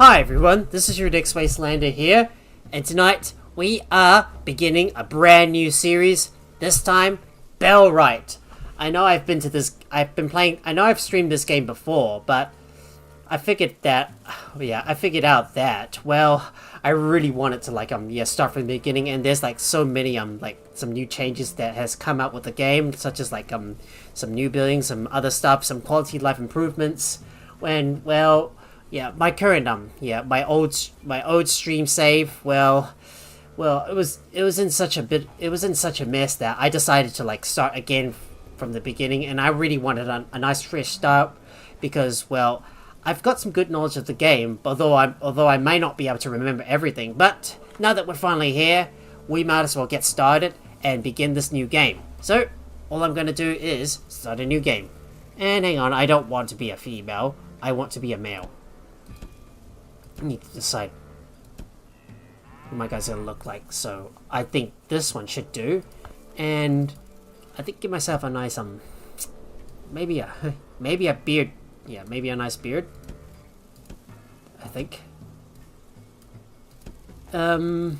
Hi everyone, this is your Next Wastelander here, and tonight we are beginning a brand new series, this time, Bellwright. I know I've streamed this game before, but I figured out that, well, I really wanted to start from the beginning, and there's so many some new changes that has come out with the game, such as some new buildings, some other stuff, some quality of life improvements. My current my old stream save, it was in such a mess that I decided to start again from the beginning, and I really wanted a nice fresh start because I've got some good knowledge of the game, although I may not be able to remember everything. But now that we're finally here, we might as well get started and begin this new game. So all I'm going to do is start a new game. And hang on, I don't want to be a female, I want to be a male. I need to decide what my guy's gonna look like, so I think this one should do, and I think give myself a nice maybe a beard. Yeah, maybe a nice beard, I think. I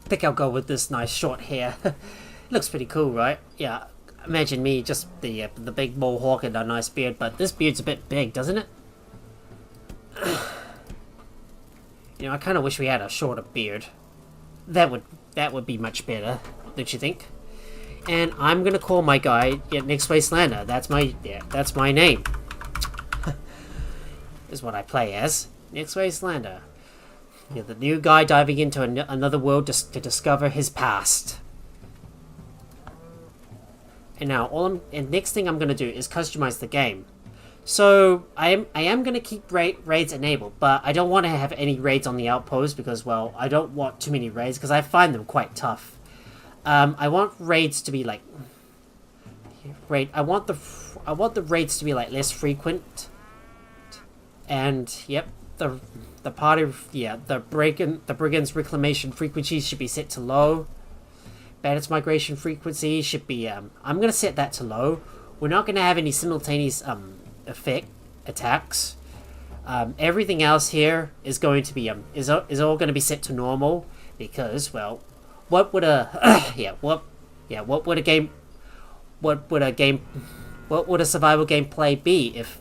think I'll go with this nice short hair. Looks pretty cool, right? Yeah, imagine me, just the big mohawk and a nice beard, but this beard's a bit big, doesn't it? You know, I kind of wish we had a shorter beard. That would be much better, don't you think? And I'm gonna call my guy Next Wastelander. That's my name. Is what I play as, Next Wastelander. You're the new guy diving into another world to discover his past. And now, next thing I'm gonna do is customize the game. So I am gonna keep raids enabled, but I don't want to have any raids on the outpost because, well, I don't want too many raids because I find them quite tough. I want raids to be I want the raids to be less frequent. And yep, the brigands reclamation frequency should be set to low. Bandits migration frequency should be I'm gonna set that to low. We're not gonna have any simultaneous attacks. Everything else here is going to be is all going to be set to normal because, well, what would a survival gameplay be if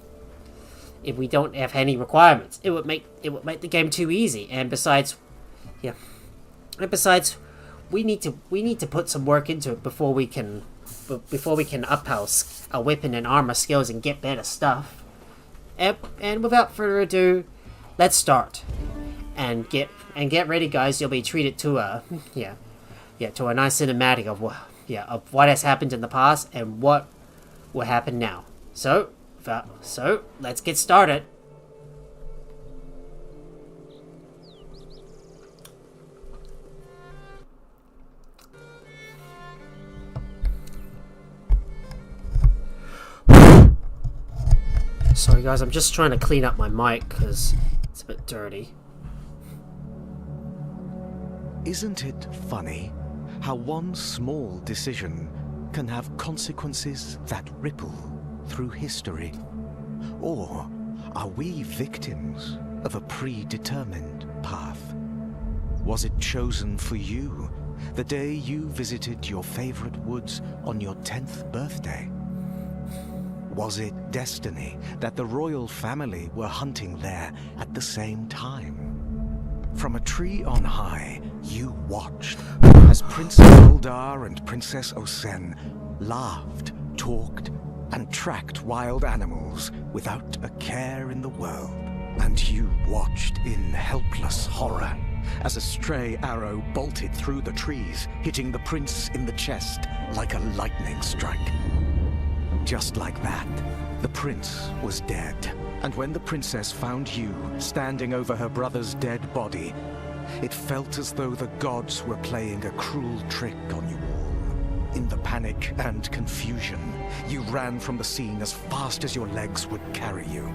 we don't have any requirements? It would make the game too easy, and besides we need to put some work into it before we can up our weapon and armor skills and get better stuff. And without further ado, let's start. And get ready, guys. You'll be treated to a nice cinematic of what has happened in the past and what will happen now. So let's get started. Sorry guys, I'm just trying to clean up my mic because it's a bit dirty. Isn't it funny how one small decision can have consequences that ripple through history? Or are we victims of a predetermined path? Was it chosen for you the day you visited your favorite woods on your 10th birthday? Was it destiny that the royal family were hunting there at the same time? From a tree on high, you watched as Prince Eldar and Princess Osen laughed, talked, and tracked wild animals without a care in the world. And you watched in helpless horror as a stray arrow bolted through the trees, hitting the prince in the chest like a lightning strike. Just like that, the prince was dead. And when the princess found you standing over her brother's dead body, it felt as though the gods were playing a cruel trick on you all. In the panic and confusion, you ran from the scene as fast as your legs would carry you.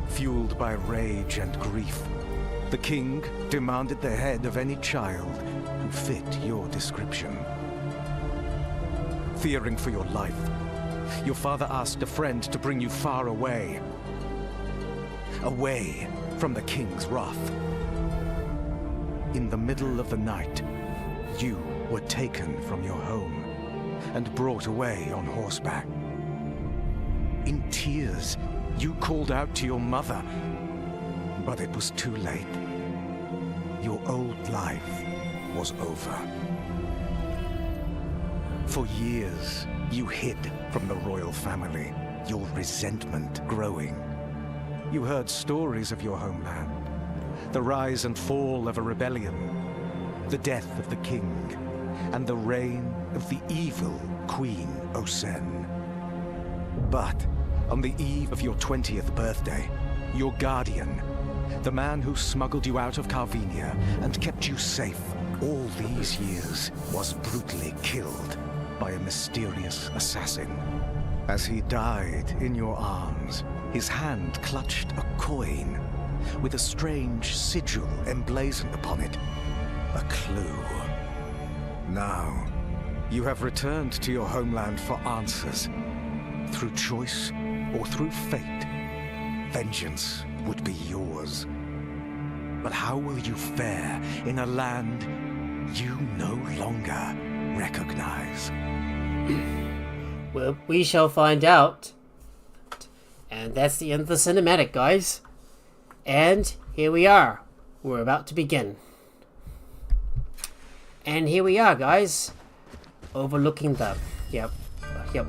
Fueled by rage and grief, the king demanded the head of any child who fit your description. Fearing for your life, your father asked a friend to bring you far away. away from the king's wrath. In the middle of the night, you were taken from your home and brought away on horseback. In tears, you called out to your mother, but it was too late. Your old life was over. For years, you hid from the royal family, your resentment growing. You heard stories of your homeland, the rise and fall of a rebellion, the death of the king, and the reign of the evil Queen Osen. But on the eve of your 20th birthday, your guardian, the man who smuggled you out of Carvinia and kept you safe all these years, was brutally killed by a mysterious assassin. As he died in your arms, his hand clutched a coin with a strange sigil emblazoned upon it, a clue. Now, you have returned to your homeland for answers. Through choice or through fate, vengeance would be yours. But how will you fare in a land you no longer recognize? Well, we shall find out. And that's the end of the cinematic, guys. And here we are. We're about to begin. And here we are, guys. Overlooking the... Yep,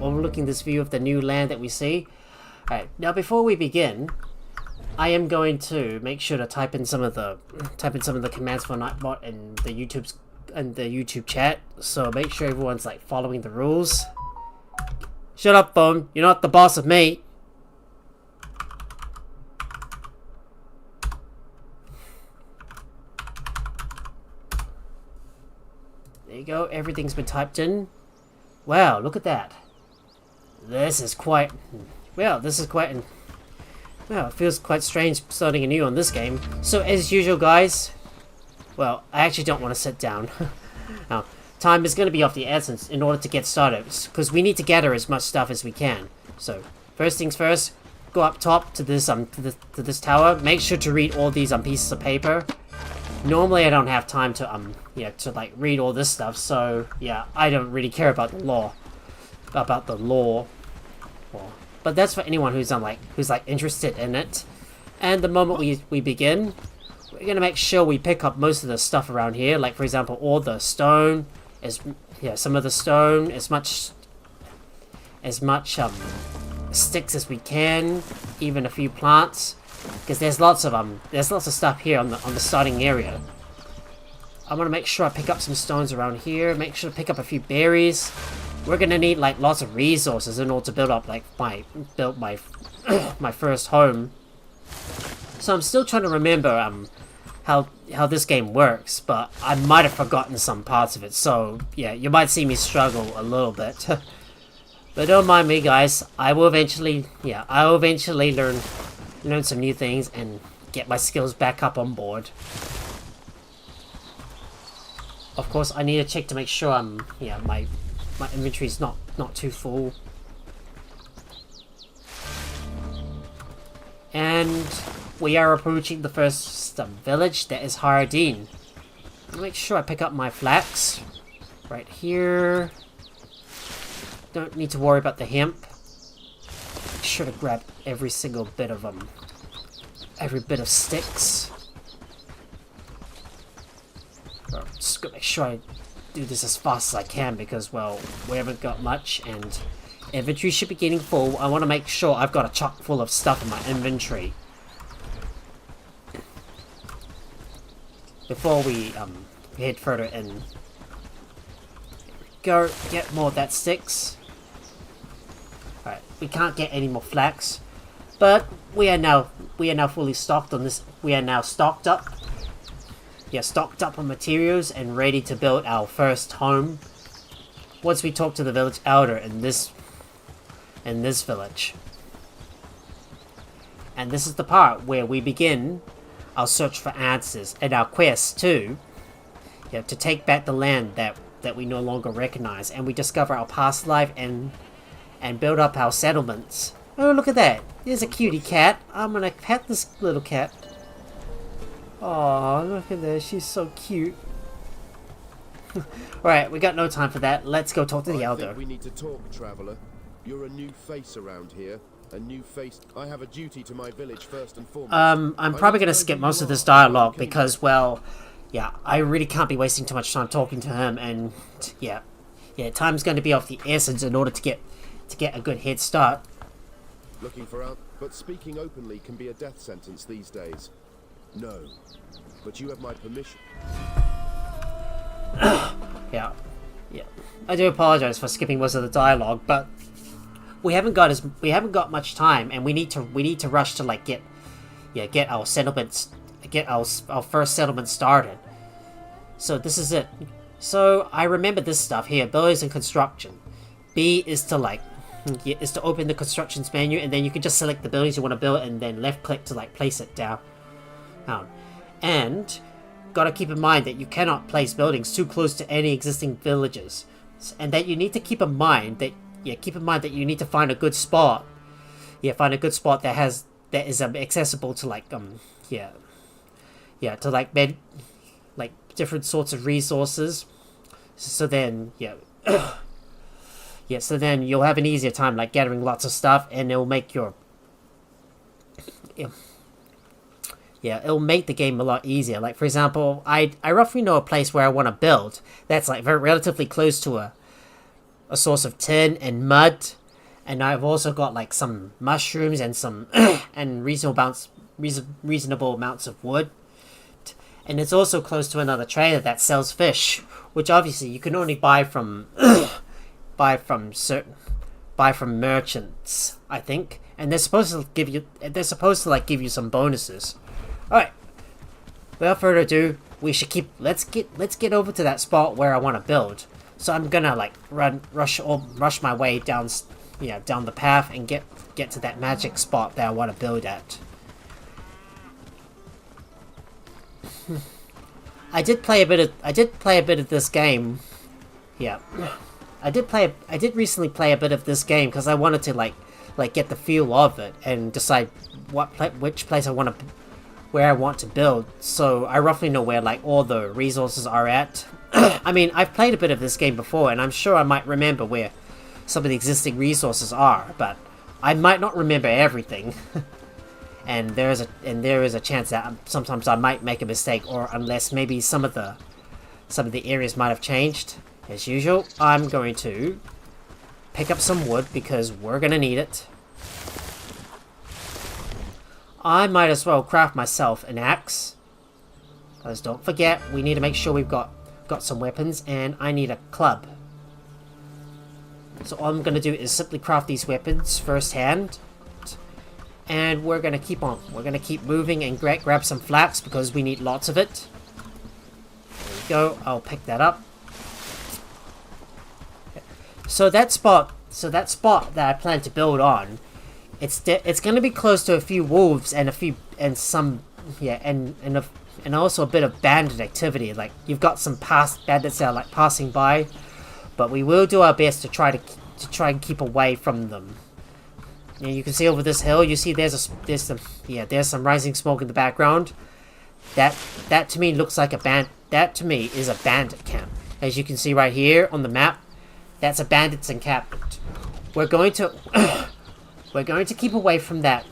overlooking this view of the new land that we see. Alright, now before we begin, I am going to make sure to type in some of the commands for Nightbot and the YouTube chat. So make sure everyone's like following the rules. Shut up, phone. You're not the boss of me. There you go. Everything's been typed in. Wow, look at that. This is quite... Well, it feels quite strange starting anew on this game. So, as usual, guys... Well, I actually don't want to sit down. Now, time is going to be of the essence in order to get started, because we need to gather as much stuff as we can. So, first things first, go up top to this to this tower. Make sure to read all these pieces of paper. Normally, I don't have time to like read all this stuff. So, yeah, I don't really care about the law. But that's for anyone who's interested in it. And the moment we begin, we're gonna make sure we pick up most of the stuff around here. Like, for example, all the stone, some of the stone, as much sticks as we can, even a few plants, because there's lots of stuff here on the starting area. I want to make sure I pick up some stones around here. Make sure to pick up a few berries. We're gonna need like lots of resources in order to build up like my first home. So I'm still trying to remember how this game works, but I might have forgotten some parts of it. So yeah, you might see me struggle a little bit. But don't mind me, guys. I will eventually learn some new things and get my skills back up on board. Of course, I need to check to make sure my inventory's not too full. And we are approaching the first village, that is Hardin. Make sure I pick up my flax right here. Don't need to worry about the hemp. Make sure to grab every single bit of sticks. Just gotta make sure I do this as fast as I can, because, well, we haven't got much and inventory should be getting full. I want to make sure I've got a chock full of stuff in my inventory before we head further in. Here we go, get more of that sticks. Alright, we can't get any more flax, but we are now fully stocked on this. We are now stocked up. Yeah, stocked up on materials and ready to build our first home. Once we talk to the village elder in this village. And this is the part where we begin our search for answers and our quest to take back the land that we no longer recognize, and we discover our past life and build up our settlements Oh, look at that. There's a cutie cat. I'm gonna pet this little cat. Oh, look at this. She's so cute. Alright, we got no time for that. Let's go talk to the elder. I think we need to talk, traveler. You're a new face around here. A new face. I have a duty to my village first and foremost. I'm probably gonna skip most of this dialogue because, well, yeah, I really can't be wasting too much time talking to him, and yeah, time's going to be of the essence in order to get a good head start. Looking for out, but speaking openly can be a death sentence these days. No, but you have my permission. Yeah. I do apologize for skipping most of the dialogue, but we haven't got much time, and we need to rush to like get our settlements, get our first settlement started. So this is it. So I remember this stuff here: buildings and construction. B is to is to open the constructions menu, and then you can just select the buildings you want to build, and then left click to like place it down. And gotta keep in mind that you cannot place buildings too close to any existing villages, and that you need to keep in mind that you need to find a good spot. Find a good spot that is accessible to to like different sorts of resources. So then so then you'll have an easier time like gathering lots of stuff, and it'll make your it'll make the game a lot easier. Like, for example, I roughly know a place where I want to build that's like very relatively close to a source of tin and mud, and I've also got like some mushrooms and some and reasonable amounts of wood, and it's also close to another trader that sells fish, which obviously you can only buy from merchants, I think, and they're supposed to give you some bonuses. Alright, without further ado, let's get over to that spot where I want to build. So I'm gonna like rush my way down the path and get to that magic spot that I want to build at. I did play a bit of this game. Yeah, I did recently play a bit of this game because I wanted to like get the feel of it and decide which place where I want to build. So I roughly know where like all the resources are at. I mean, I've played a bit of this game before, and I'm sure I might remember where some of the existing resources are, but I might not remember everything. And there is a chance that sometimes I might make a mistake, or unless maybe some of the areas might have changed. As usual, I'm going to pick up some wood because we're gonna need it. I might as well craft myself an axe, because don't forget, we need to make sure we've got some weapons, and I need a club. So all I'm going to do is simply craft these weapons firsthand, and we're going to keep on. We're going to keep moving and grab some flax because we need lots of it. There we go. I'll pick that up. So that spot that I plan to build on, it's going to be close to a few wolves and and also a bit of bandit activity. Like, you've got some past bandits that are like passing by, but we will do our best to try and keep away from them. You can see over this hill. You see there's some rising smoke in the background. That to me looks like that to me is a bandit camp. As you can see right here on the map, that's a bandits encampment. We're going to keep away from that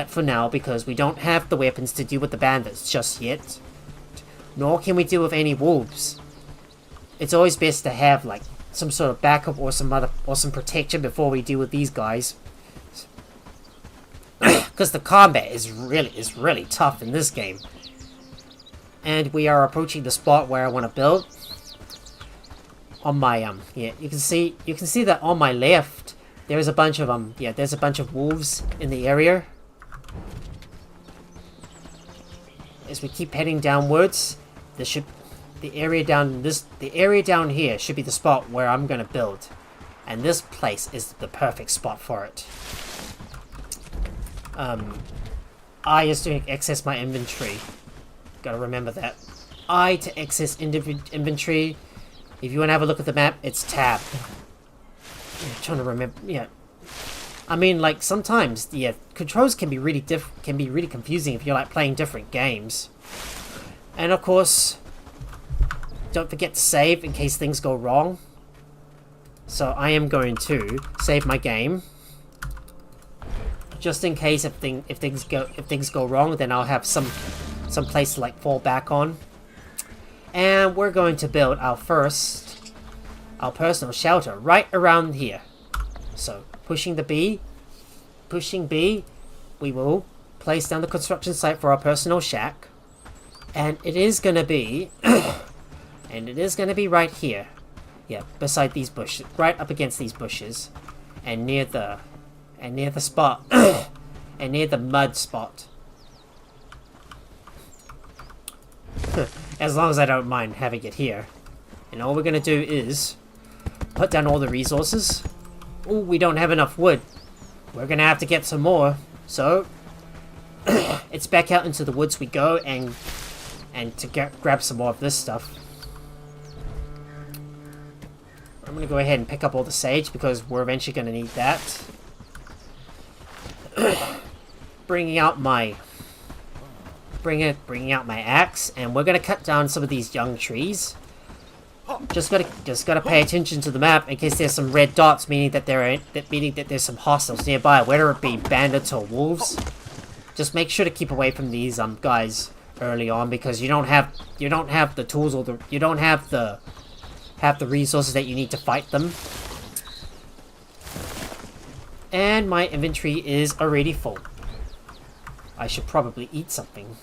for now, because we don't have the weapons to deal with the bandits just yet. Nor can we deal with any wolves. It's always best to have like some sort of backup or some protection before we deal with these guys. Because the combat is really tough in this game. And we are approaching the spot where I want to build. On my you can see that on my left there's a bunch of wolves in the area. As we keep heading downwards, the area down here should be the spot where I'm gonna build, and this place is the perfect spot for it. I is to access my inventory. Gotta remember that. I to access inventory. If you want to have a look at the map, it's tab. I'm trying to remember. Yeah. I mean, like, sometimes, yeah, controls can be really confusing if you're, like, playing different games. And, of course, don't forget to save in case things go wrong. So, I am going to save my game. Just in case if things go wrong, then I'll have some place to, like, fall back on. And we're going to build our personal shelter right around here. So, pushing B, we will place down the construction site for our personal shack. And it is gonna be, right here. Yeah, beside these bushes, right up against these bushes, and near the spot, and near the mud spot. As long as I don't mind having it here. And all we're gonna do is put down all the resources. Ooh, we don't have enough wood. We're gonna have to get some more. So it's back out into the woods we go, and to grab some more of this stuff. I'm gonna go ahead and pick up all the sage because we're eventually gonna need that. bringing out my axe, and we're gonna cut down some of these young trees. Just gotta pay attention to the map in case there's some red dots, meaning that there's some hostiles nearby, whether it be bandits or wolves. Just make sure to keep away from these guys early on, because you don't have the tools, or you don't have the resources that you need to fight them. And my inventory is already full. I should probably eat something.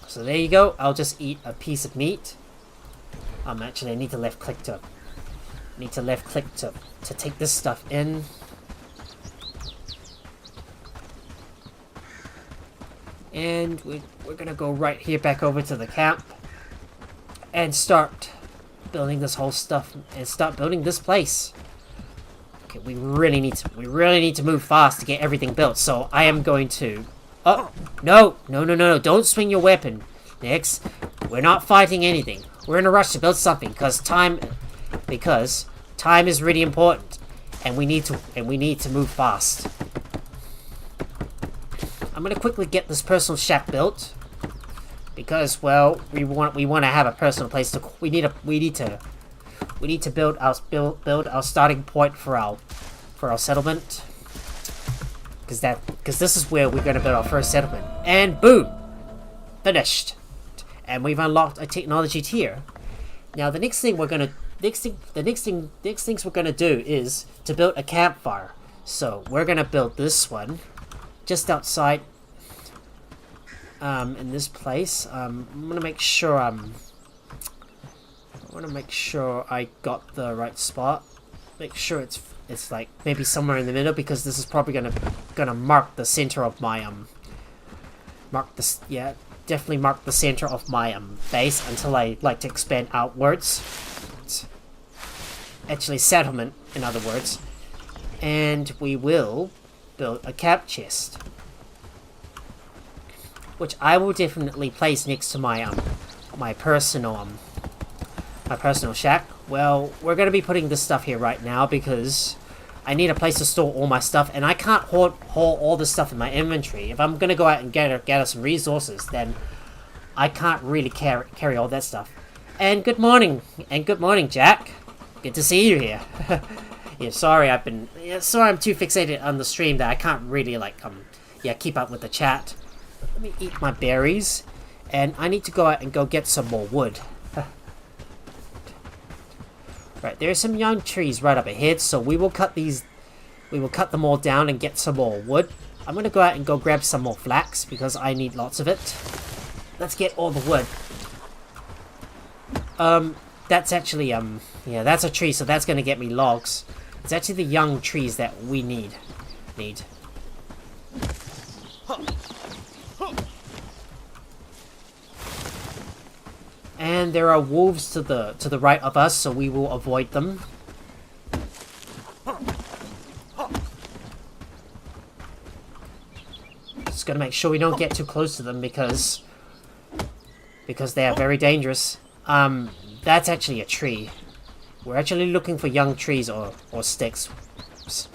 So there you go. I'll just eat a piece of meat. Actually, I need to left click to take this stuff in. And we're gonna go right here back over to the camp and start building this whole stuff and start building this place. Okay, we really need to move fast to get everything built. So I am going to. Oh, no, don't swing your weapon, Nix. We're not fighting anything. We're in a rush to build something because time is really important, and we need to move fast. I'm gonna quickly get this personal shack built because, well, we want to have a personal place to. We need to build our starting point for our settlement. Because this is where we're going to build our first settlement. And boom! Finished! And we've unlocked a technology tier. Now the next things we're going to do is to build a campfire. So we're going to build this one just outside in this place. I'm going to make sure I got the right spot. Make sure it's like maybe somewhere in the middle, because this is probably gonna mark the center of my definitely mark the center of my base until I like to expand outwards. Actually, settlement, in other words. And we will build a camp chest, which I will definitely place next to my my personal shack. Well, we're going to be putting this stuff here right now because I need a place to store all my stuff, and I can't haul all this stuff in my inventory. If I'm going to go out and gather some resources, then I can't really carry all that stuff. And good morning, Jack. Good to see you here. Yeah, sorry I'm too fixated on the stream that I can't really keep up with the chat. Let me eat my berries, and I need to go out and go get some more wood. Right, there are some young trees right up ahead, so we will cut them all down and get some more wood. I'm gonna go out and go grab some more flax because I need lots of it. Let's get all the wood. That's actually that's a tree, so that's gonna get me logs. It's actually the young trees that we need. And there are wolves to the right of us, so we will avoid them. Just gotta make sure we don't get too close to them because they are very dangerous. That's actually a tree. We're actually looking for young trees or sticks. wolves.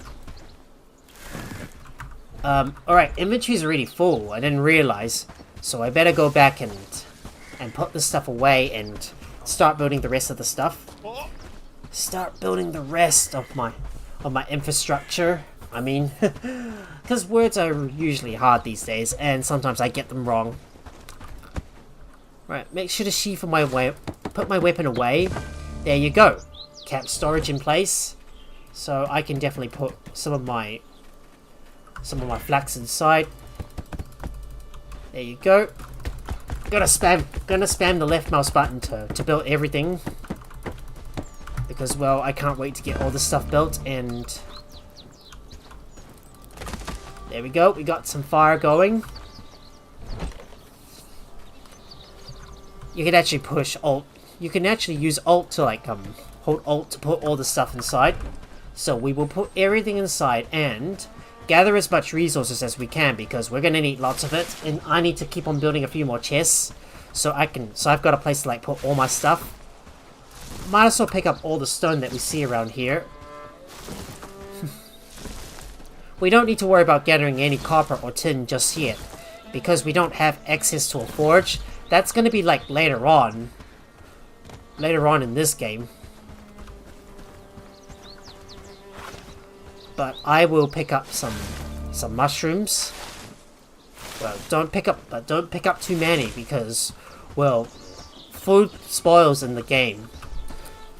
Alright, inventory's already full. I didn't realize. So I better go back and put this stuff away and start building the rest of the stuff. Start building the rest of my infrastructure. I mean, because words are usually hard these days, and sometimes I get them wrong. Right, make sure to sheath put my weapon away. There you go. Kept storage in place, so I can definitely put some of my flax inside. There you go. Gonna spam the left mouse button to build everything, because well, I can't wait to get all this stuff built. And there we go. We got some fire going. You can actually push Alt. You can actually use Alt to like hold Alt to put all the stuff inside. So we will put everything inside and gather as much resources as we can, because we're gonna need lots of it, and I need to keep on building a few more chests so I've got a place to like put all my stuff. Might as well pick up all the stone that we see around here. We don't need to worry about gathering any copper or tin just yet, because we don't have access to a forge. That's gonna be like later on in this game. But I will pick up some mushrooms. Well, don't pick up too many, because well, food spoils in the game.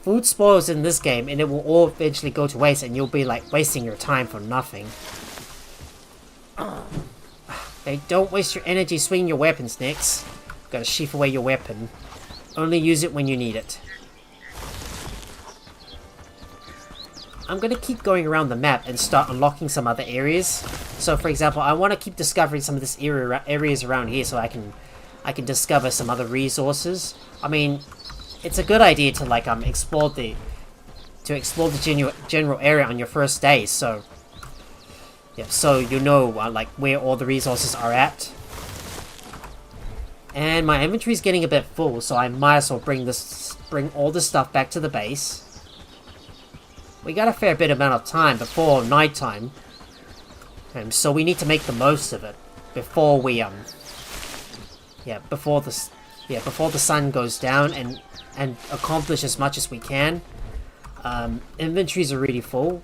Food spoils in this game, and it will all eventually go to waste, and you'll be like wasting your time for nothing. Hey, don't waste your energy swinging your weapons, Nix. Gotta sheath away your weapon. Only use it when you need it. I'm gonna keep going around the map and start unlocking some other areas. So, for example, I want to keep discovering some of this areas around here, so I can discover some other resources. I mean, it's a good idea to like explore the general area on your first day. So, yeah, so you know like where all the resources are at. And my inventory is getting a bit full, so I might as well bring all this stuff back to the base. We got a fair bit amount of time before nighttime, so we need to make the most of it before we before the sun goes down, and accomplish as much as we can. Inventories are really full.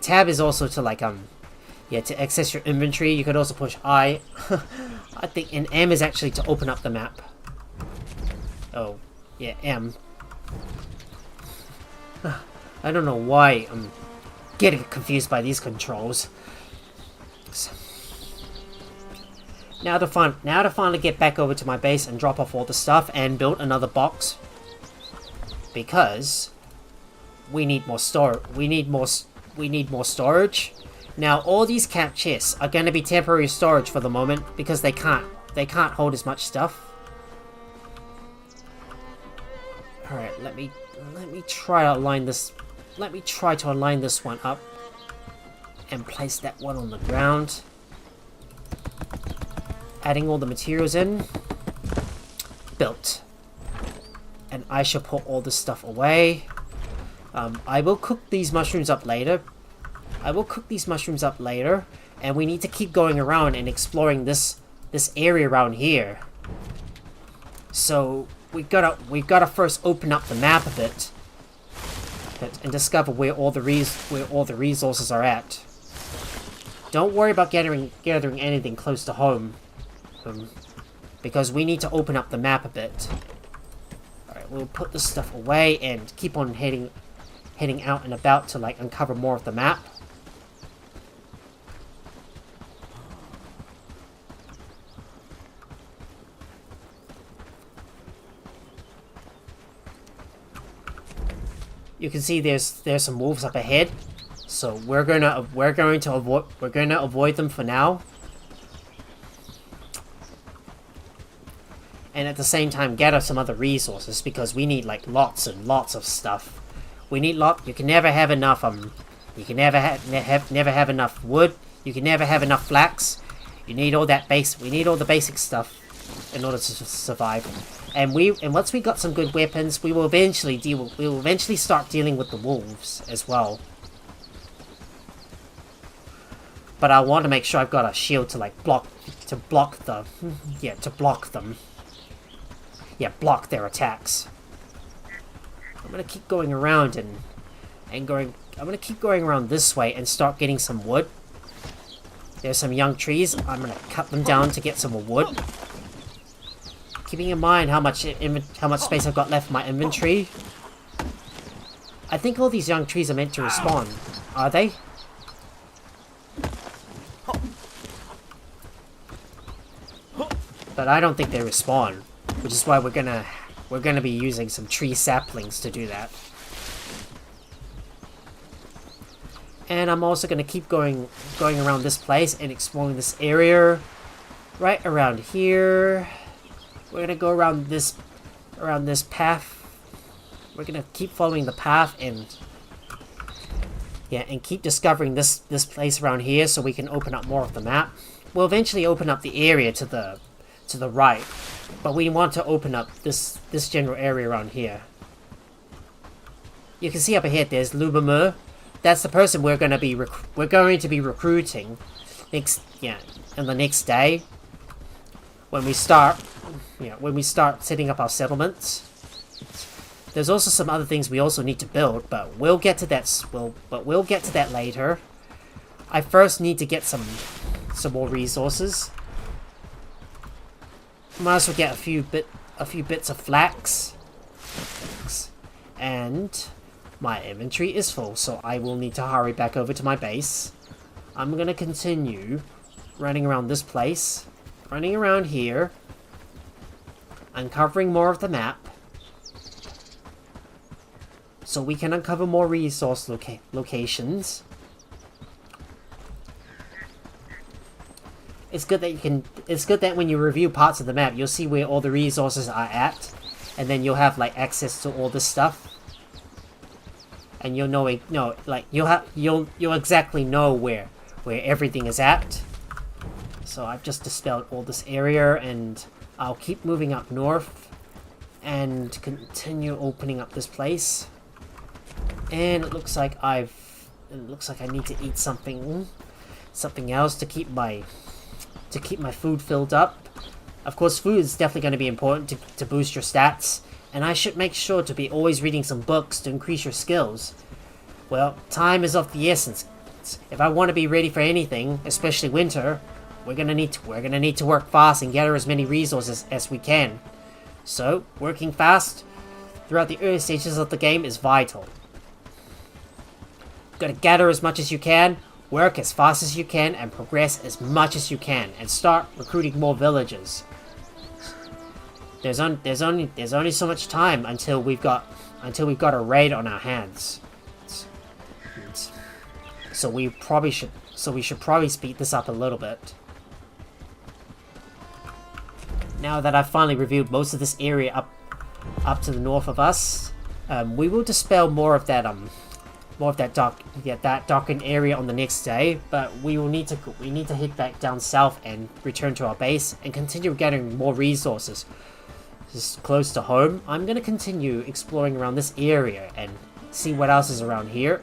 Tab is also to like to access your inventory. You could also push I. I think, and M is actually to open up the map. Oh, yeah, M. I don't know why I'm getting confused by these controls. Now to finally get back over to my base and drop off all the stuff and build another box, because we need more We need more storage. Now all these camp chests are going to be temporary storage for the moment, because they can't hold as much stuff. All right, let me try to align this. Let me try to align this one up and place that one on the ground. Adding all the materials in. Built. And I shall put all this stuff away. I will cook these mushrooms up later. And we need to keep going around and exploring this area around here. So we've gotta first open up the map a bit and discover where all the resources are at. Don't worry about gathering anything close to home, because we need to open up the map a bit. All right, we'll put this stuff away and keep on heading out and about to like uncover more of the map. You can see there's some wolves up ahead, so we're going to avoid them for now, and at the same time gather some other resources, because we need like lots and lots of stuff. You can never have enough you can never have enough wood. You can never have enough flax. You need all that we need all the basic stuff in order to survive. And once we got some good weapons, we will eventually start dealing with the wolves as well. but I want to make sure I've got a shield to like block them. Yeah, block their attacks. I'm gonna keep going around I'm gonna keep going around this way and start getting some wood. There's some young trees. I'm gonna cut them down to get some more wood. Keeping in mind how much space I've got left in my inventory. I think all these young trees are meant to respawn. Are they? But I don't think they respawn, which is why we're gonna be using some tree saplings to do that. And I'm also gonna keep going around this place and exploring this area. Right around here. We're gonna go around this path. We're gonna keep following the path and keep discovering this place around here so we can open up more of the map. We'll eventually open up the area to the right, but we want to open up this general area around here. You can see up ahead there's Lubamur. That's the person we're going to be recruiting on the next day when we start setting up our settlements. There's also some other things we also need to build, but we'll get to that later. I first need to get some more resources. Might as well get a few bits of flax. And my inventory is full, so I will need to hurry back over to my base. I'm gonna continue running around this place, running around here, uncovering more of the map, so we can uncover more resource locations. It's good that when you review parts of the map, you'll see where all the resources are at, and then you'll have like access to all this stuff, and you'll know you'll exactly know where everything is at. So I've just dispelled all this area, and I'll keep moving up north and continue opening up this place. And it looks like I need to eat something else to keep my food filled up. Of course, food is definitely going to be important to boost your stats, and I should make sure to be always reading some books to increase your skills. Well, time is of the essence. If I want to be ready for anything, especially winter, we're gonna need to work fast and gather as many resources as we can. So, working fast throughout the early stages of the game is vital. Gotta gather as much as you can, work as fast as you can, and progress as much as you can, and start recruiting more villagers. There's only so much time until we've got a raid on our hands. So we should probably speed this up a little bit. Now that I've finally reviewed most of this area up to the north of us, we will dispel more of that darkened area on the next day. But we need to head back down south and return to our base and continue gathering more resources. This is close to home. I'm gonna continue exploring around this area and see what else is around here.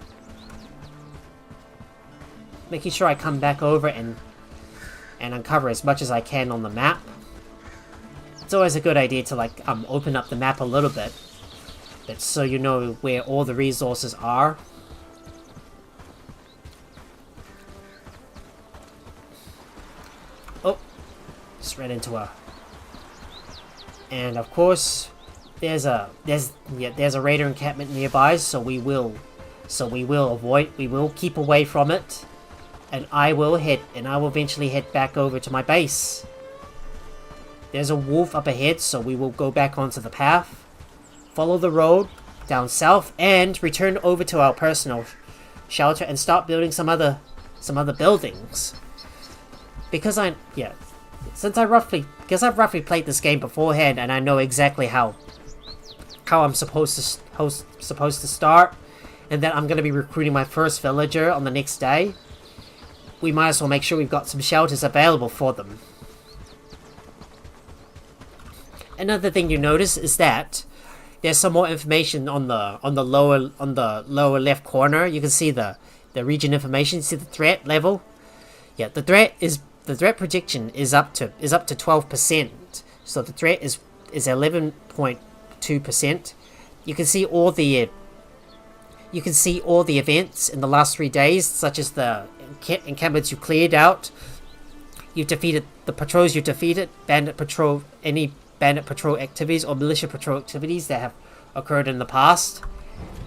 Making sure I come back over and uncover as much as I can on the map. It's always a good idea to open up the map a little bit, so you know where all the resources are. Oh, just ran into a. And of course, there's a raider encampment nearby, so we will keep away from it, and I will eventually head back over to my base. There's a wolf up ahead, so we will go back onto the path, follow the road down south, and return over to our personal shelter and start building some other buildings. Because I've roughly played this game beforehand, and I know exactly how I'm supposed to start, and that I'm going to be recruiting my first villager on the next day. We might as well make sure we've got some shelters available for them. Another thing you notice is that there's some more information on the lower left corner. You can see the region information. See the threat level. Yeah, the threat prediction is up to 12%. So the threat is 11.2%. You can see all the events in the last 3 days, such as the encampments you cleared out. You defeated the patrols you defeated, any bandit patrol activities or militia patrol activities that have occurred in the past.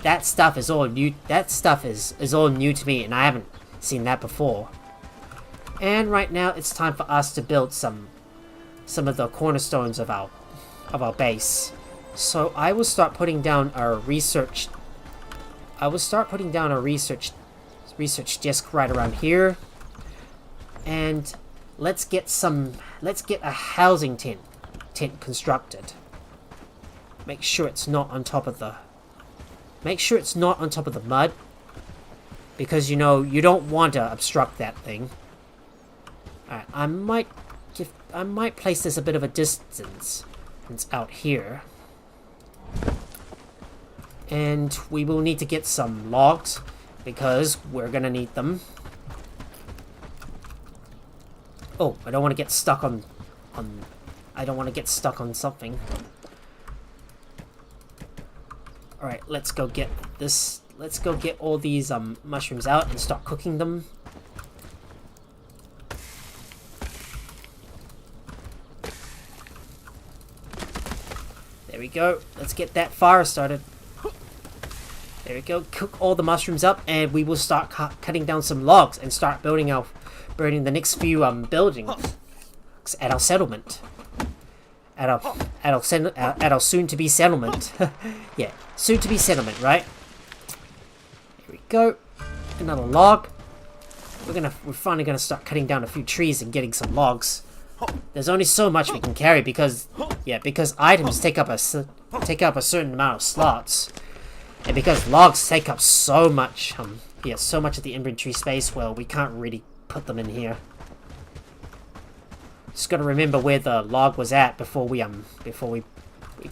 That stuff is all new. That stuff is all new to me, and I haven't seen that before. And right now, it's time for us to build some of the cornerstones of our base. So I will start putting down our research. Research desk right around here, and let's get a housing tent constructed. Make sure it's not on top of the mud, because you don't want to obstruct that thing. Alright, I might place this a bit of a distance. It's out here. And we will need to get some logs, because we're gonna need them. Oh, I don't want to get stuck on something. Alright, let's go get this. Let's go get all these mushrooms out and start cooking them. There we go. Let's get that fire started. There we go. Cook all the mushrooms up, and we will start cutting down some logs and start building the next few buildings at our settlement. At our soon-to-be settlement. Yeah, soon-to-be settlement, right? Here we go. Another log. We're finally gonna start cutting down a few trees and getting some logs. There's only so much we can carry because items take up a certain amount of slots, and because logs take up so much of the inventory space. Well, we can't really put them in here. Just gotta remember where the log was at before we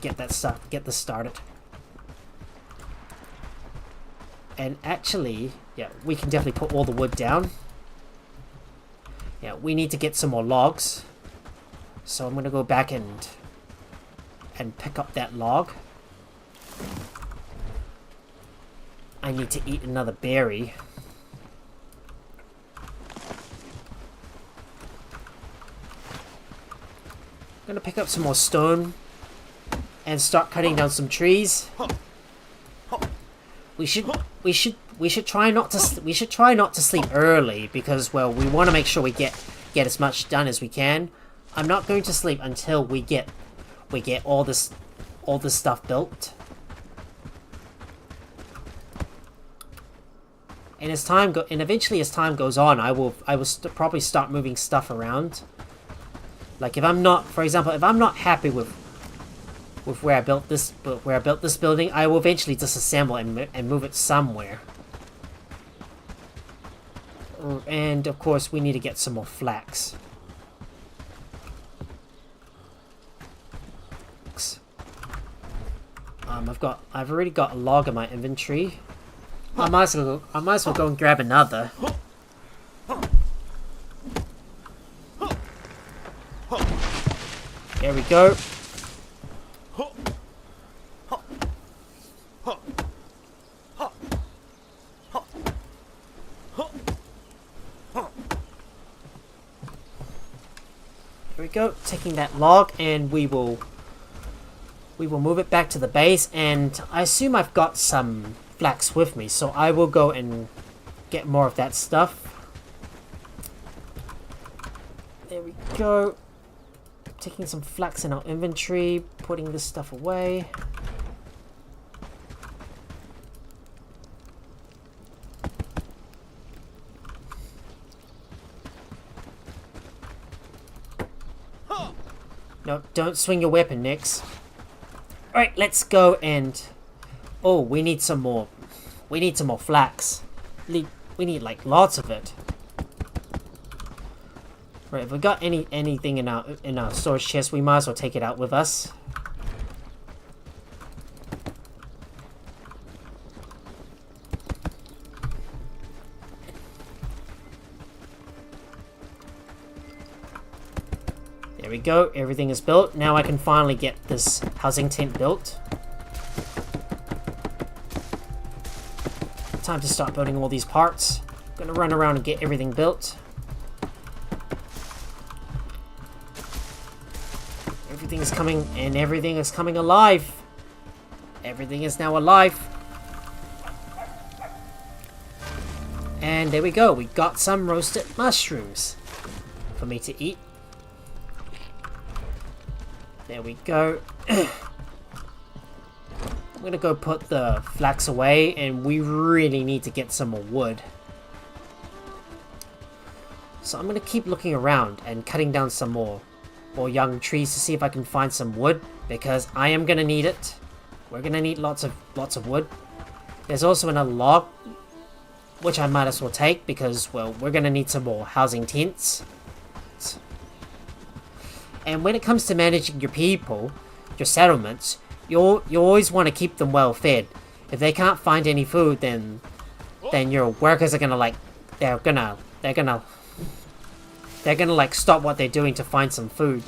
get this started. And actually, yeah, we can definitely put all the wood down. Yeah, we need to get some more logs. So I'm gonna go back and pick up that log. I need to eat another berry. I'm gonna pick up some more stone and start cutting down some trees. We should try not to sleep early, because, well, we want to make sure we get as much done as we can. I'm not going to sleep until we get all this stuff built. And eventually as time goes on, I will probably start moving stuff around. Like, for example, if I'm not happy with where I built this building, I will eventually disassemble and move it somewhere. And of course, we need to get some more flax. I've already got a log in my inventory. I might as well go and grab another. There we go. There we go. Taking that log, and we will move it back to the base. And I assume I've got some flax with me, so I will go and get more of that stuff. There we go. Taking some flax in our inventory, putting this stuff away. No, don't swing your weapon, Nix. Alright, let's go and... Oh, we need some more. We need some more flax. We need like lots of it. Right, if we got anything in our storage chest, we might as well take it out with us. There we go. Everything is built. Now I can finally get this housing tent built. Time to start building all these parts. Gonna run around and get everything built. Everything is coming, and everything is coming alive. Everything is now alive. And there we go. We got some roasted mushrooms for me to eat. There we go. I'm gonna go put the flax away, and we really need to get some more wood. So I'm gonna keep looking around and cutting down some more young trees to see if I can find some wood, because I am gonna need it. We're gonna need lots of wood. There's also another log, which I might as well take because, well, we're gonna need some more housing tents. And when it comes to managing your people, your settlements, you always want to keep them well fed. If they can't find any food, then your workers are gonna like they're gonna like stop what they're doing to find some food.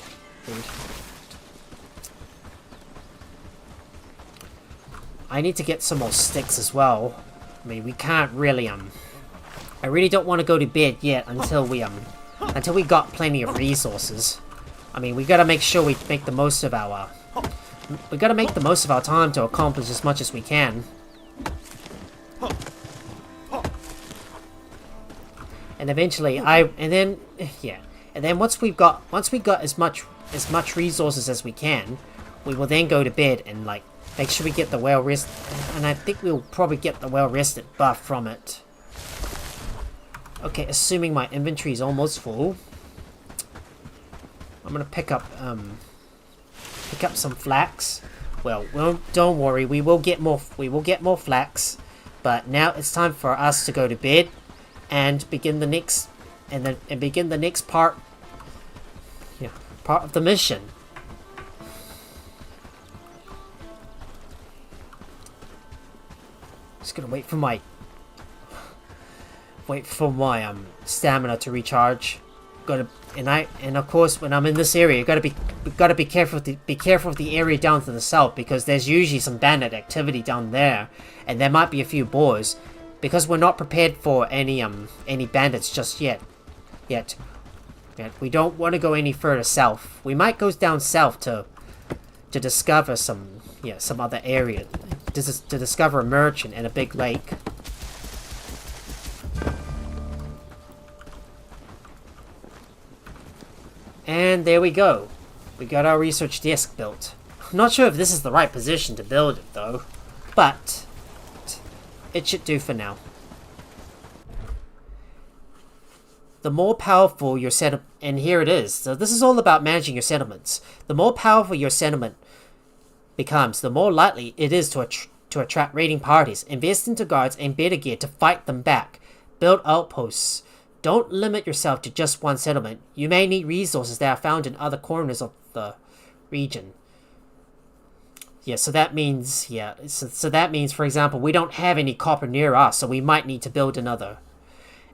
I need to get some more sticks as well. I mean, we can't really I really don't want to go to bed yet until we got plenty of resources. I mean, we gotta make sure we make the most of our time to accomplish as much as we can. And eventually, and then once we got as much resources as we can, we will then go to bed and like make sure we get the well rest. And I think we'll probably get the well rested buff from it. Okay, assuming my inventory is almost full, I'm gonna pick up some flax. Well, don't worry, we will get more flax. But now it's time for us to go to bed and begin the next part of the mission. Just gonna wait for my stamina to recharge. And of course, when I'm in this area, we gotta be careful of the area down to the south, because there's usually some bandit activity down there, and there might be a few boars, because we're not prepared for any bandits just yet. We don't want to go any further south. We might go down south to discover some other area, to discover a merchant and a big lake. And there we go. We got our research desk built. I'm not sure if this is the right position to build it though, but it should do for now. The more powerful your settlement, and here it is. So this is all about managing your settlements. The more powerful your settlement becomes, the more likely it is to attract raiding parties. Invest into guards and better gear to fight them back. Build outposts. Don't limit yourself to just one settlement. You may need resources that are found in other corners of the region. So that means, for example, we don't have any copper near us, so we might need to build another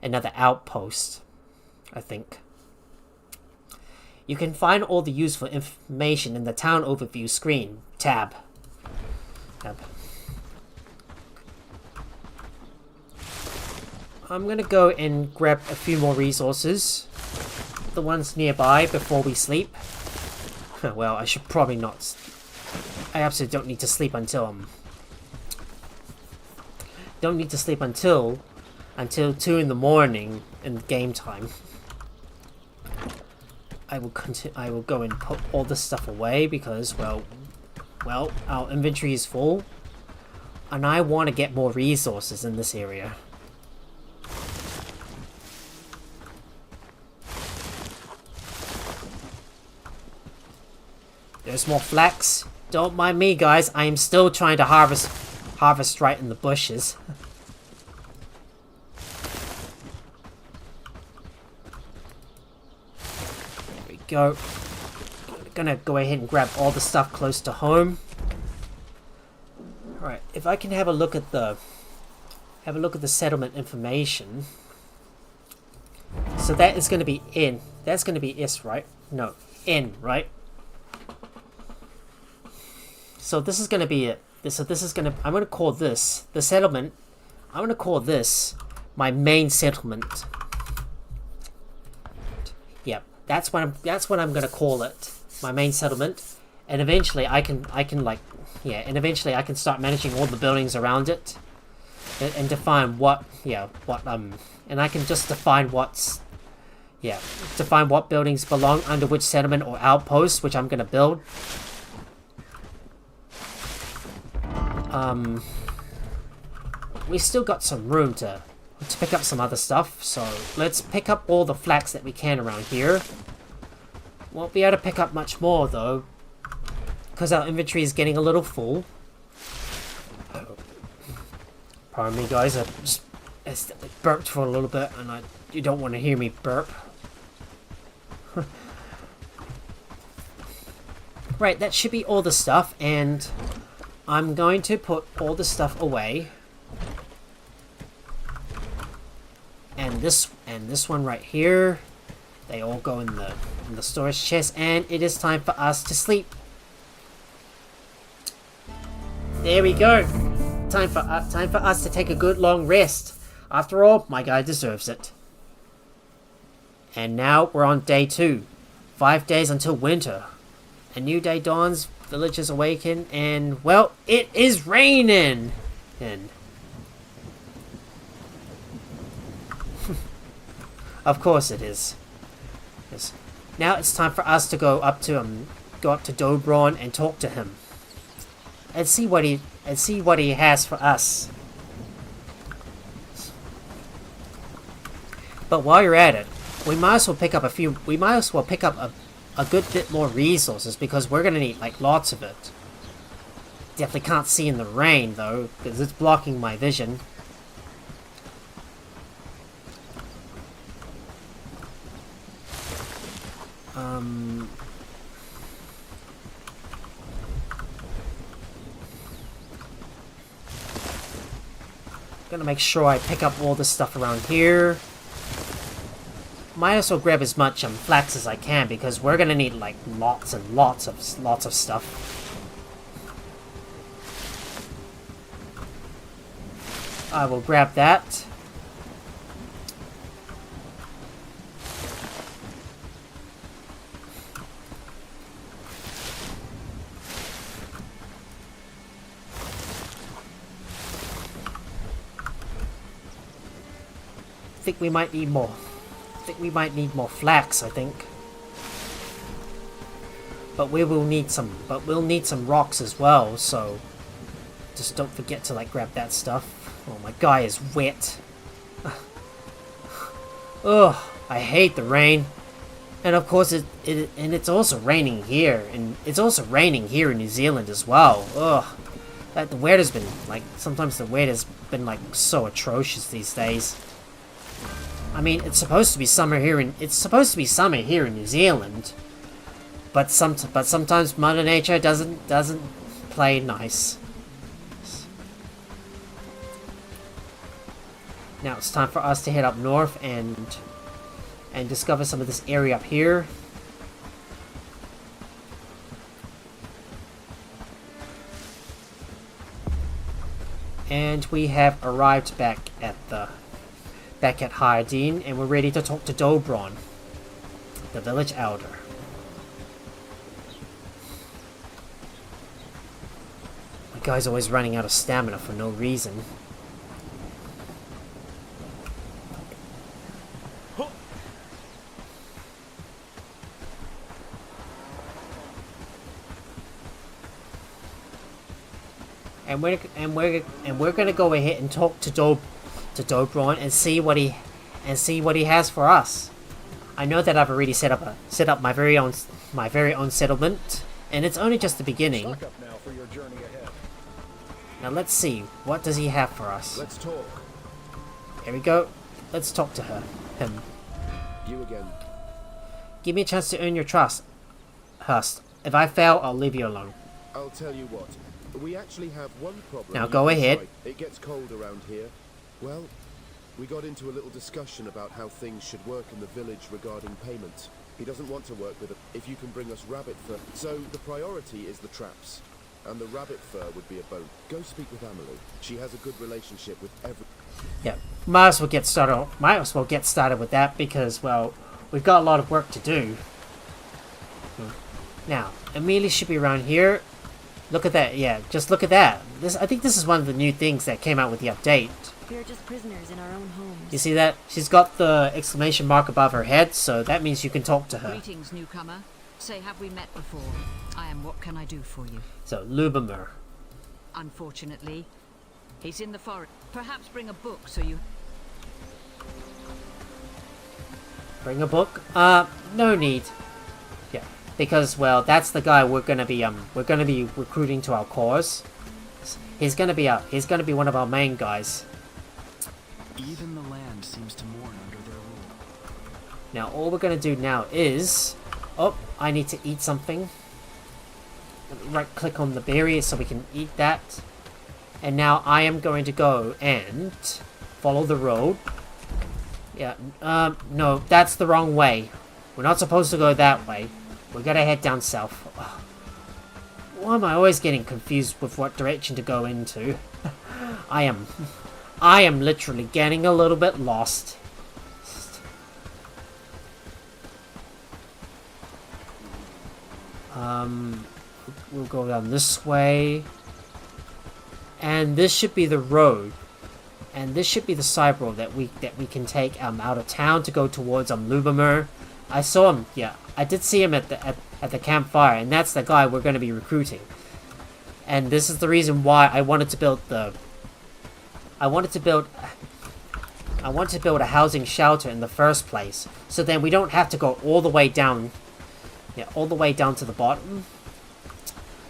outpost, I think. You can find all the useful information in the town overview screen. Tab. I'm gonna go and grab a few more resources. The ones nearby before we sleep. Well, I should probably not. I absolutely don't need to sleep until don't need to sleep until 2 in the morning in game time. I will go and put all this stuff away because, well, our inventory is full, and I want to get more resources in this area. There's more flax. Don't mind me, guys. I am still trying to harvest right in the bushes. There we go. Gonna go ahead and grab all the stuff close to home. Alright, if I can have a look at the settlement information. So that is gonna be in. That's gonna be S, right? No. in, right? So this is going to be it. So this is going to... I'm going to call this the settlement. I'm going to call this my main settlement. Yep, that's what I'm going to call it. My main settlement. And eventually I can like... Yeah, and eventually I can start managing all the buildings around it. And define what... Yeah, what... And I can just define what's... Yeah, define what buildings belong under which settlement or outpost, which I'm going to build. We still got some room to pick up some other stuff, so let's pick up all the flax that we can around here. Won't be able to pick up much more, though, because our inventory is getting a little full. Pardon me, guys, I just burped for a little bit, and you don't want to hear me burp. Right, that should be all the stuff, and I'm going to put all the stuff away. And this one right here, they all go in the storage chest, and it is time for us to sleep. There we go. Time for us to take a good long rest. After all, my guy deserves it. And now we're on day 2. 5 days until winter. A new day dawns, villagers awaken, and, well, it is raining! And of course it is. Yes. Now it's time for us to go up to Dobron and talk to him. And see what he has for us. But while you're at it, we might as well pick up a good bit more resources, because we're gonna need like lots of it. Definitely can't see in the rain though, because it's blocking my vision. Gonna make sure I pick up all the stuff around here. Might as well grab as much flax as I can, because we're gonna need like lots and lots of stuff. I will grab that. I think we might need more. We might need more flax, I think. But we'll need some rocks as well, so just don't forget to like grab that stuff. Oh, my guy is wet. Ugh, I hate the rain. And of course it's also raining here, and it's also raining here in New Zealand as well. Ugh. The weather's been like, sometimes the weather's been like so atrocious these days. I mean, it's supposed to be summer here in New Zealand, but sometimes Mother Nature doesn't play nice. Now it's time for us to head up north and discover some of this area up here. And we have arrived back at Hyrdine, and we're ready to talk to Dobron, the village elder. My guy's always running out of stamina for no reason. And we're gonna go ahead and talk to Dobron and see what he has for us. I know that I've already set up my very own settlement, and it's only just the beginning. Stock up now for your journey ahead. Now let's see, what does he have for us? Let's talk. Here we go. Let's talk to him. You again. Give me a chance to earn your trust, Hurst. If I fail, I'll leave you alone. I'll tell you what. We actually have one problem. Now go ahead. It gets cold around here. Well, we got into a little discussion about how things should work in the village regarding payment. He doesn't want to work with it if you can bring us rabbit fur. So the priority is the traps. And the rabbit fur would be a bonus. Go speak with Amelie. She has a good relationship with every... Yeah, might as well get started. Might as well get started with that because, well, we've got a lot of work to do. Now, Amelie should be around here. Look at that. Yeah, just look at that. I think this is one of the new things that came out with the update. We're just prisoners in our own homes. You see that? She's got the exclamation mark above her head, so that means you can talk to her. Greetings, newcomer. Say, have we met before? I am. What can I do for you? So, Lubomir. Unfortunately, he's in the forest. Perhaps bring a book so you... Bring a book? No need. Yeah, because, well, that's the guy we're gonna be recruiting to our cause. He's gonna be one of our main guys. Even the land seems to mourn under their rule. Now, all we're gonna do now is... Oh, I need to eat something. Right-click on the berry so we can eat that. And now I am going to go and follow the road. Yeah, no, that's the wrong way. We're not supposed to go that way. We gotta head down south. Ugh. Why am I always getting confused with what direction to go into? I am literally getting a little bit lost. We'll go down this way. And this should be the road. And this should be the side road that we can take out of town to go towards Lubomir. I saw him, yeah. I did see him at the campfire, and that's the guy we're going to be recruiting. And this is the reason why I wanted to build a housing shelter in the first place, so then we don't have to go all the way down. Yeah, all the way down to the bottom.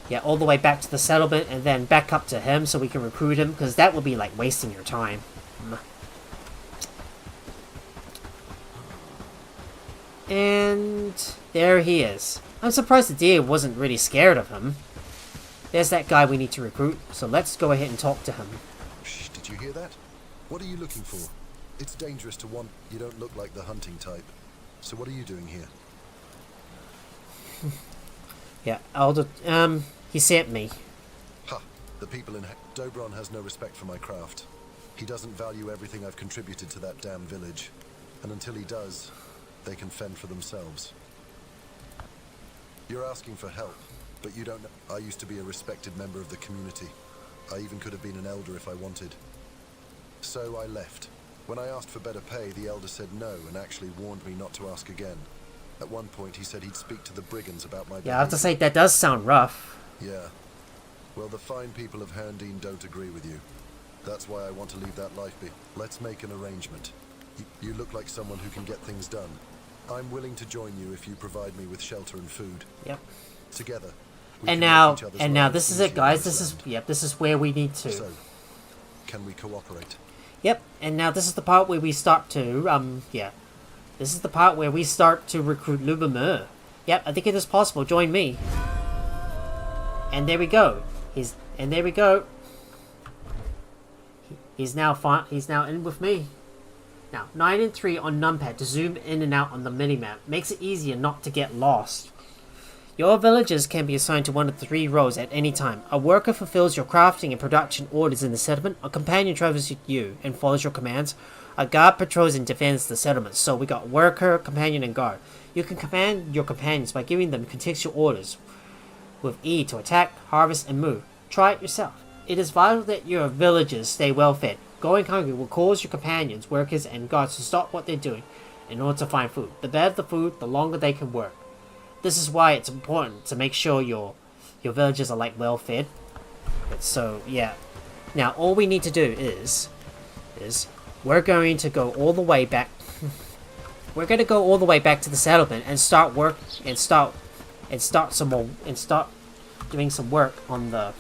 Yeah, all the way back to the settlement and then back up to him so we can recruit him, because that would be like wasting your time. And there he is. I'm surprised the deer wasn't really scared of him. There's that guy we need to recruit, so let's go ahead and talk to him. Shh, did you hear that? What are you looking for? It's dangerous to want. You don't look like the hunting type. So what are you doing here? Yeah, he sent me. Ha! The people in Dobron has no respect for my craft. He doesn't value everything I've contributed to that damn village. And until he does, they can fend for themselves. You're asking for help, but you don't know. I used to be a respected member of the community. I even could have been an elder if I wanted. So I left. When I asked for better pay, the elder said no and actually warned me not to ask again. At one point, he said he'd speak to the brigands about my behavior. Yeah, I have to say, that does sound rough. Yeah. Well, the fine people of Herndeen don't agree with you. That's why I want to leave that life be. Let's make an arrangement. You look like someone who can get things done. I'm willing to join you if you provide me with shelter and food. Yep. Together. And now this is it, guys. This is where we need to. So, can we cooperate? Yep. And now this is the part where we start to This is the part where we start to recruit Lubomir. Yep, I think it is possible. Join me. And there we go. He's now in with me. Now, 9 and 3 on numpad to zoom in and out on the minimap. Makes it easier not to get lost. Your villagers can be assigned to one of the 3 roles at any time. A worker fulfills your crafting and production orders in the settlement. A companion travels with you and follows your commands. A guard patrols and defends the settlement. So we got worker, companion, and guard. You can command your companions by giving them contextual orders with E to attack, harvest, and move. Try it yourself. It is vital that your villagers stay well fed. Going hungry will cause your companions, workers, and guards to stop what they're doing in order to find food. The better the food, the longer they can work. This is why it's important to make sure your villagers are like well fed. So yeah. Now all we need to do is we're going to go all the way back. We're going to go all the way back to the settlement and start doing some work on the.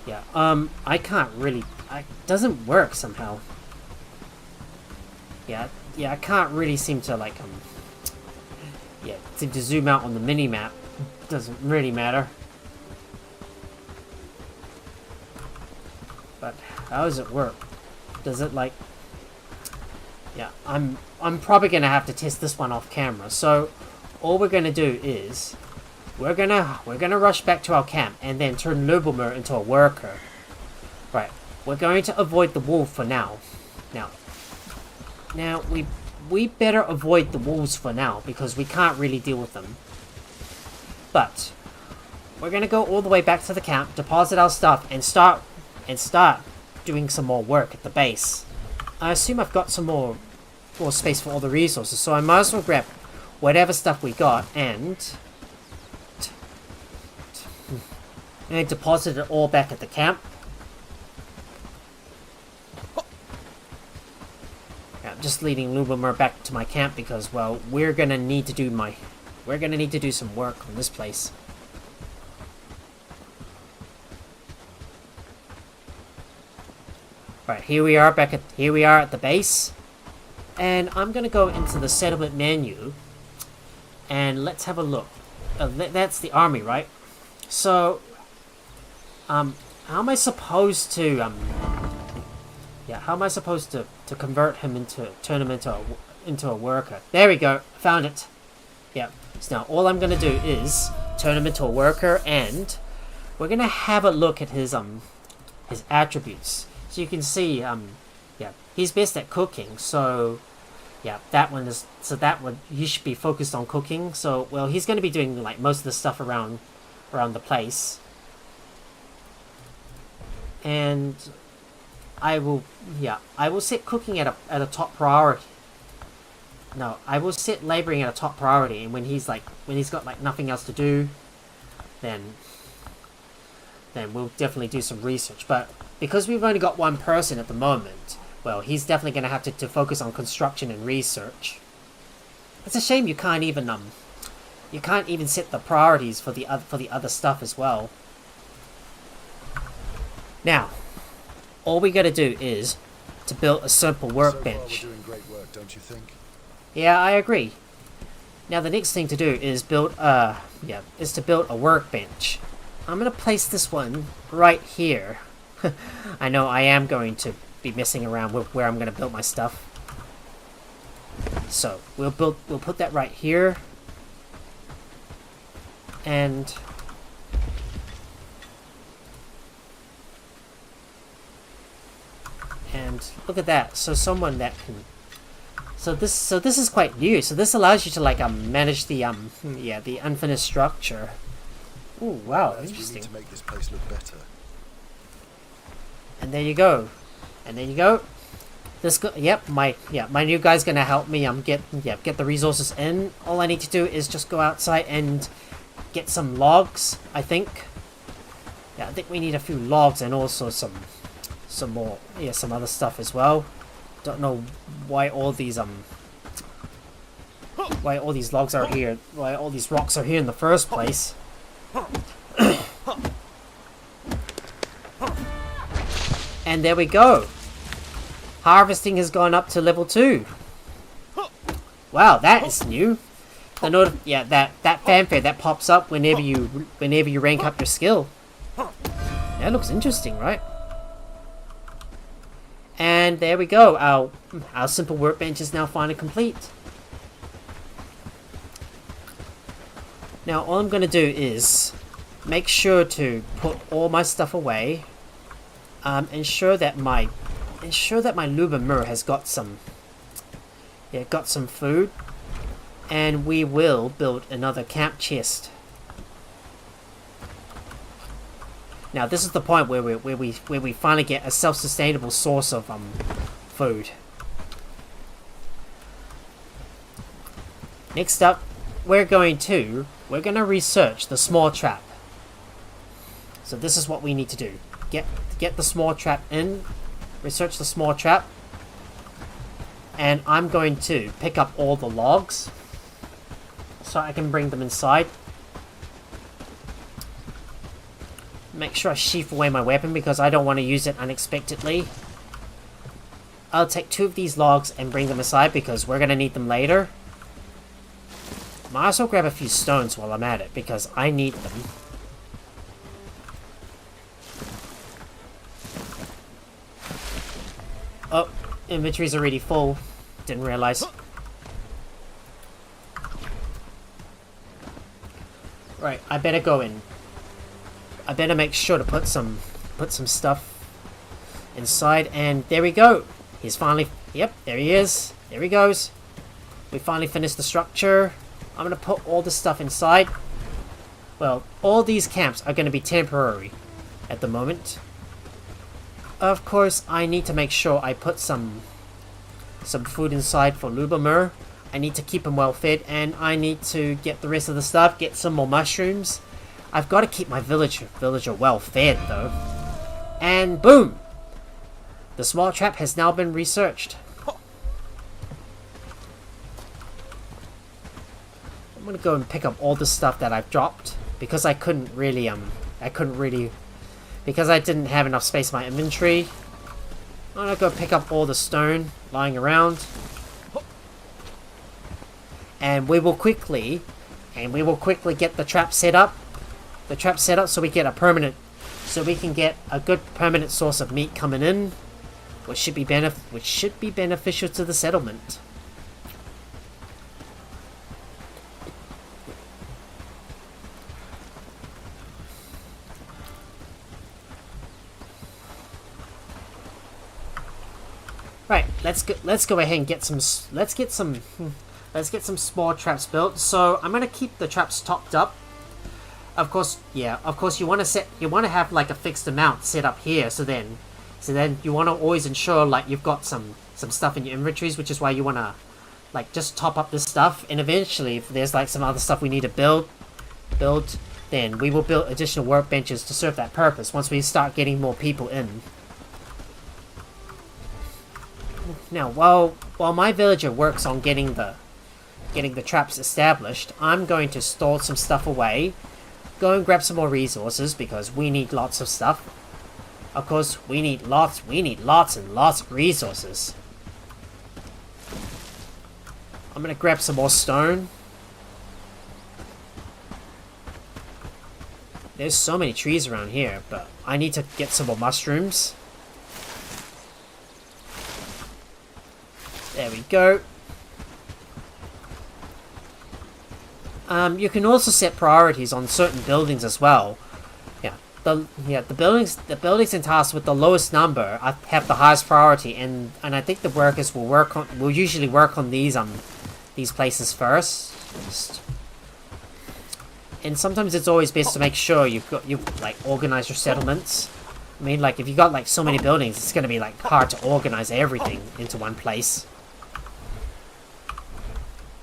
Yeah. I can't really. It doesn't work somehow. Yeah. I can't really seem to like seem to zoom out on the mini-map. Doesn't really matter. But how does it work? Does it like... Yeah, I'm probably gonna have to test this one off camera. So all we're gonna do is we're gonna rush back to our camp and then turn Lubomir into a worker. Right. We're going to avoid the wolf for now. Now we better avoid the wolves for now because we can't really deal with them. But we're gonna go all the way back to the camp, deposit our stuff, and start doing some more work at the base. I assume I've got some more space for all the resources, so I might as well grab whatever stuff we got and deposit it all back at the camp. Yeah, I'm just leading Lubomir back to my camp because, well, we're gonna need to do some work on this place. Right, here we are at the base, and I'm gonna go into the settlement menu, and let's have a look. That's the army, right? So, how am I supposed to convert him turn him into a worker? There we go, found it. Yeah. So now all I'm gonna do is turn him into a worker, and we're gonna have a look at his attributes. So you can see, he's best at cooking. So, yeah, he should be focused on cooking. So, well, he's going to be doing like most of the stuff around the place. And I will set cooking at a top priority. No, I will set laboring at a top priority. And when he's got like nothing else to do, then we'll definitely do some research. But because we've only got one person at the moment, well, he's definitely going to have to focus on construction and research. It's a shame you can't even set the priorities for the other stuff as well. Now, all we got to do is to build a simple workbench. So far we're doing great work, don't you think? Yeah, I agree. Now the next thing to do is build a workbench. I'm gonna place this one right here. I know I am going to be messing around with where I'm going to build my stuff. So we'll put that right here. And look at that. So someone that can. So this is quite new. So this allows you to like manage the the unfinished structure. Oh wow, interesting. We need to make this place look better. And there you go. My new guy's gonna help me get the resources in. All I need to do is just go outside and get some logs, I think. Yeah, I think we need a few logs and also some other stuff as well. Don't know why all these logs are here, why all these rocks are here in the first place. And there we go. Harvesting has gone up to level 2. Wow, that is new. That fanfare that pops up whenever you rank up your skill. That looks interesting, right? And there we go. Our simple workbench is now finally complete. Now all I'm gonna do is make sure to put all my stuff away. Ensure that my Lubomir has got some food, and we will build another camp chest. Now this is the point where we finally get a self-sustainable source of food. Next up, we're gonna research the small trap. So this is what we need to do. Get the small trap in, research the small trap, and I'm going to pick up all the logs so I can bring them inside. Make sure I sheath away my weapon because I don't want to use it unexpectedly. I'll take 2 of these logs and bring them aside because we're going to need them later. Might as well grab a few stones while I'm at it because I need them. Oh, inventory's already full. Didn't realize. Right, I better go in. I better make sure to put some stuff inside, and there we go. He's finally, yep, there he is. There he goes. We finally finished the structure. I'm gonna put all the stuff inside. Well, all these camps are gonna be temporary at the moment. Of course, I need to make sure I put some food inside for Lubomir. I need to keep him well fed, and I need to get the rest of the stuff, get some more mushrooms. I've got to keep my villager well fed, though. And boom! The small trap has now been researched. I'm gonna go and pick up all the stuff that I've dropped, because I couldn't really, because I didn't have enough space in my inventory. I'm gonna go pick up all the stone lying around. And we will quickly get the trap set up. The trap set up so we can get a good permanent source of meat coming in, which should be beneficial to the settlement. Right, let's go ahead and get some small traps built. So I'm gonna keep the traps topped up. Of course, you want to have like a fixed amount set up here. So then you want to always ensure like you've got some stuff in your inventories, which is why you want to like just top up this stuff. And eventually, if there's like some other stuff we need to build, then we will build additional workbenches to serve that purpose once we start getting more people in. Now, while my villager works on getting the traps established, I'm going to store some stuff away, go and grab some more resources because we need lots of stuff. Of course, we need lots and lots of resources. I'm gonna grab some more stone. There's so many trees around here, but I need to get some more mushrooms. There we go. You can also set priorities on certain buildings as well. The buildings and tasks with the lowest number have the highest priority, and I think the workers will usually work on these places first. And sometimes it's always best to make sure you like organize your settlements. I mean, like if you got like so many buildings, it's gonna be like hard to organize everything into one place.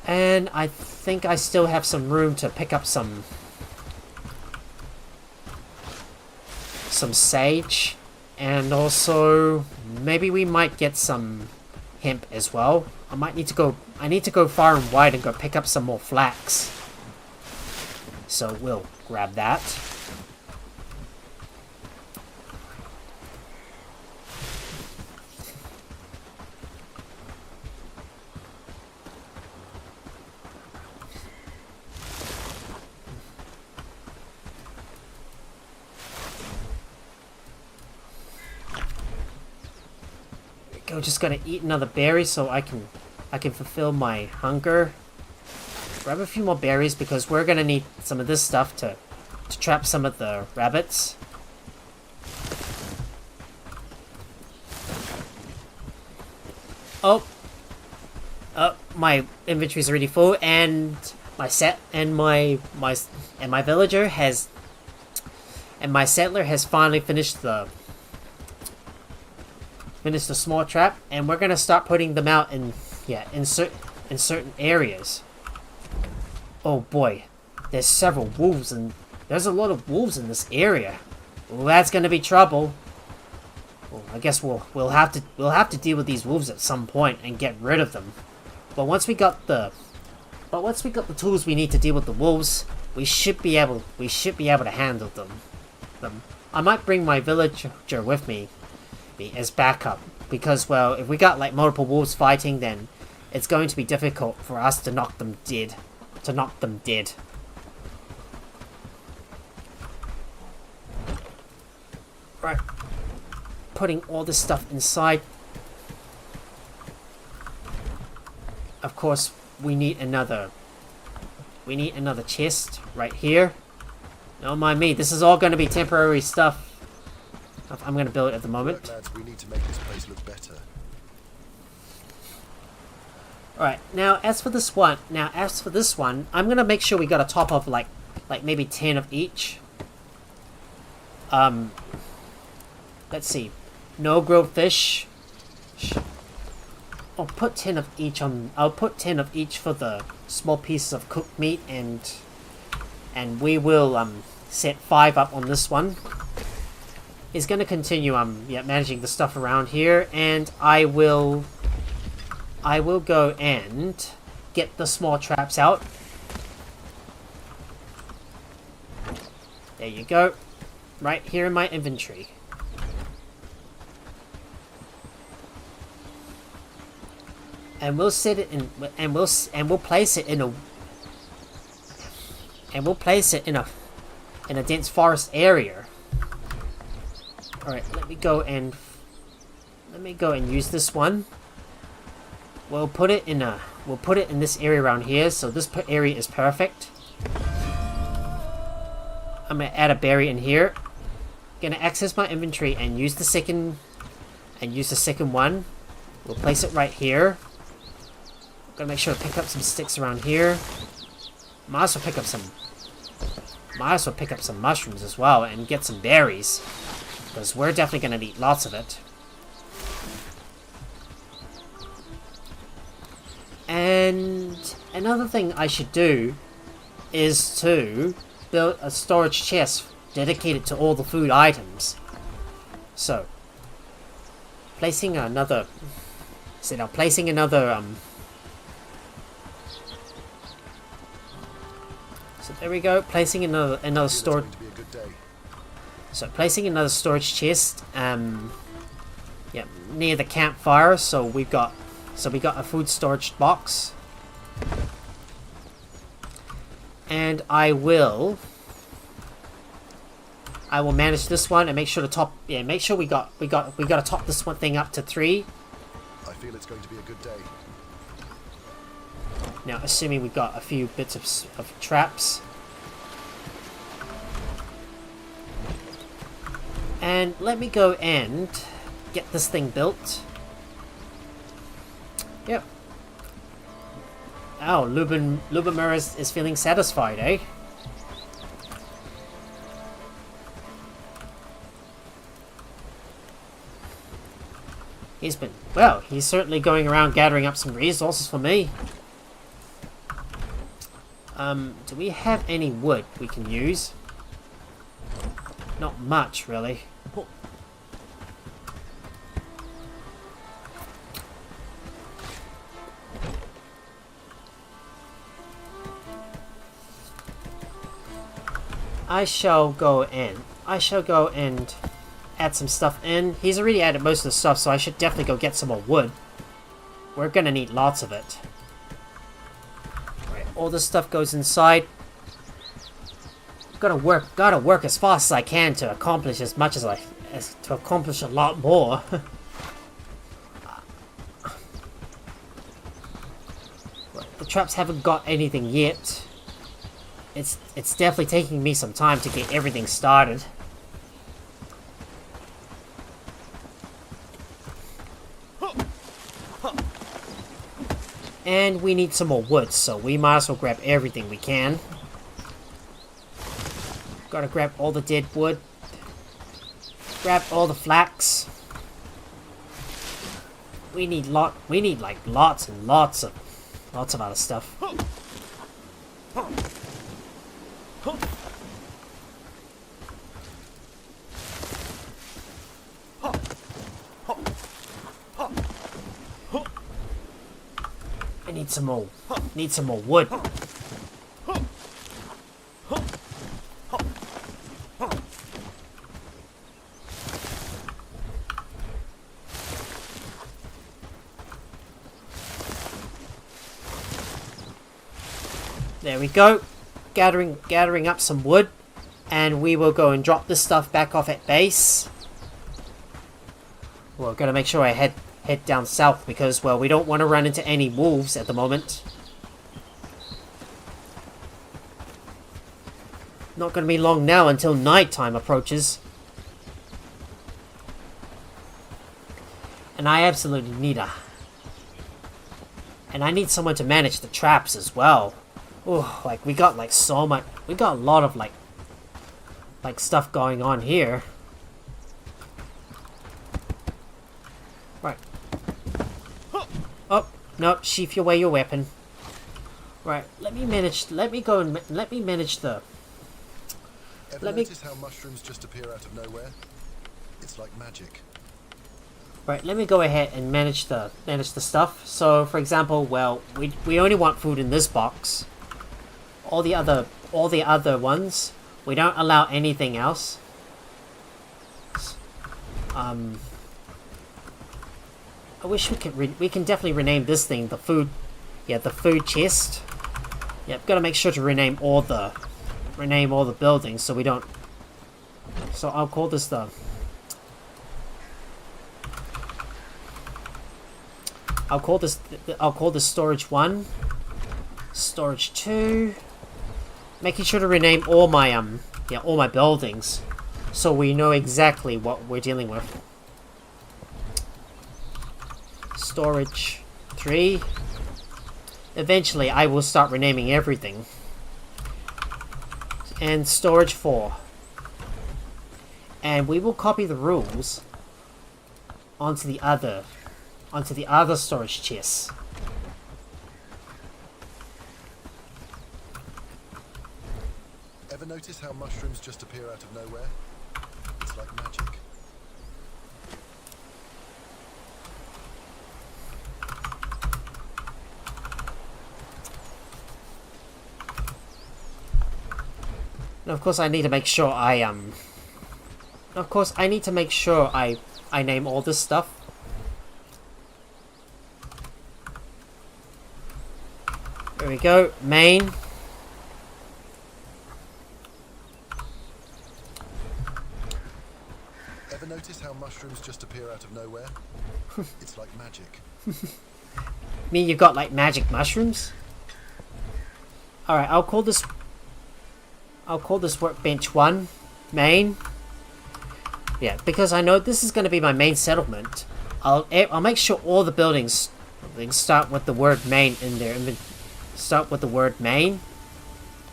And I think I still have some room to pick up some sage, and also maybe we might get some hemp as well. I need to go far and wide and go pick up some more flax. So we'll grab that. I'm just gonna eat another berry so I can fulfill my hunger. Grab a few more berries because we're gonna need some of this stuff to trap some of the rabbits. Oh, my inventory's already full, and my villager has, and my settler has finally finished the small trap, and we're gonna start putting them out in certain areas. Oh boy, there's several wolves, and there's a lot of wolves in this area. Well, that's gonna be trouble. Well, I guess we'll have to deal with these wolves at some point and get rid of them. But once we got the tools we need to deal with the wolves, we should be able to handle them. I might bring my villager with me as backup, because well, if we got like multiple wolves fighting, then it's going to be difficult for us to knock them dead. Right, putting all this stuff inside. Of course, we need another chest right here. Don't mind me. This is all going to be temporary stuff. I'm going to build it at the moment. Look, lads, we need to make this place look better. Alright, now as for this one, I'm going to make sure we got a top of like maybe 10 of each. Let's see. No grilled fish. I'll put 10 of each on. I'll put 10 of each for the small pieces of cooked meat, and we will set 5 up on this one. He's going to continue managing the stuff around here, and I will go and get the small traps out. There you go. Right here in my inventory. And we'll set it in, and we'll place it in a dense forest area. All right, let me go and use this one. We'll put it in this area around here, so this area is perfect. I'm gonna add a berry in here. Gonna access my inventory and use the second one. We'll place it right here. Gonna make sure to pick up some sticks around here. Might as well pick up some mushrooms as well and get some berries, because we're definitely gonna need lots of it. And another thing I should do is to build a storage chest dedicated to all the food items. So placing another so there we go, placing another storage. So placing another storage chest, near the campfire. So we got a food storage box, and I will manage this one and make sure to top. Yeah, make sure we got to top this one thing up to 3. I feel it's going to be a good day. Now, assuming we got a few bits of traps. And let me go and get this thing built. Yep. Oh, Lubomir is feeling satisfied, eh? He's certainly going around gathering up some resources for me. Do we have any wood we can use? Not much, really. I shall go and add some stuff in. He's already added most of the stuff, so I should definitely go get some more wood. We're gonna need lots of it. Alright, all this stuff goes inside. Gotta work as fast as I can to accomplish as much to accomplish a lot more. The traps haven't got anything yet. It's definitely taking me some time to get everything started. And we need some more wood, so we might as well grab everything we can. Gotta grab all the dead wood. Grab all the flax. We need like lots and lots of other stuff. I need some more wood. There we go. Gathering up some wood, and we will go and drop this stuff back off at base. Well, gotta make sure I head down south because, well, we don't want to run into any wolves at the moment. Not gonna be long now until nighttime approaches. And I absolutely need a... And I need someone to manage the traps as well. Oh, like, we got, like, so much... We got a lot of, like, stuff going on here. Right. Oh, no, sheath away your weapon. Right, let me manage the... Ever notice how mushrooms just appear out of nowhere? It's like magic. Right, let me go ahead and manage the stuff. So, for example, well, we only want food in this box. All the other ones, we don't allow anything else. I wish we can definitely rename this thing the food. Yeah, the food chest. Yep, gotta make sure to rename all the buildings so we don't. So I'll call this the. I'll call this storage 1, storage 2. Making sure to rename all my buildings, so we know exactly what we're dealing with. Storage 3. Eventually, I will start renaming everything. And storage 4. And we will copy the rules onto the other storage chests. Ever notice how mushrooms just appear out of nowhere? It's like magic. And of course, I need to make sure I name all this stuff. There we go. Main. Ever notice how mushrooms just appear out of nowhere? It's like magic. Mean you got like magic mushrooms? Alright, I'll call this workbench 1 main. Yeah, because I know this is going to be my main settlement. I'll make sure all the buildings start with the word main in there. Start with the word main.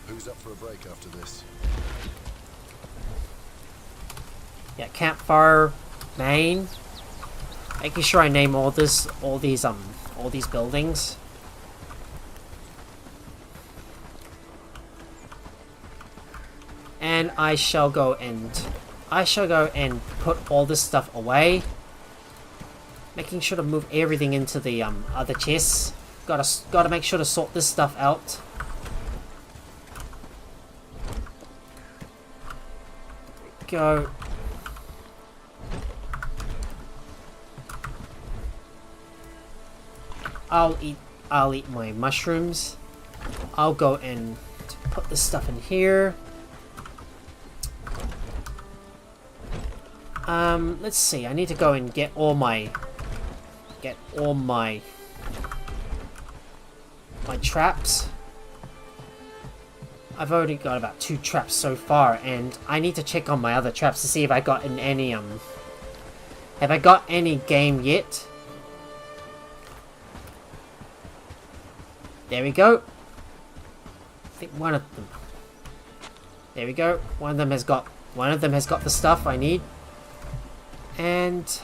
Who's up for a break after this? Yeah, campfire main. Making sure I name all these buildings. And I shall go and put all this stuff away. Making sure to move everything into the other chests. Gotta make sure to sort this stuff out. Go. I'll eat my mushrooms. I'll go and put this stuff in here. Let's see. I need to go and get all my traps. I've already got about 2 traps so far, and I need to check on my other traps to see if I got in any have I got any game yet? There we go. I think one of them. There we go. One of them has got the stuff I need. And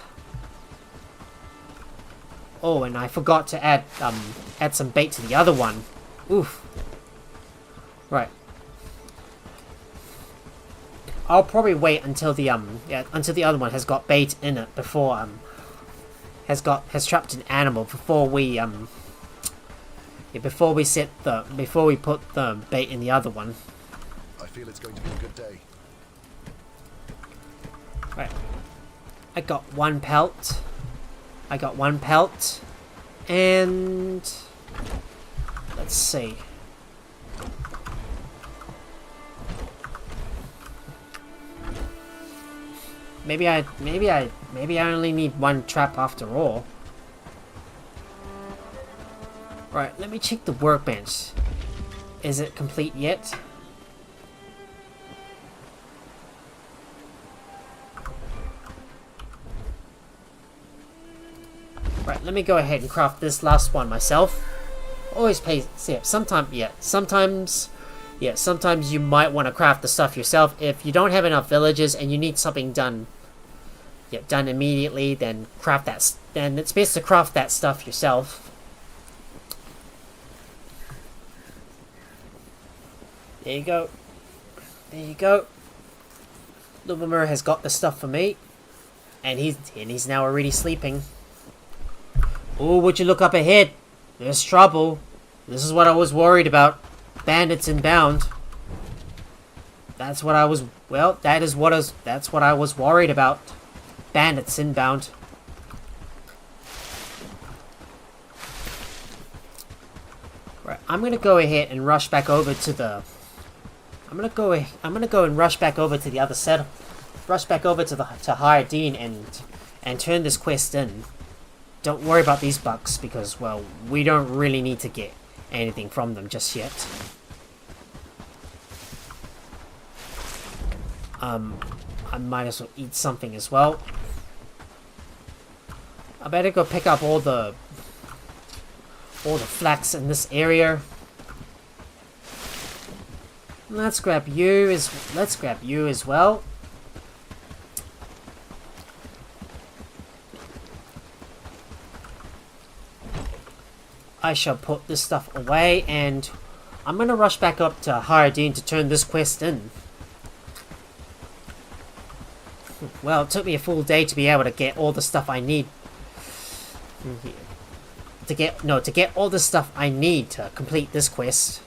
oh, and I forgot to add some bait to the other one. Oof. Right. I'll probably wait until the other one has got bait in it before has trapped an animal before we before we put the bait in the other one. I feel it's going to be a good day. Right. I got 1 pelt. And let's see. Maybe I only need 1 trap after all. Right, let me check the workbench. Is it complete yet? Right, let me go ahead and craft this last one myself. Always pays. Yeah, sometimes you might want to craft the stuff yourself if you don't have enough villages and you need something done. Yeah, done immediately. Then craft that. Then it's best to craft that stuff yourself. There you go. There you go. Lubomir has got the stuff for me, and he's now already sleeping. Oh, would you look up ahead? There's trouble. This is what I was worried about. Bandits inbound. That's what I was. Well, that's what I was worried about. Bandits inbound. Right, I'm gonna go ahead and rush back over to the. I'm gonna go and rush back over to the other set. Rush back over to Hyrdine and turn this quest in. Don't worry about these bucks because, well, we don't really need to get anything from them just yet. I might as well eat something as well. I better go pick up all the flax in this area. Let's grab you as well. I shall put this stuff away, and I'm gonna rush back up to Hyrdine to turn this quest in. Well, it took me a full day to be able to get all the stuff I need. To get all the stuff I need to complete this quest.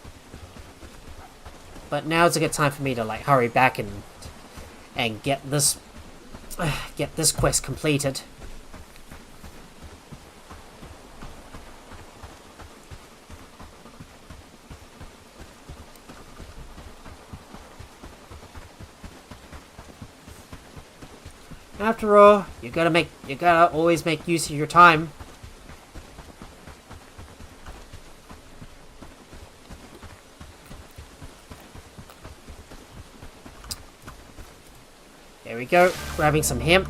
But now it's a good time for me to like hurry back and get this quest completed. After all, you gotta always make use of your time. There we go, grabbing some hemp.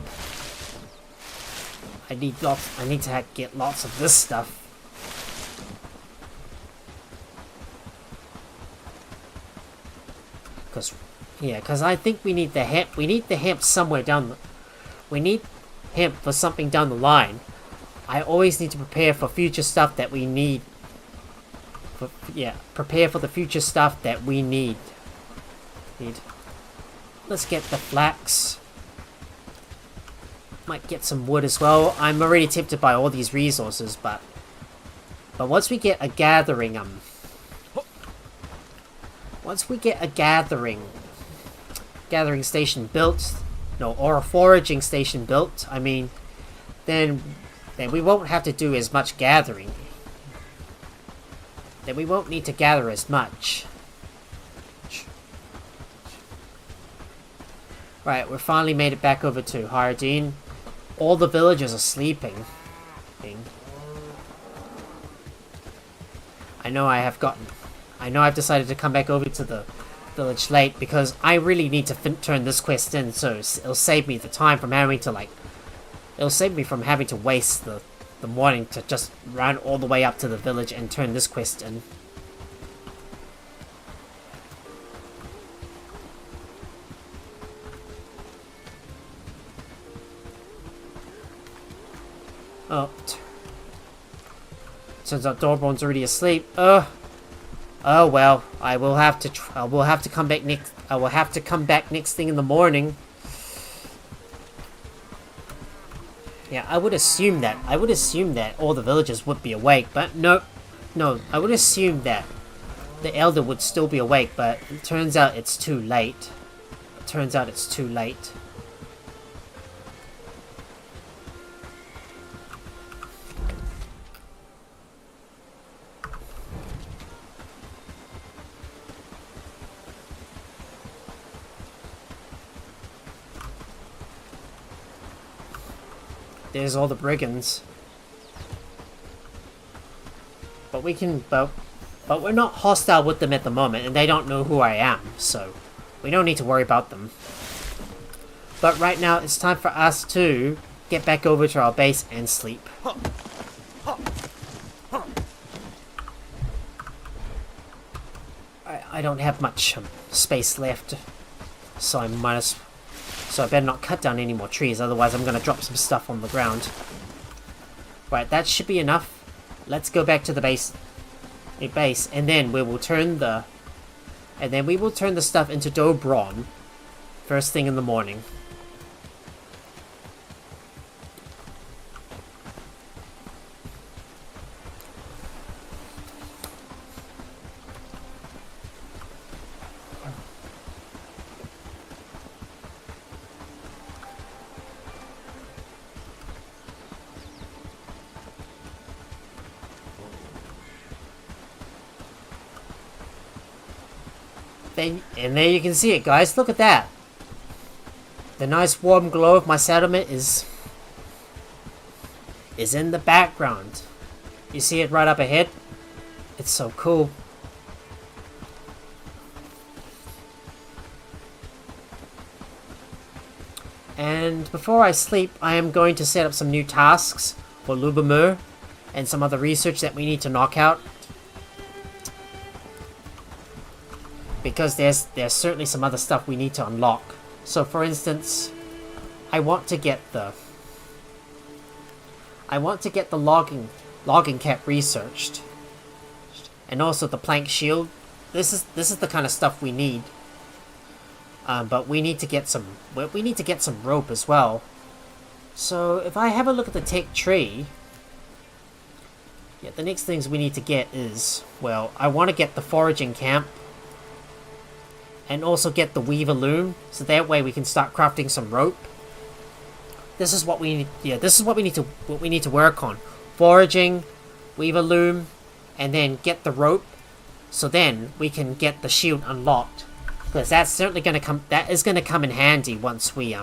I need to get lots of this stuff. Cause I think we need the hemp. We need the hemp somewhere down the. We need hemp for something down the line. I always need to prepare for future stuff that we need. Prepare for the future stuff that we need. Let's get the flax. Might get some wood as well. I'm already tempted by all these resources, but once we get a gathering station built, or a foraging station built, I mean, then we won't have to do as much gathering. Then we won't need to gather as much. Right, we finally made it back over to Hyrdine. All the villagers are sleeping. I know I've decided to come back over to the village late because I really need to turn this quest in, so it'll save me the time from having to it'll save me from having to waste the morning to just run all the way up to the village and turn this quest in. Oh, turns out Dorborn's already asleep. Oh well, I will have to come back next thing in the morning. Yeah, I would assume that all the villagers would be awake, but no, I would assume that the elder would still be awake, but it turns out it's too late. There's all the brigands. But we're not hostile with them at the moment, and they don't know who I am, so we don't need to worry about them. But right now, it's time for us to get back over to our base and sleep. I don't have much space left, so I better not cut down any more trees, otherwise I'm gonna drop some stuff on the ground. Right, that should be enough. Let's go back to the base, and then we will turn the stuff into Dobron first thing in the morning. And there you can see it, guys. Look at that. The nice warm glow of my settlement is in the background. You see it right up ahead? It's so cool. And before I sleep, I am going to set up some new tasks for Lubomir and some other research that we need to knock out. Because there's certainly some other stuff we need to unlock. So for instance, I want to get the logging cap researched. And also the plank shield. This is the kind of stuff we need. But we need to get some rope as well. So if I have a look at the tech tree, yeah, the next things we need to get is, well, I want to get the foraging camp. And also get the weaver loom, so that way we can start crafting some rope. This is what we need. Yeah, this is what we need to work on: foraging, weaver loom, and then get the rope. So then we can get the shield unlocked, because that's certainly going to come. That is going to come in handy once we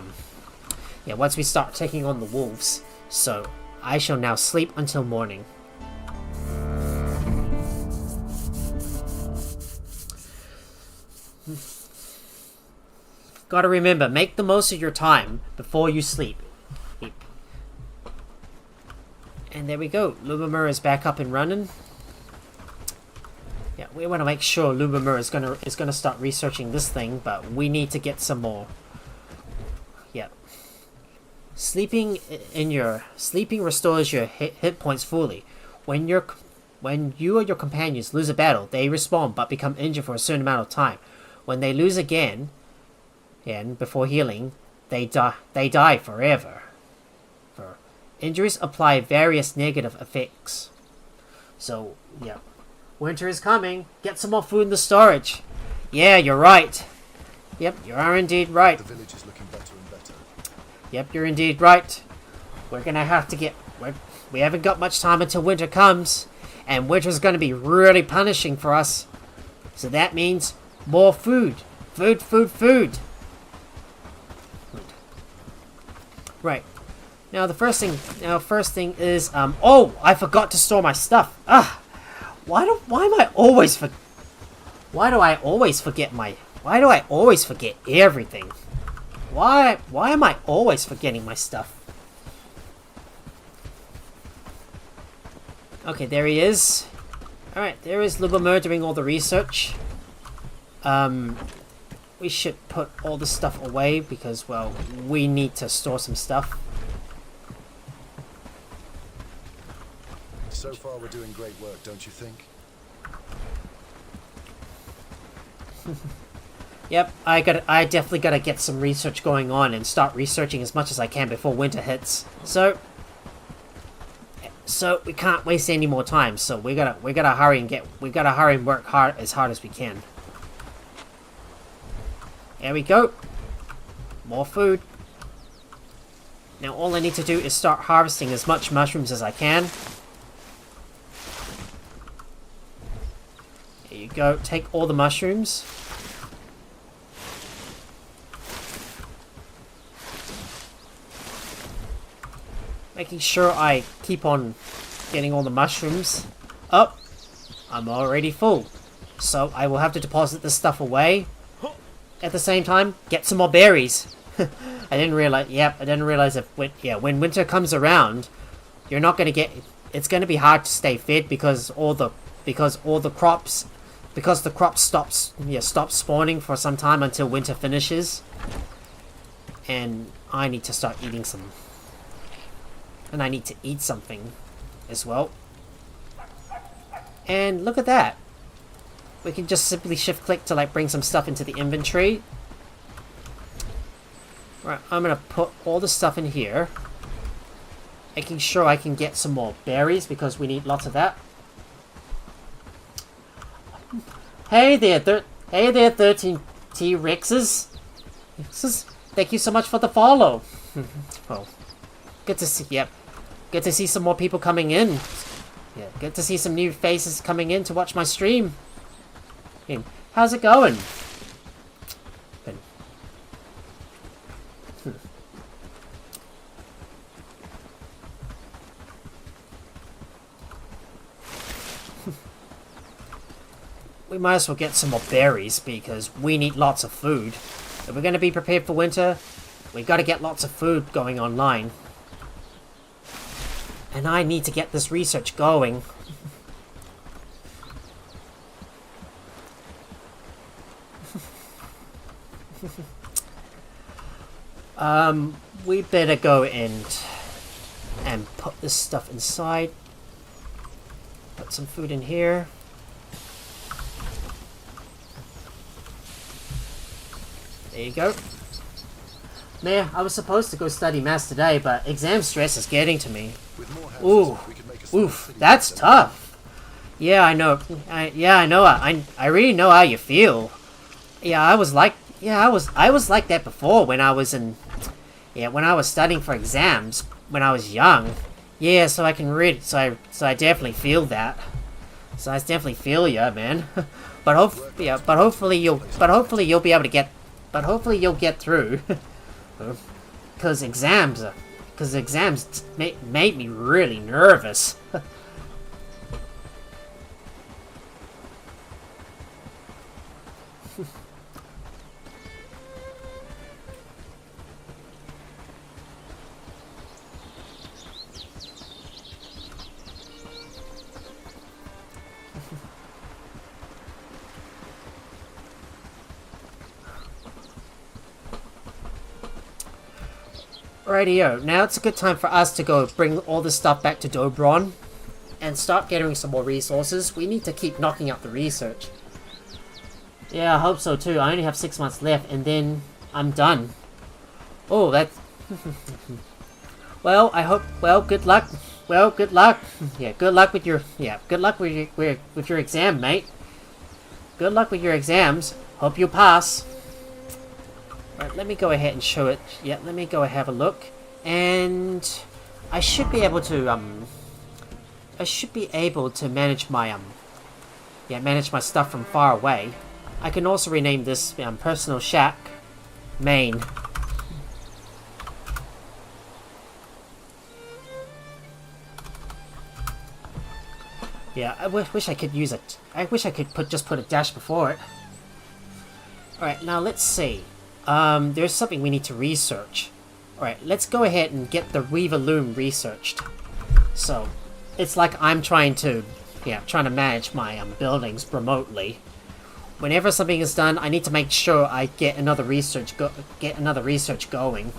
once we start taking on the wolves. So I shall now sleep until morning. Gotta remember, make the most of your time before you sleep. And there we go. Lubomir is back up and running. Yeah, we want to make sure Lubomir is gonna start researching this thing, but we need to get some more. Yeah. Sleeping restores your hit points fully. When you or your companions lose a battle, they respawn but become injured for a certain amount of time. When they lose again, and before healing, they die forever. For injuries apply various negative effects. So, yeah. Winter is coming. Get some more food in the storage. Yeah, you're right. Yep, you are indeed right. The village is looking better and better. Yep, you're indeed right. We're gonna have to get... We haven't got much time until winter comes. And winter's gonna be really punishing for us. So that means more food. Food. Right. Now the first thing is oh, I forgot to store my stuff. Why do I always forget everything? Why am I always forgetting my stuff? Okay, there he is. Alright, there is Lubomir doing all the research. We should put all the stuff away because, well, we need to store some stuff. So far we're doing great work, don't you think? Yep, I definitely gotta get some research going on and start researching as much as I can before winter hits. So we can't waste any more time. So we gotta hurry and work hard as we can. There we go. More food. Now all I need to do is start harvesting as much mushrooms as I can. There you go. Take all the mushrooms. Making sure I keep on getting all the mushrooms. Oh, I'm already full. So I will have to deposit this stuff away. At the same time, get some more berries. I didn't realize if when winter comes around, it's gonna be hard to stay fed because all the crops because the crop stops spawning for some time until winter finishes. And I need to start eating some. And I need to eat something as well. And look at that. We can just simply shift click to like bring some stuff into the inventory. Right, I'm gonna put all the stuff in here. Making sure I can get some more berries because we need lots of that. Hey there, 13 T-Rexes. Thank you so much for the follow. Well, good to see. Yep, good to see some more people coming in. Yeah, good to see some new faces coming in to watch my stream. Okay, how's it going? We might as well get some more berries because we need lots of food. If we're going to be prepared for winter, we got to get lots of food going online. And I need to get this research going. We better go and put this stuff inside. Put some food in here. There you go. Man, I was supposed to go study maths today, but exam stress is getting to me. Ooh, oof, that's tough. Yeah, I know. I know. I really know how you feel. Yeah, I was like that before when I was when I was studying for exams when I was young. Yeah, so I can read. So I definitely feel that. So I definitely feel ya, man. but hopefully you'll be able to get. But hopefully you'll get through. Because exams made me really nervous. Rightio, now it's a good time for us to go bring all this stuff back to Dobron and start gathering some more resources. We need to keep knocking out the research. Yeah, I hope so too. I only have 6 months left and then I'm done. Oh, that's... Well, I hope... Well, good luck. Well, good luck. Yeah, good luck with your... Yeah, good luck with your exam, mate. Good luck with your exams. Hope you pass. Right, let me go ahead and show it. Yeah, let me go have a look. And I should be able to manage my manage my stuff from far away. I can also rename this personal shack main. Yeah, I wish I could use it. I wish I could just put a dash before it. Alright, now let's see. There's something we need to research. Alright, let's go ahead and get the Weaver Loom researched. So, it's like I'm trying to manage my buildings remotely. Whenever something is done, I need to make sure I get another research going.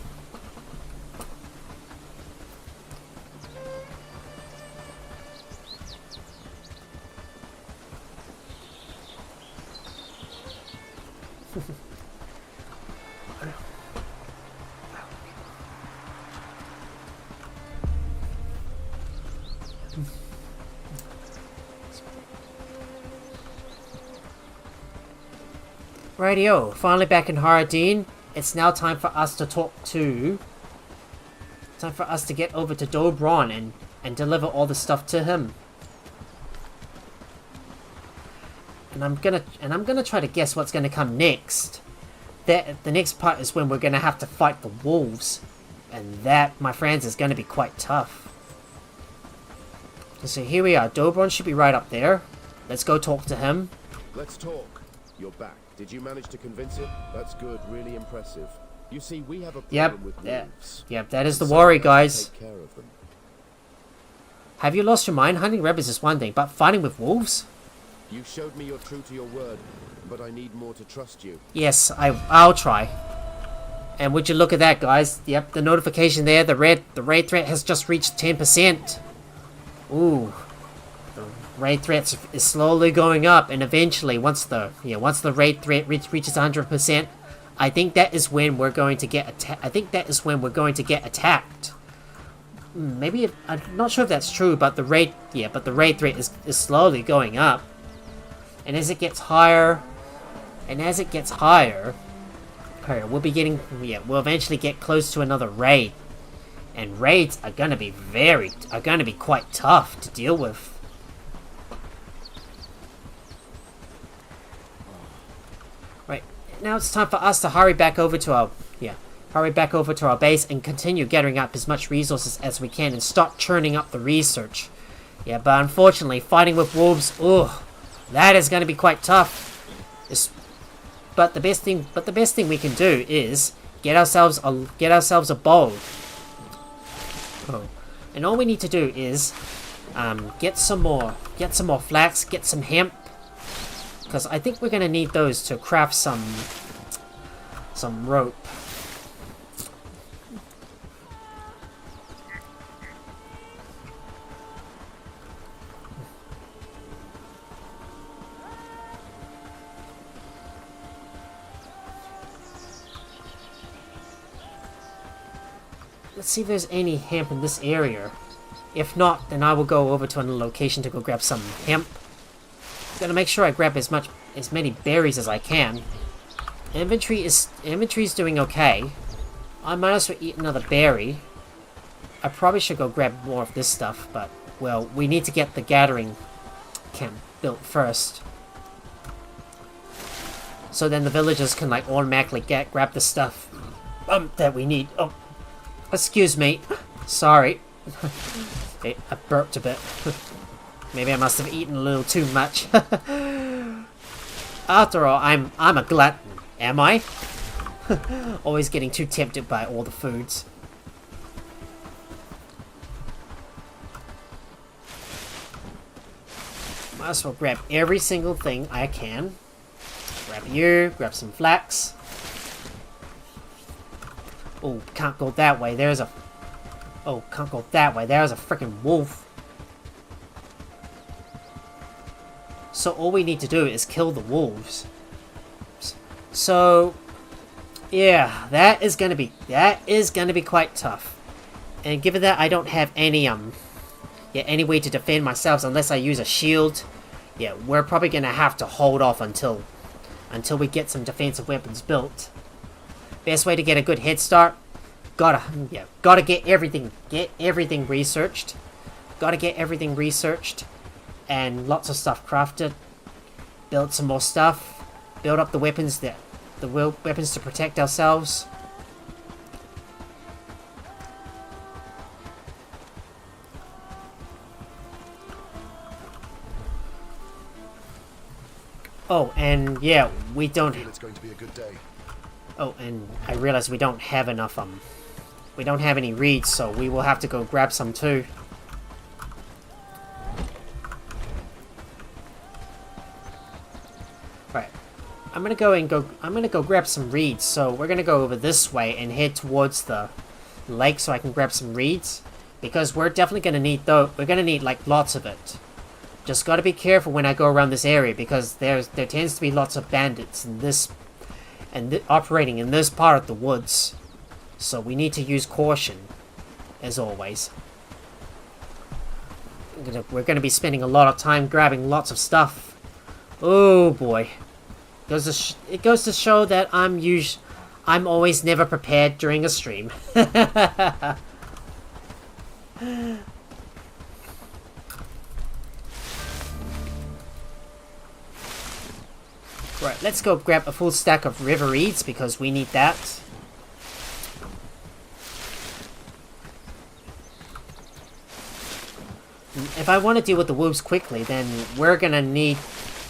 Rightio, finally back in Haradin. It's now time for us to get over to Dobron and deliver all the stuff to him. And I'm gonna try to guess what's gonna come next. The next part is when we're gonna have to fight the wolves. And that, my friends, is gonna be quite tough. So here we are. Dobron should be right up there. Let's go talk to him. Let's talk. You're back. Did you manage to convince it? That's good, really impressive. You see, we have a problem with wolves. Yep, that is the worry, guys. Take care of them. Have you lost your mind? Hunting rabbits is one thing, but fighting with wolves? You showed me you're true to your word, but I need more to trust you. Yes, I'll try. And would you look at that, guys? Yep, the notification there, the raid threat has just reached 10%. Ooh. The raid threat is slowly going up, and eventually, once the raid threat reaches 100%, I think that is when we're going to get attacked. Maybe I'm not sure if that's true, but the raid threat is slowly going up. And as it gets higher, we'll eventually get close to another raid. And raids are gonna be quite tough to deal with. Right, now it's time for us to hurry back over to our base and continue gathering up as much resources as we can and start churning up the research. Yeah, but unfortunately, fighting with wolves, that is going to be quite tough. But the best thing we can do is get ourselves a bow. And all we need to do is get some more flax, get some hemp, because I think we're going to need those to craft some rope. Let's see if there's any hemp in this area. If not, then I will go over to another location to go grab some hemp. Gonna make sure I grab as many berries as I can. Inventory is doing okay. I might as well eat another berry. I probably should go grab more of this stuff, but well, we need to get the gathering camp built first. So then the villagers can like automatically grab the stuff that we need. Oh. Excuse me. Sorry. I burped a bit. Maybe I must have eaten a little too much. After all, I'm a glutton, am I? Always getting too tempted by all the foods. Might as well grab every single thing I can. Grab you, grab some flax. Oh, can't go that way. There's a freaking wolf. So all we need to do is kill the wolves. So, yeah, that is gonna be quite tough. And given that I don't have any way to defend myself unless I use a shield, yeah, we're probably gonna have to hold off until we get some defensive weapons built. Best way to get a good head start, gotta get everything researched. And lots of stuff crafted. Build some more stuff. Build up the weapons to protect ourselves. Oh, and yeah, we don't. It's going to be a good day. Oh, and I realize we don't have enough, we don't have any reeds, so we will have to go grab some too. Right. I'm gonna go grab some reeds, so we're gonna go over this way and head towards the lake so I can grab some reeds. Because we're definitely gonna need like lots of it. Just gotta be careful when I go around this area, because there tends to be lots of bandits in this operating in this part of the woods, so we need to use caution, as always. We're going to be spending a lot of time grabbing lots of stuff. Oh boy, it goes to show that I'm always never prepared during a stream. Right, let's go grab a full stack of river reeds, because we need that. If I want to deal with the wolves quickly, then we're gonna need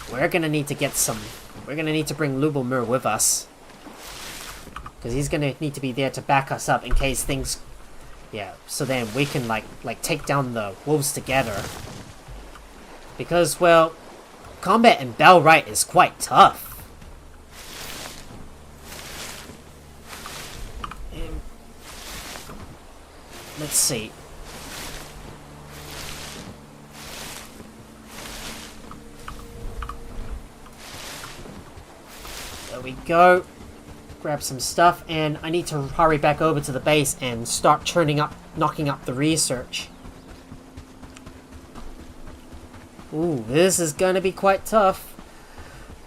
to bring Lubomir with us, because he's gonna need to be there to back us up in case things, yeah. So then we can like take down the wolves together. Because, well, combat in Bellwright is quite tough. Let's see. There we go. Grab some stuff, and I need to hurry back over to the base and start knocking up the research. Ooh, this is gonna be quite tough.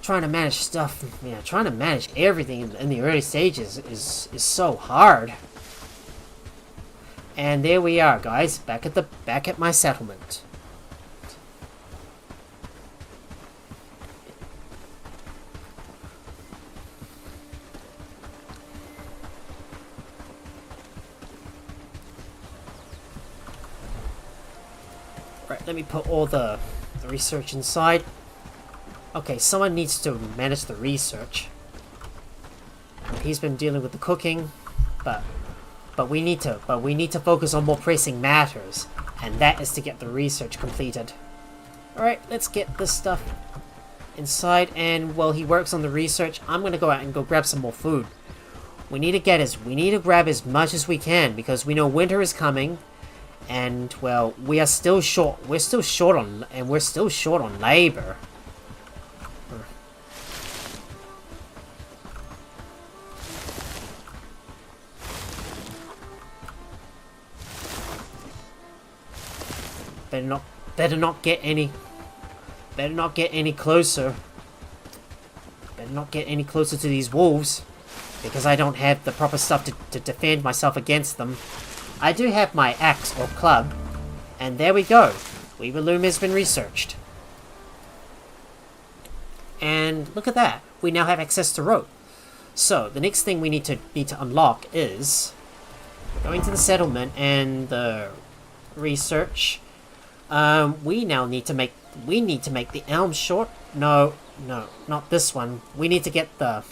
Trying to manage stuff, yeah, trying to manage everything in the early stages is so hard. And there we are, guys, back at my settlement. Right, let me put all the research inside. Okay, someone needs to manage the research. He's been dealing with the cooking, but we need to focus on more pressing matters, and that is to get the research completed. Alright, let's get this stuff inside, and while he works on the research, I'm gonna go out and go grab some more food. We need to grab as much as we can, because we know winter is coming, and well, we're still short on labor. Better not get any closer. Better not get any closer to these wolves, because I don't have the proper stuff to defend myself against them. I do have my axe or club, and there we go. Weaver loom has been researched. And look at that. We now have access to rope. So the next thing we need to unlock is going to the settlement and the research. We need to make the elm short. No, not this one. We need to get the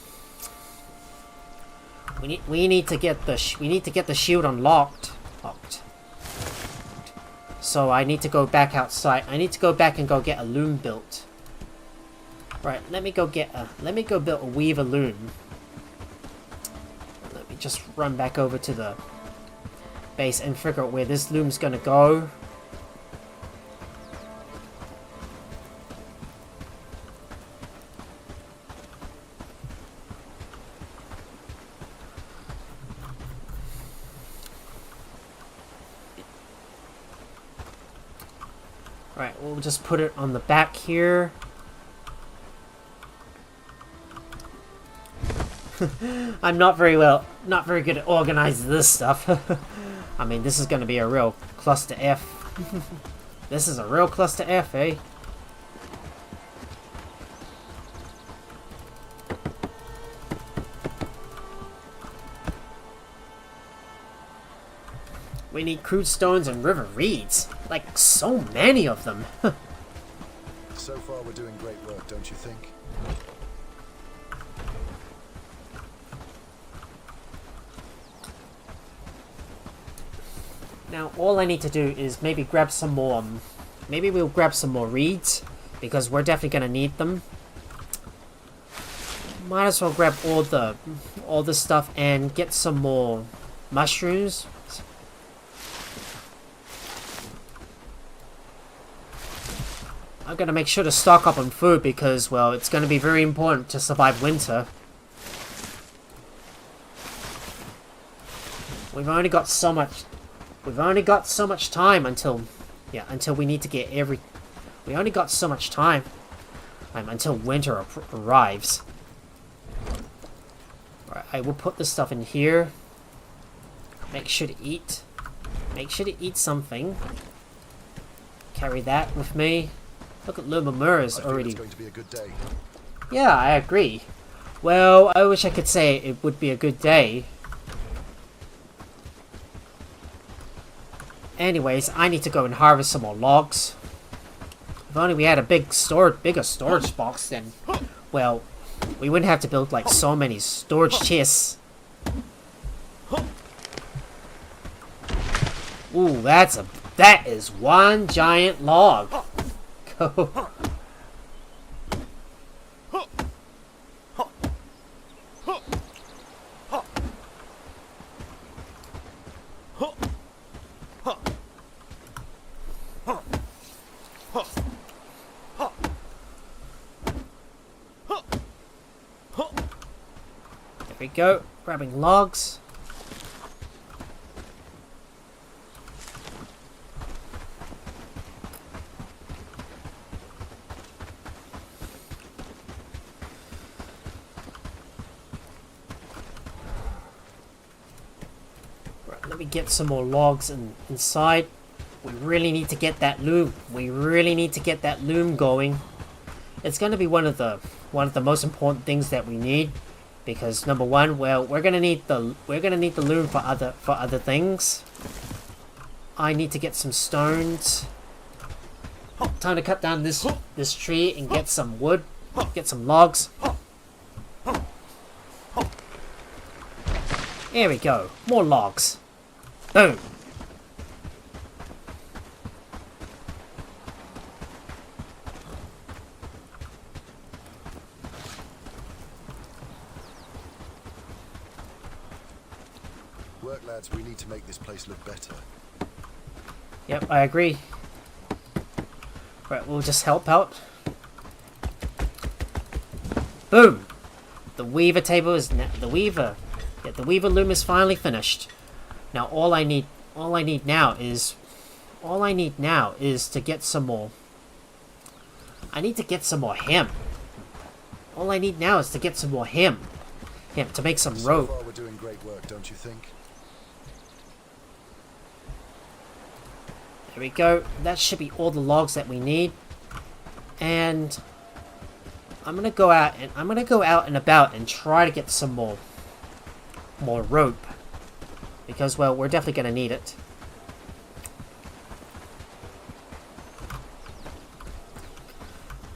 shield unlocked. So I need to go back outside. I need to go back and go get a loom built. Right, let me go build a weaver loom. Let me just run back over to the base and figure out where this loom's gonna go. Right, we'll just put it on the back here. I'm not very good at organizing this stuff. I mean, this is going to be a real cluster F. This is a real cluster F, eh? We need crude stones and river reeds. Like, so many of them. So far, we're doing great work, don't you think? Now, all I need to do is maybe grab some more... maybe we'll grab some more reeds, because we're definitely going to need them. Might as well grab all the stuff and get some more mushrooms. I'm going to make sure to stock up on food because, well, it's going to be very important to survive winter. We've only got so much time until we need to get we only got so much time until winter arrives. Alright, I will put this stuff in here. Make sure to eat something. Carry that with me. Look at Lumamura's already. It's going to be a good day. Yeah, I agree. Well, I wish I could say it would be a good day. Anyways, I need to go and harvest some more logs. If only we had a bigger storage box, then, well, we wouldn't have to build like so many storage chests. Ooh, that is one giant log. There we go. Grabbing logs. Right, let me get some more logs inside. We really need to get that loom. We really need to get that loom going. It's going to be one of the most important things that we need. Because number one, well, we're gonna need the loom for other things. I need to get some stones. Time to cut down this tree and get some wood, get some logs. There we go, more logs. Boom. Work, lads, we need to make this place look better. Yep, I agree. Right, we'll just help out. Boom! The weaver table is the weaver loom is finally finished. Now all I need now is to get some more. I need to get some more hemp. All I need now is to get some more hemp. Hemp to make some rope. So far we're doing great work, don't you think? There we go. That should be all the logs that we need. And I'm gonna go out and about and try to get some more rope. Because, well, we're definitely gonna need it.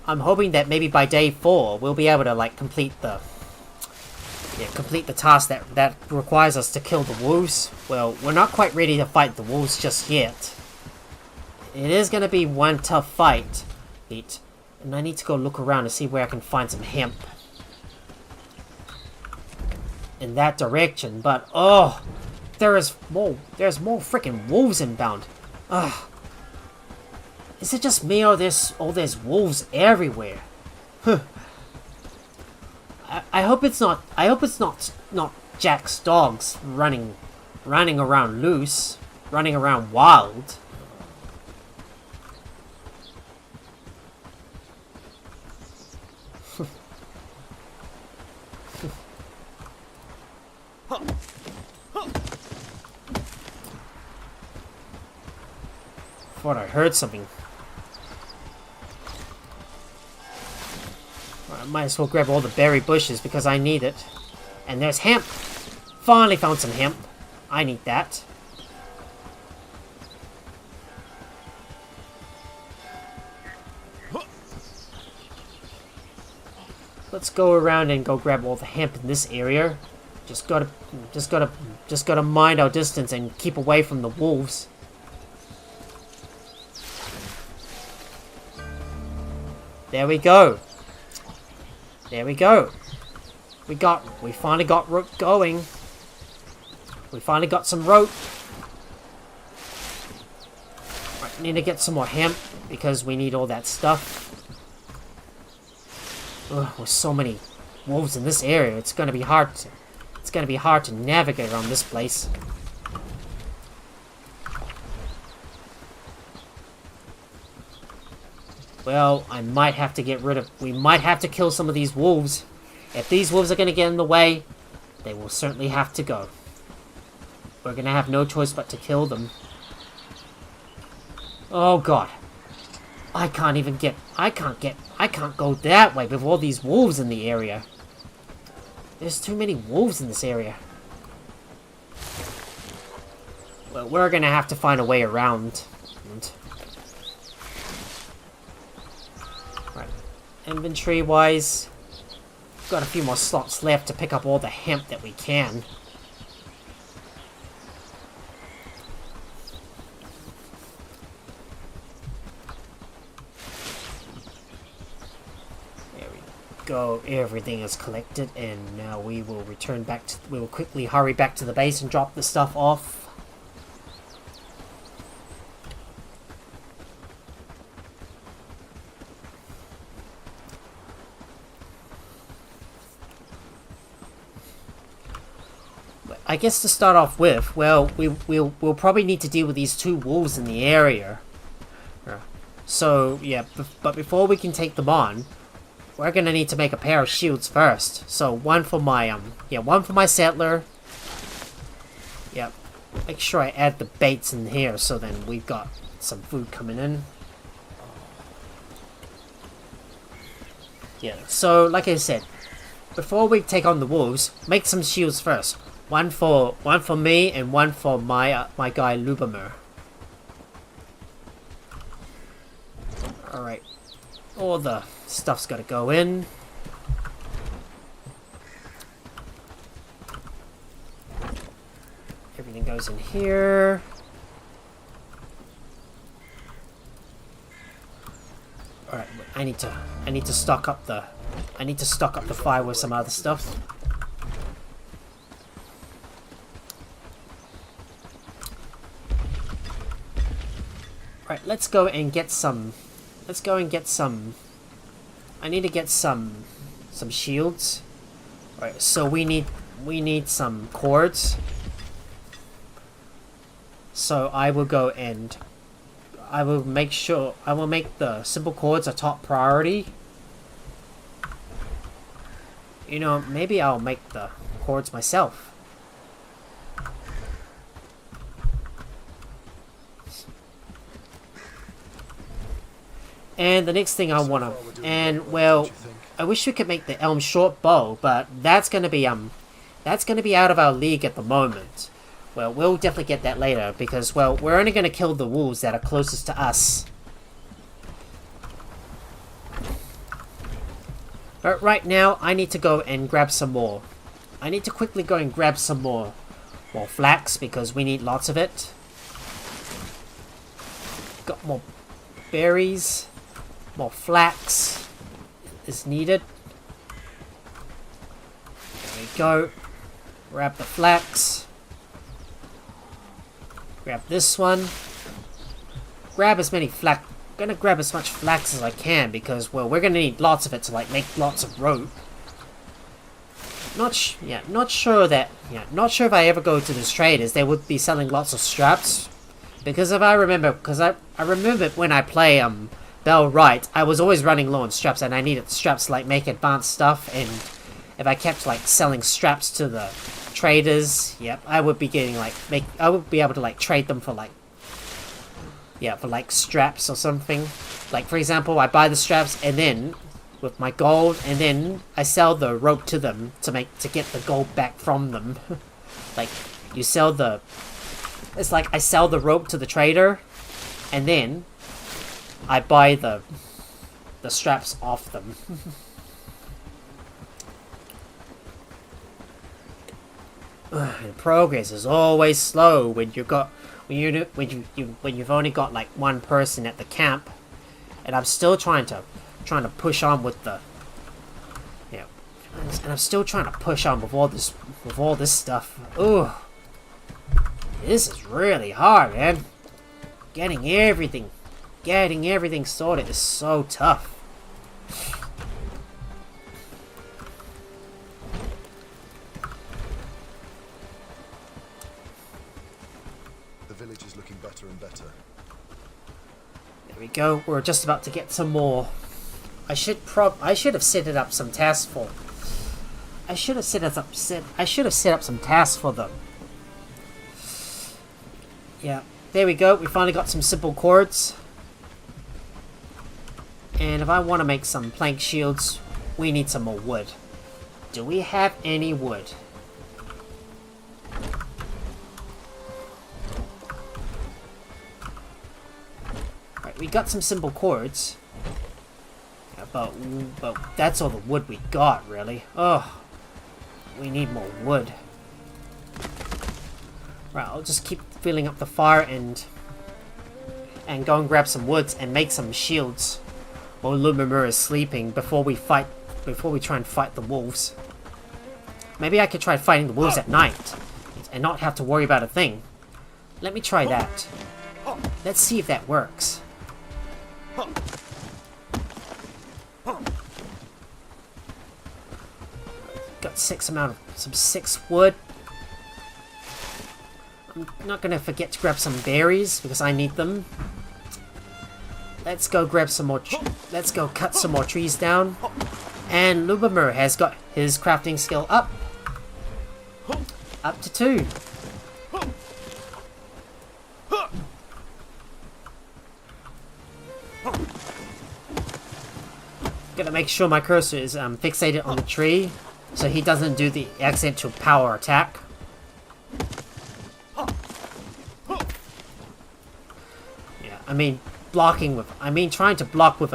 I'm hoping that maybe by day 4 we'll be able to like complete the task that requires us to kill the wolves. Well, we're not quite ready to fight the wolves just yet. It is going to be one tough fight, and I need to go look around to see where I can find some hemp in that direction. But oh, there's more freaking wolves inbound. Ugh. Is it just me or there's wolves everywhere? Huh. I hope it's not Jack's dogs running around loose, running around wild. Thought I heard something. I might as well grab all the berry bushes because I need it. And there's hemp! Finally found some hemp. I need that. Let's go around and go grab all the hemp in this area. Just gotta mind our distance and keep away from the wolves. There we go. There we go. We finally got rope going. We finally got some rope. Right, need to get some more hemp because we need all that stuff. Ugh, with so many wolves in this area, it's gonna be hard to navigate around this place. Well, we might have to kill some of these wolves. If these wolves are going to get in the way, they will certainly have to go. We're going to have no choice but to kill them. Oh god. I can't go that way with all these wolves in the area. There's too many wolves in this area. Well, we're going to have to find a way around. Inventory wise, got a few more slots left to pick up all the hemp that we can. There we go, everything is collected, and now we will quickly hurry back to the base and drop the stuff off. I guess to start off with, well, we'll probably need to deal with these 2 wolves in the area. So, yeah, but before we can take them on, we're gonna need to make a pair of shields first. So, one for my, one for my settler. Yep. Make sure I add the baits in here so then we've got some food coming in. Yeah, so, like I said, before we take on the wolves, make some shields first. One for me and one for my my guy Lubomir. Alright. All the stuff's gotta go in. Everything goes in here. Alright, I need to stock up the fire with some other stuff. Right, let's go and get some. I need to get some shields. Right, so we need some cords. So I will go and I will make the simple cords a top priority. You know, maybe I'll make the cords myself. And the next thing I wanna, and well, I wish we could make the elm short bow, but that's gonna be out of our league at the moment. Well, we'll definitely get that later because, well, we're only gonna kill the wolves that are closest to us. But right now, I need to go and grab some more. I need to quickly go and grab some more flax because we need lots of it. Got more berries. More flax is needed. There we go. Grab the flax. Grab this one. Grab as many flax. I'm gonna grab as much flax as I can because, well, we're gonna need lots of it to like make lots of rope. Not sure if I ever go to this traders, they would be selling lots of straps. Because if I remember, I remember when I play Bellwright, I was always running low on straps, and I needed straps to like make advanced stuff. And if I kept like selling straps to the traders, yep, I would be getting like I would be able to like trade them for like, yeah, for like straps or something. Like for example, I buy the straps and then with my gold, and then I sell the rope to them to get the gold back from them. Like you sell the, it's like I sell the rope to the trader, and then I buy the straps off them. And progress is always slow when you've only got like one person at the camp, and I'm still trying to push on with the, yeah, and I'm still trying to push on with all this stuff. Ooh, this is really hard, man. Getting everything sorted is so tough. The village is looking better and better. There we go. We're just about to get some more. I should have set it up some tasks for. I should have set up some tasks for them. Yeah. There we go. We finally got some simple cords. And if I want to make some plank shields, we need some more wood. Do we have any wood? Right, we got some simple cords. Yeah, but that's all the wood we got, really. Oh, we need more wood. Right, I'll just keep filling up the fire and go and grab some woods and make some shields while Lumamura is sleeping before we try and fight the wolves. Maybe I could try fighting the wolves at night and not have to worry about a thing. Let me try that. Let's see if that works. Got some 6 wood. I'm not gonna forget to grab some berries because I need them. Let's go grab some more. Let's go cut some more trees down. And Lubomir has got his crafting skill up. Up to 2. Gotta make sure my cursor is fixated on the tree so he doesn't do the accidental power attack. Yeah, I mean trying to block with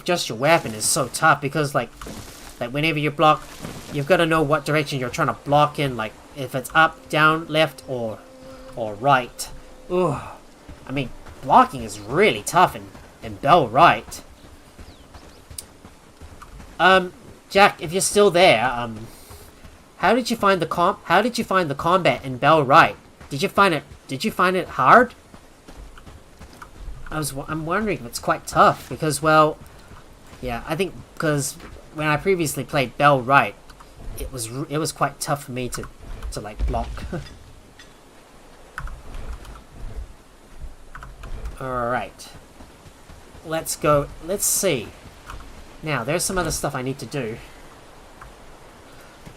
just your weapon is so tough because like whenever you block, you've got to know what direction you're trying to block in, like if it's up, down, left, or right. Ugh. I mean, blocking is really tough in Bellwright. Jack, if you're still there, how did you find the combat in Bellwright? Did you find it hard? I'm wondering if it's quite tough because, well, yeah, I think because when I previously played Bellwright, it was quite tough for me to like block. All right, let's go. Let's see. Now, there's some other stuff I need to do.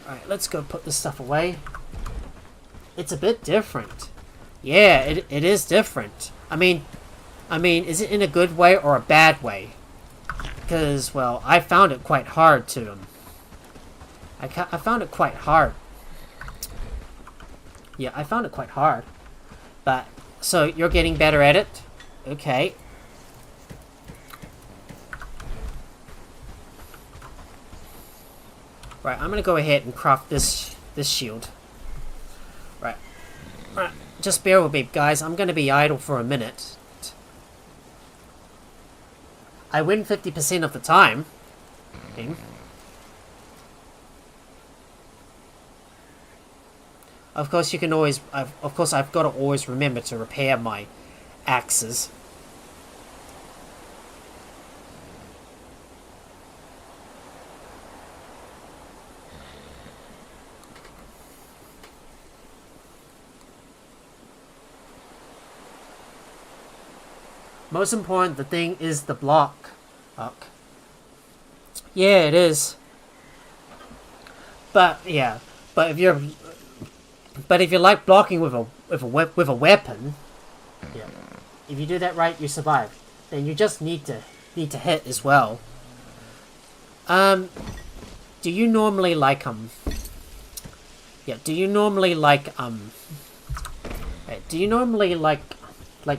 Alright, let's go put this stuff away. It's a bit different. Yeah, it is different. I mean, is it in a good way or a bad way? Because, well, I found it quite hard to... I found it quite hard. Yeah, I found it quite hard. But, so, you're getting better at it? Okay. Right, I'm gonna go ahead and craft this shield. Right. Right, just bear with me, guys. I'm gonna be idle for a minute. I win 50% of the time. Okay. Of course, you can always. Of course, I've got to always remember to repair my axes. Most important, the thing is the block. Yeah, it is. But yeah, but if you like blocking with a weapon, yeah, if you do that right, you survive. Then you just need to hit as well. Do you normally like Yeah, do you normally like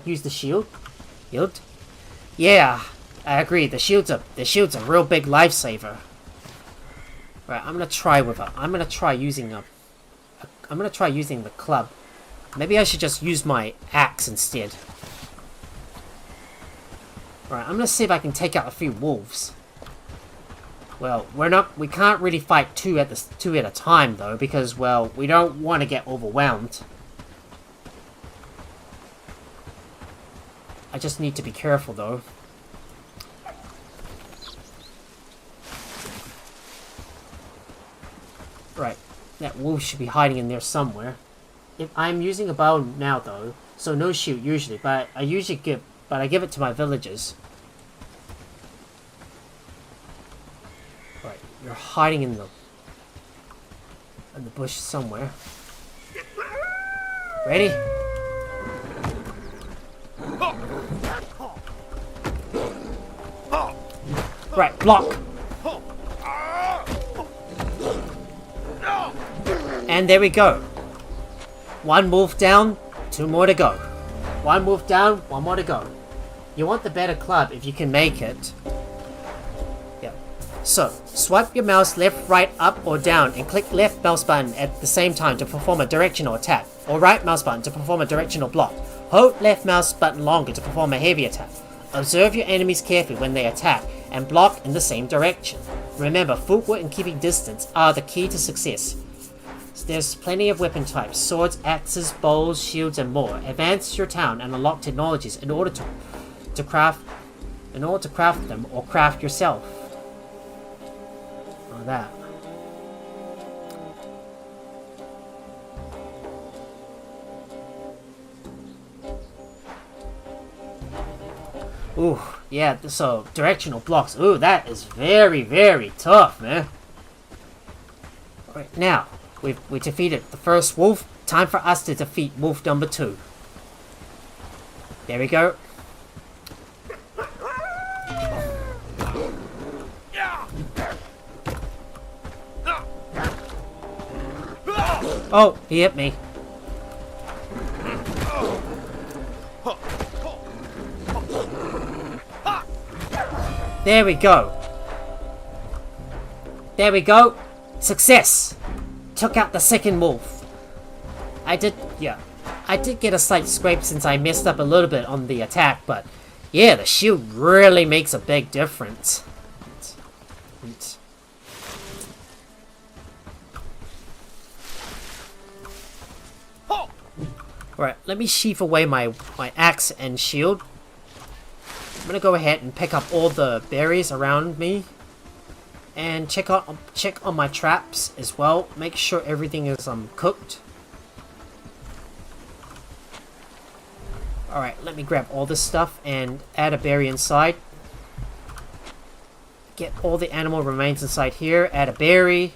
use the shield? Yeah, I agree. The shield's a real big lifesaver. Right, I'm gonna try using the club. Maybe I should just use my axe instead. Right, I'm gonna see if I can take out a few wolves. Well, we can't really fight two at a time though, because well, we don't want to get overwhelmed. I just need to be careful, though. Right. That wolf should be hiding in there somewhere. If I'm using a bow now, though, so no shoot usually, but I give it to my villagers. Right. You're hiding in the bush somewhere. Ready? Right, block. And there we go. One wolf down, 2 more to go. One wolf down, 1 more to go. You want the better club if you can make it. Yeah. So, swipe your mouse left, right, up, or down, and click left mouse button at the same time to perform a directional attack, or right mouse button to perform a directional block. Hold left mouse button longer to perform a heavy attack. Observe your enemies carefully when they attack, and block in the same direction. Remember, footwork and keeping distance are the key to success. There's plenty of weapon types: swords, axes, bows, shields, and more. Advance your town and unlock technologies in order to craft them or craft yourself. Oh, that. Ooh, yeah, so directional blocks. Ooh, that is very, very tough, man. Alright, now, we defeated the first wolf. Time for us to defeat wolf number 2. There we go. Oh, he hit me. There we go. There we go. Success. Took out the second wolf. I did get a slight scrape since I messed up a little bit on the attack, but yeah, the shield really makes a big difference. Alright, let me sheath away my axe and shield. I'm gonna go ahead and pick up all the berries around me. And check on my traps as well. Make sure everything is cooked. Alright, let me grab all this stuff and add a berry inside. Get all the animal remains inside here. Add a berry.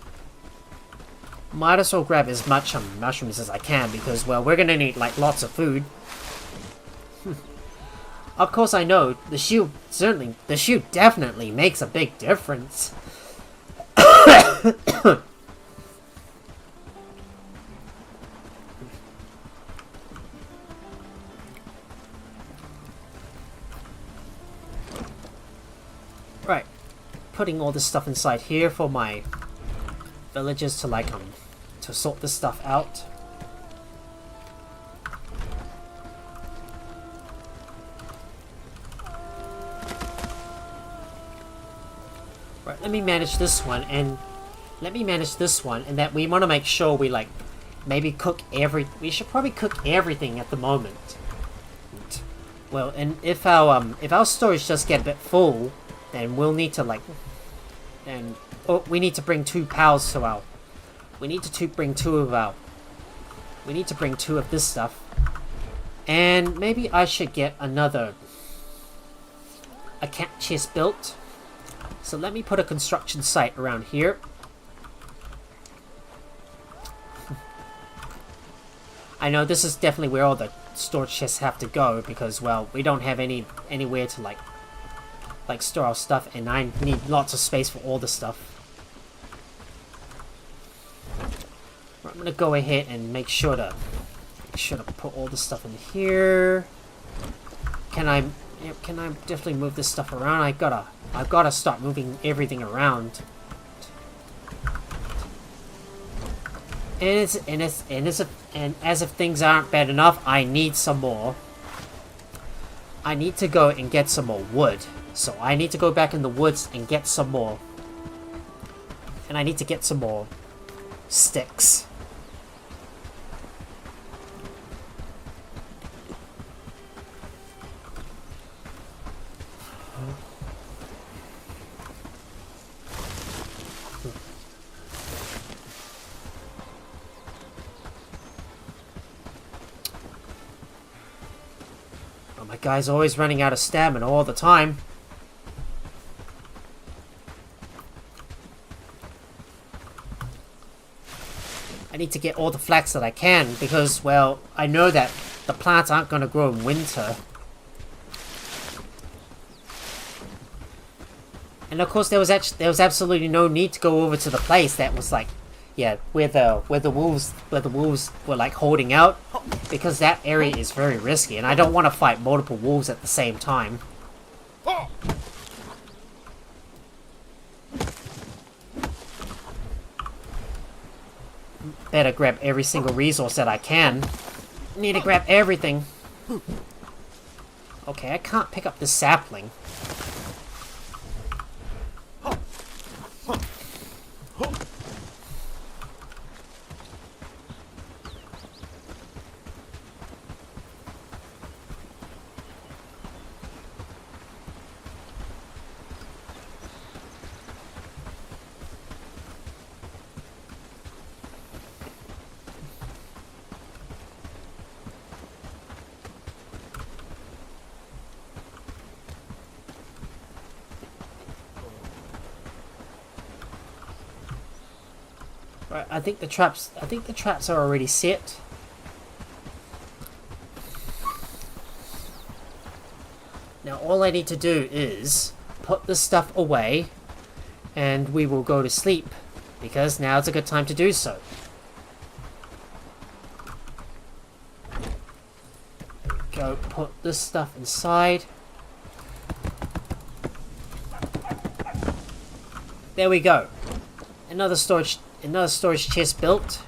Might as well grab as much mushrooms as I can because, well, we're gonna need, like, lots of food. Of course, I know the shield definitely makes a big difference. Right, putting all this stuff inside here for my villagers to to sort this stuff out. Right, let me manage this one and that we want to make sure we maybe cook we should probably cook everything at the moment. Well, and if our storage does get a bit full, then we'll need to we need to bring 2 pals to our. We need to bring 2 of this stuff, and maybe I should get a camp chest built. So let me put a construction site around here. I know this is definitely where all the storage chests have to go because, well, we don't have anywhere to store our stuff, and I need lots of space for all the stuff. I'm gonna go ahead and make sure to put all the stuff in here. Can I definitely move this stuff around? I've gotta start moving everything around. And as if things aren't bad enough, I need some more. I need to go and get some more wood. So I need to go back in the woods and get some more. And I need to get some more sticks. Oh, my guy's always running out of stamina all the time. I need to get all the flax that I can because, well, I know that the plants aren't going to grow in winter. And of course, there was absolutely no need to go over to the place that was where the wolves were holding out, because that area is very risky, and I don't want to fight multiple wolves at the same time. Better grab every single resource that I can. Need to grab everything. Okay, I can't pick up this sapling. Right, I think the traps are already set. Now all I need to do is put this stuff away and we will go to sleep, because now is a good time to do so. Go put this stuff inside. There we go. Another storage chest built.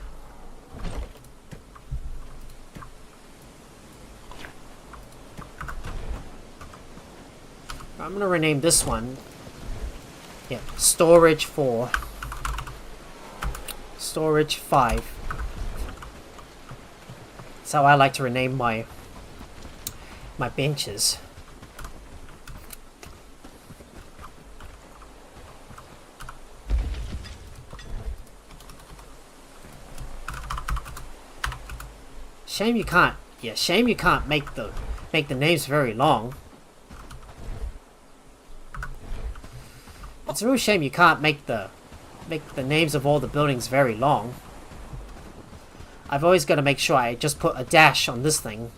I'm gonna rename this one. Yeah, storage 4. Storage 5. That's how I like to rename my benches. Shame you can't. Yeah, shame you can't make the names very long. It's a real shame you can't make the names of all the buildings very long. I've always got to make sure I just put a dash on this thing,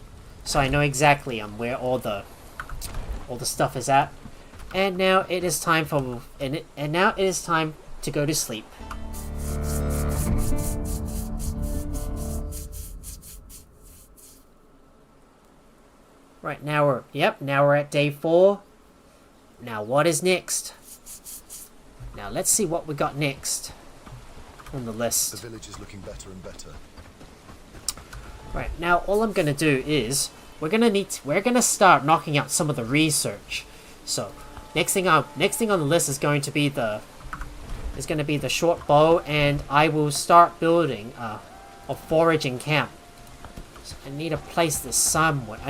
so I know exactly where all the stuff is at. And now it is time for now it is time to go to sleep. Right, now we're at day 4. Now what is next? Now let's see what we got next on the list. The village is looking better and better. Right, now all I'm gonna do is we're gonna start knocking out some of the research. So next thing on the list is going to be the short bow, and I will start building a foraging camp. So I need to place this somewhere.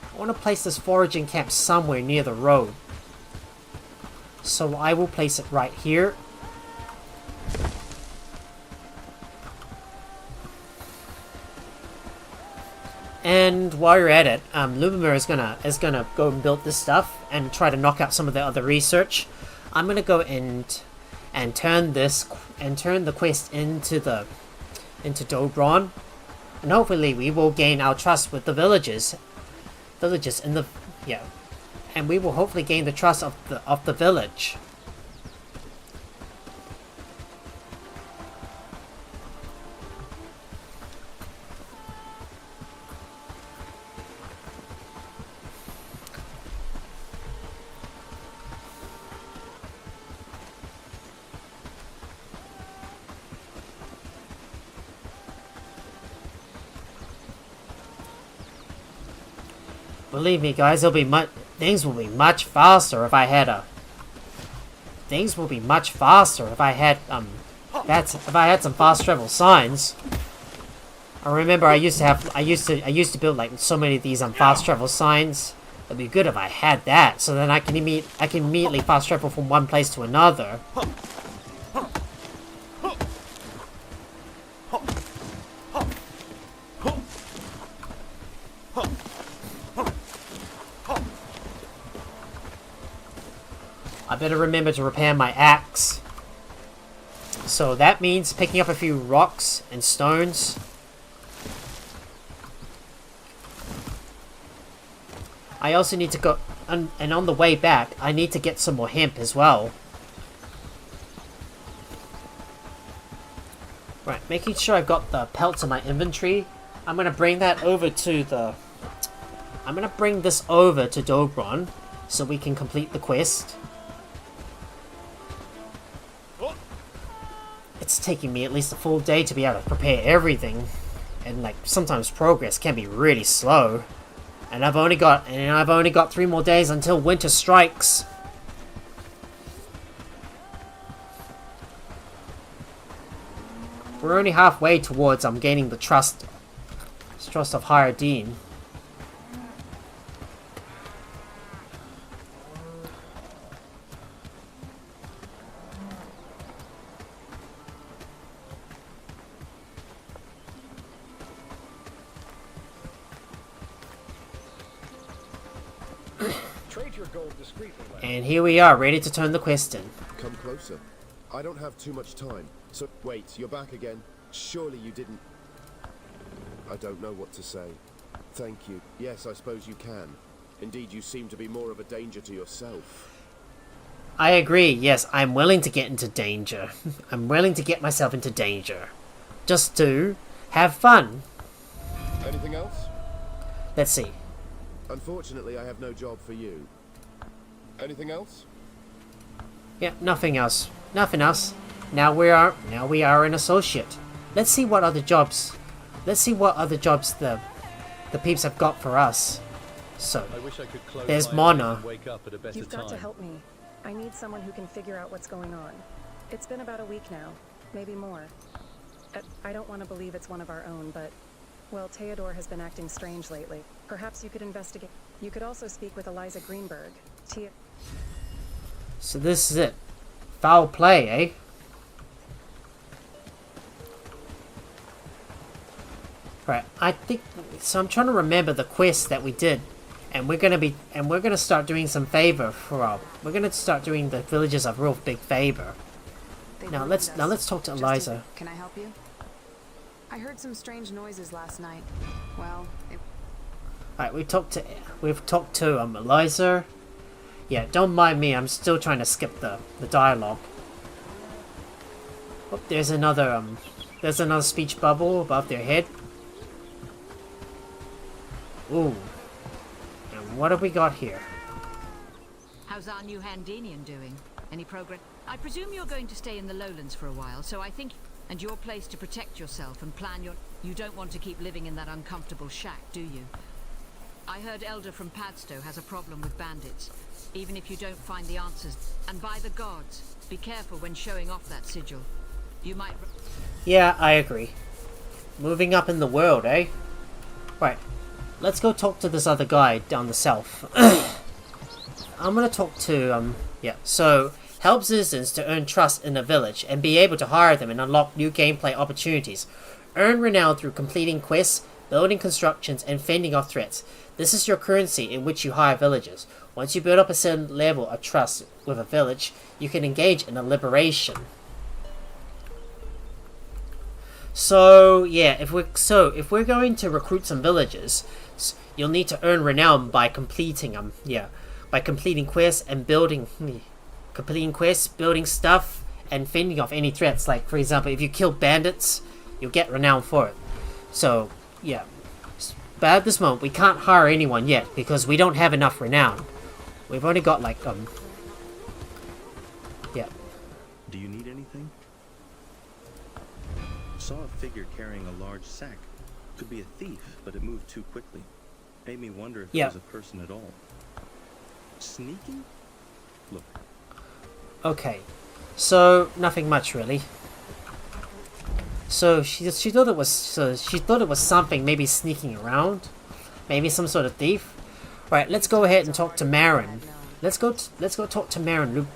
I want to place this foraging camp somewhere near the road. So I will place it right here. And while you're at it, Lumimer is gonna go and build this stuff and try to knock out some of the other research. I'm gonna go and turn the quest into Dobron, and hopefully we will gain our trust with the villagers in the and we will hopefully gain the trust of the village. Believe me, guys, things will be much faster if I had some fast travel signs. I remember I used to build like so many of these fast travel signs. It'd be good if I had that, so then I can immediately fast travel from one place to another. I better remember to repair my axe. So that means picking up a few rocks and stones. I also need to go, and on the way back, I need to get some more hemp as well. Right, making sure I've got the pelts in my inventory. I'm gonna bring this over to Dobron so we can complete the quest. It's taking me at least a full day to be able to prepare everything, and like sometimes progress can be really slow. And I've only got 3 more days until winter strikes. We're only halfway towards gaining the trust of Higher Dean. Trade your gold discreetly, lad. And here we are, ready to turn the quest in. Come closer. I don't have too much time. So, wait, you're back again. Surely you didn't... I don't know what to say. Thank you. Yes, I suppose you can. Indeed, you seem to be more of a danger to yourself. I agree, yes, I'm willing to get into danger. I'm willing to get myself into danger. Just to have fun. Anything else? Let's see. Unfortunately, I have no job for you. Anything else? Yeah, nothing else. Nothing else. Now we are an associate. Let's see what other jobs. Let's see what other jobs the peeps have got for us. So, I wish I could close there's my eyes Mona. and wake up at a better You've got to time. help me. I need someone who can figure out what's going on. It's been about a week now, maybe more. I don't want to believe it's one of our own, but... Well, Theodore has been acting strange lately. Perhaps you could investigate. You could also speak with Eliza Greenberg. So this is it. Foul play, eh? Right, I think so. I'm trying to remember the quest that we did, and we're gonna start doing some favor for we're gonna start doing the villagers a real big favor. Now let's talk to Eliza. Can I help you? I heard some strange noises last night. Well, Alright, we've talked to Eliza. Yeah, don't mind me. I'm still trying to skip the dialogue. Oh, there's another speech bubble above their head. Ooh. And what have we got here? How's our new Handenian doing? Any progress? I presume you're going to stay in the lowlands for a while, so I think... And you're placed to protect yourself and plan your... You don't want to keep living in that uncomfortable shack, do you? I heard Elder from Padstow has a problem with bandits, even if you don't find the answers. And by the gods, be careful when showing off that sigil. You might... Yeah, I agree. Moving up in the world, eh? Right. Let's go talk to this other guy down the south. I'm gonna talk to, yeah. So, help citizens to earn trust in a village and be able to hire them and unlock new gameplay opportunities. Earn renown through completing quests, building constructions, and fending off threats. This is your currency in which you hire villagers. Once you build up a certain level of trust with a village, you can engage in a liberation. So yeah, if we're going to recruit some villagers, you'll need to earn renown by completing by completing quests and building stuff and fending off any threats. Like, for example, if you kill bandits, you'll get renown for it. So yeah, but at this moment we can't hire anyone yet because we don't have enough renown. We've only got like yeah. Do you need anything? Saw a figure carrying a large sack. Could be a thief, but it moved too quickly. Made me wonder if it was a person at all. Sneaking? Look. Okay, so nothing much really. So she thought it was something maybe sneaking around, maybe some sort of thief. Right, let's go ahead and talk to Marin. Let's go talk to Marin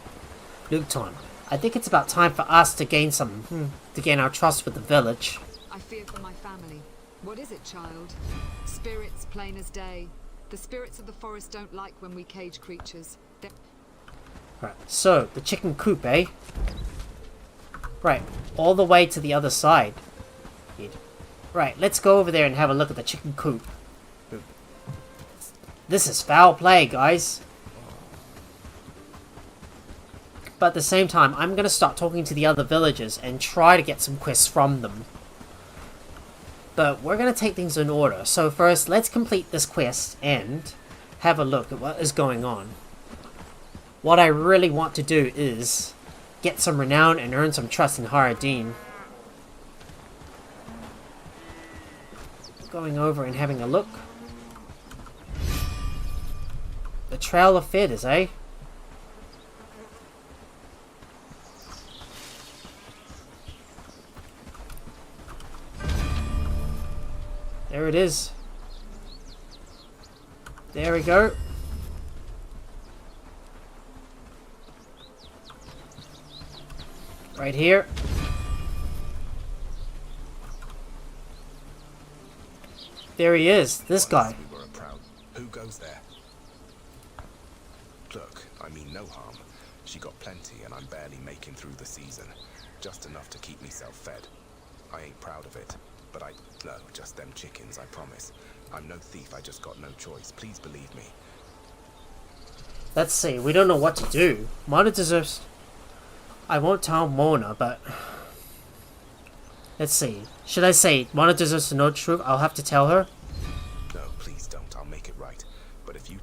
Lupton. I think it's about time for us to gain our trust with the village. I fear for my family. What is it, child? Spirits plain as day. The spirits of the forest don't like when we cage creatures. Right, so the chicken coop, eh? Right, all the way to the other side. Right, let's go over there and have a look at the chicken coop. This is foul play, guys. But at the same time, I'm going to start talking to the other villagers and try to get some quests from them. But we're going to take things in order. So first, let's complete this quest and have a look at what is going on. What I really want to do is get some renown and earn some trust in Haradin. Going over and having a look. The Trail of Feathers, eh? There it is. There we go. Right here. There he is, this guy. Who goes there? Look, I mean no harm. She got plenty and I'm barely making through the season. Just enough to keep myself fed. I ain't proud of it, but no, just them chickens, I promise. I'm no thief, I just got no choice. Please believe me. Let's see, we don't know what to do. Mona deserves... I won't tell Mona, but... Let's see. Should I say Mona deserves to know the truth? I'll have to tell her? No, please don't. I'll make it right. But if you...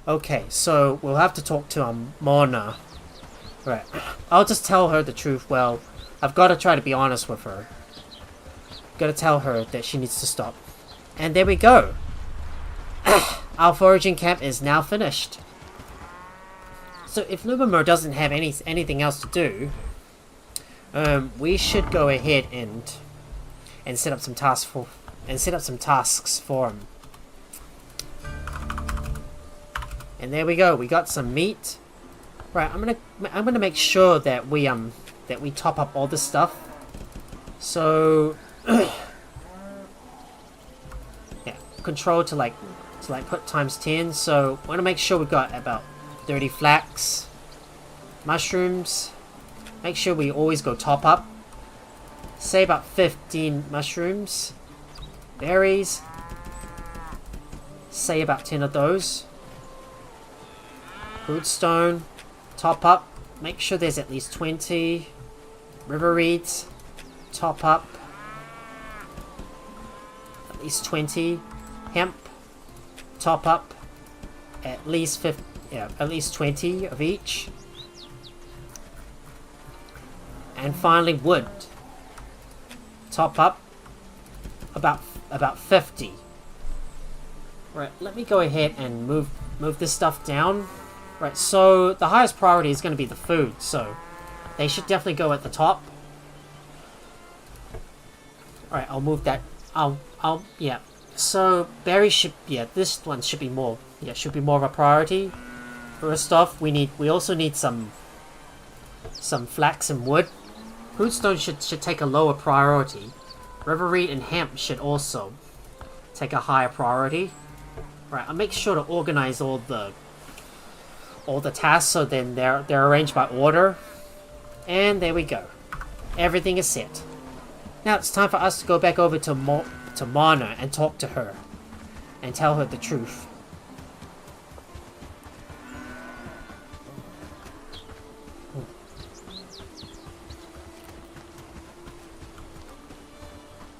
Okay, so we'll have to talk to Mona. Right. I'll just tell her the truth. Well, I've got to try to be honest with her. Got to tell her that she needs to stop. And there we go. Our foraging camp is now finished. So if Lubomir doesn't have anything else to do, we should go ahead and set up some tasks for him. And there we go. We got some meat. Right, I'm gonna make sure that we top up all this stuff. So yeah, control to like put times 10. So I want to make sure we've got about 30 flax, mushrooms. Make sure we always go top up. Say about 15 mushrooms, berries. Say about 10 of those. Foodstone, top up. Make sure there's at least 20. River reeds, top up. At least 20. Hemp, top up. At least 50. Yeah, at least 20 of each. And finally wood. Top up about 50. Right, let me go ahead and move this stuff down. Right, so the highest priority is going to be the food, so they should definitely go at the top. Alright, I'll move that. Yeah. So berries should, this one should be more, should be more of a priority. First off, we also need some flax and wood. Foodstone should take a lower priority. River reed and hemp should also take a higher priority. Right, I'll make sure to organize all the tasks so then they're arranged by order. And there we go. Everything is set. Now it's time for us to go back over to Mona and talk to her and tell her the truth.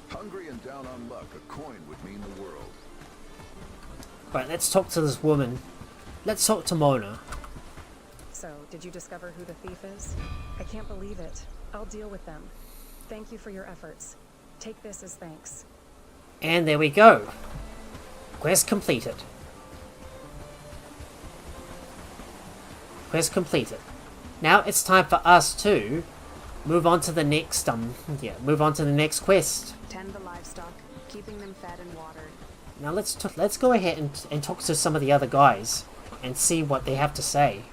Hungry and down on luck, a coin would mean the world. Right, let's talk to this woman. Let's talk to Mona. So, did you discover who the thief is? I can't believe it. I'll deal with them. Thank you for your efforts. Take this as thanks. And there we go. Quest completed. Quest completed. Now it's time for us to move on to the next move on to the next quest. Tend the livestock, keeping them fed and watered. Now let's go ahead and talk to some of the other guys and see what they have to say.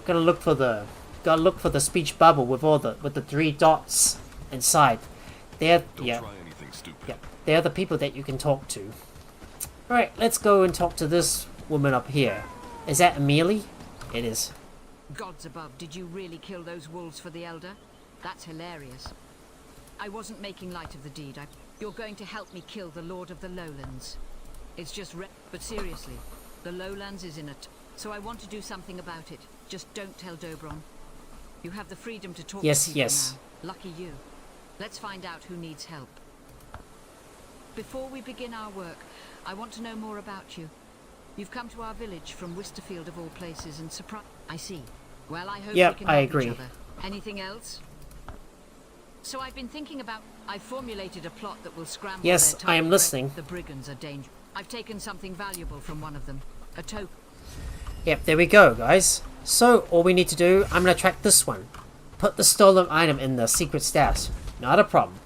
Gotta look for the speech bubble with the 3 dots inside. They're they're the people that you can talk to. Alright, let's go and talk to this woman up here. Is that Amelie? It is. Gods above, did you really kill those wolves for the Elder? That's hilarious. I wasn't making light of the deed. You're going to help me kill the Lord of the Lowlands. It's just but seriously, the Lowlands is in it. So I want to do something about it. Just don't tell Dobron. You have the freedom to talk to people now. Lucky you. Let's find out who needs help. Before we begin our work, I want to know more about you. You've come to our village from Westerfield of all places and surprise. I see. Well, I hope we can help each other. Anything else? So I've been thinking about... I've formulated a plot that will scramble their I am listening. The brigands are dangerous. I've taken something valuable from one of them. A token. Yep, there we go, guys. So, all we need to do, I'm going to track this one. Put the stolen item in the secret stash. Not a problem.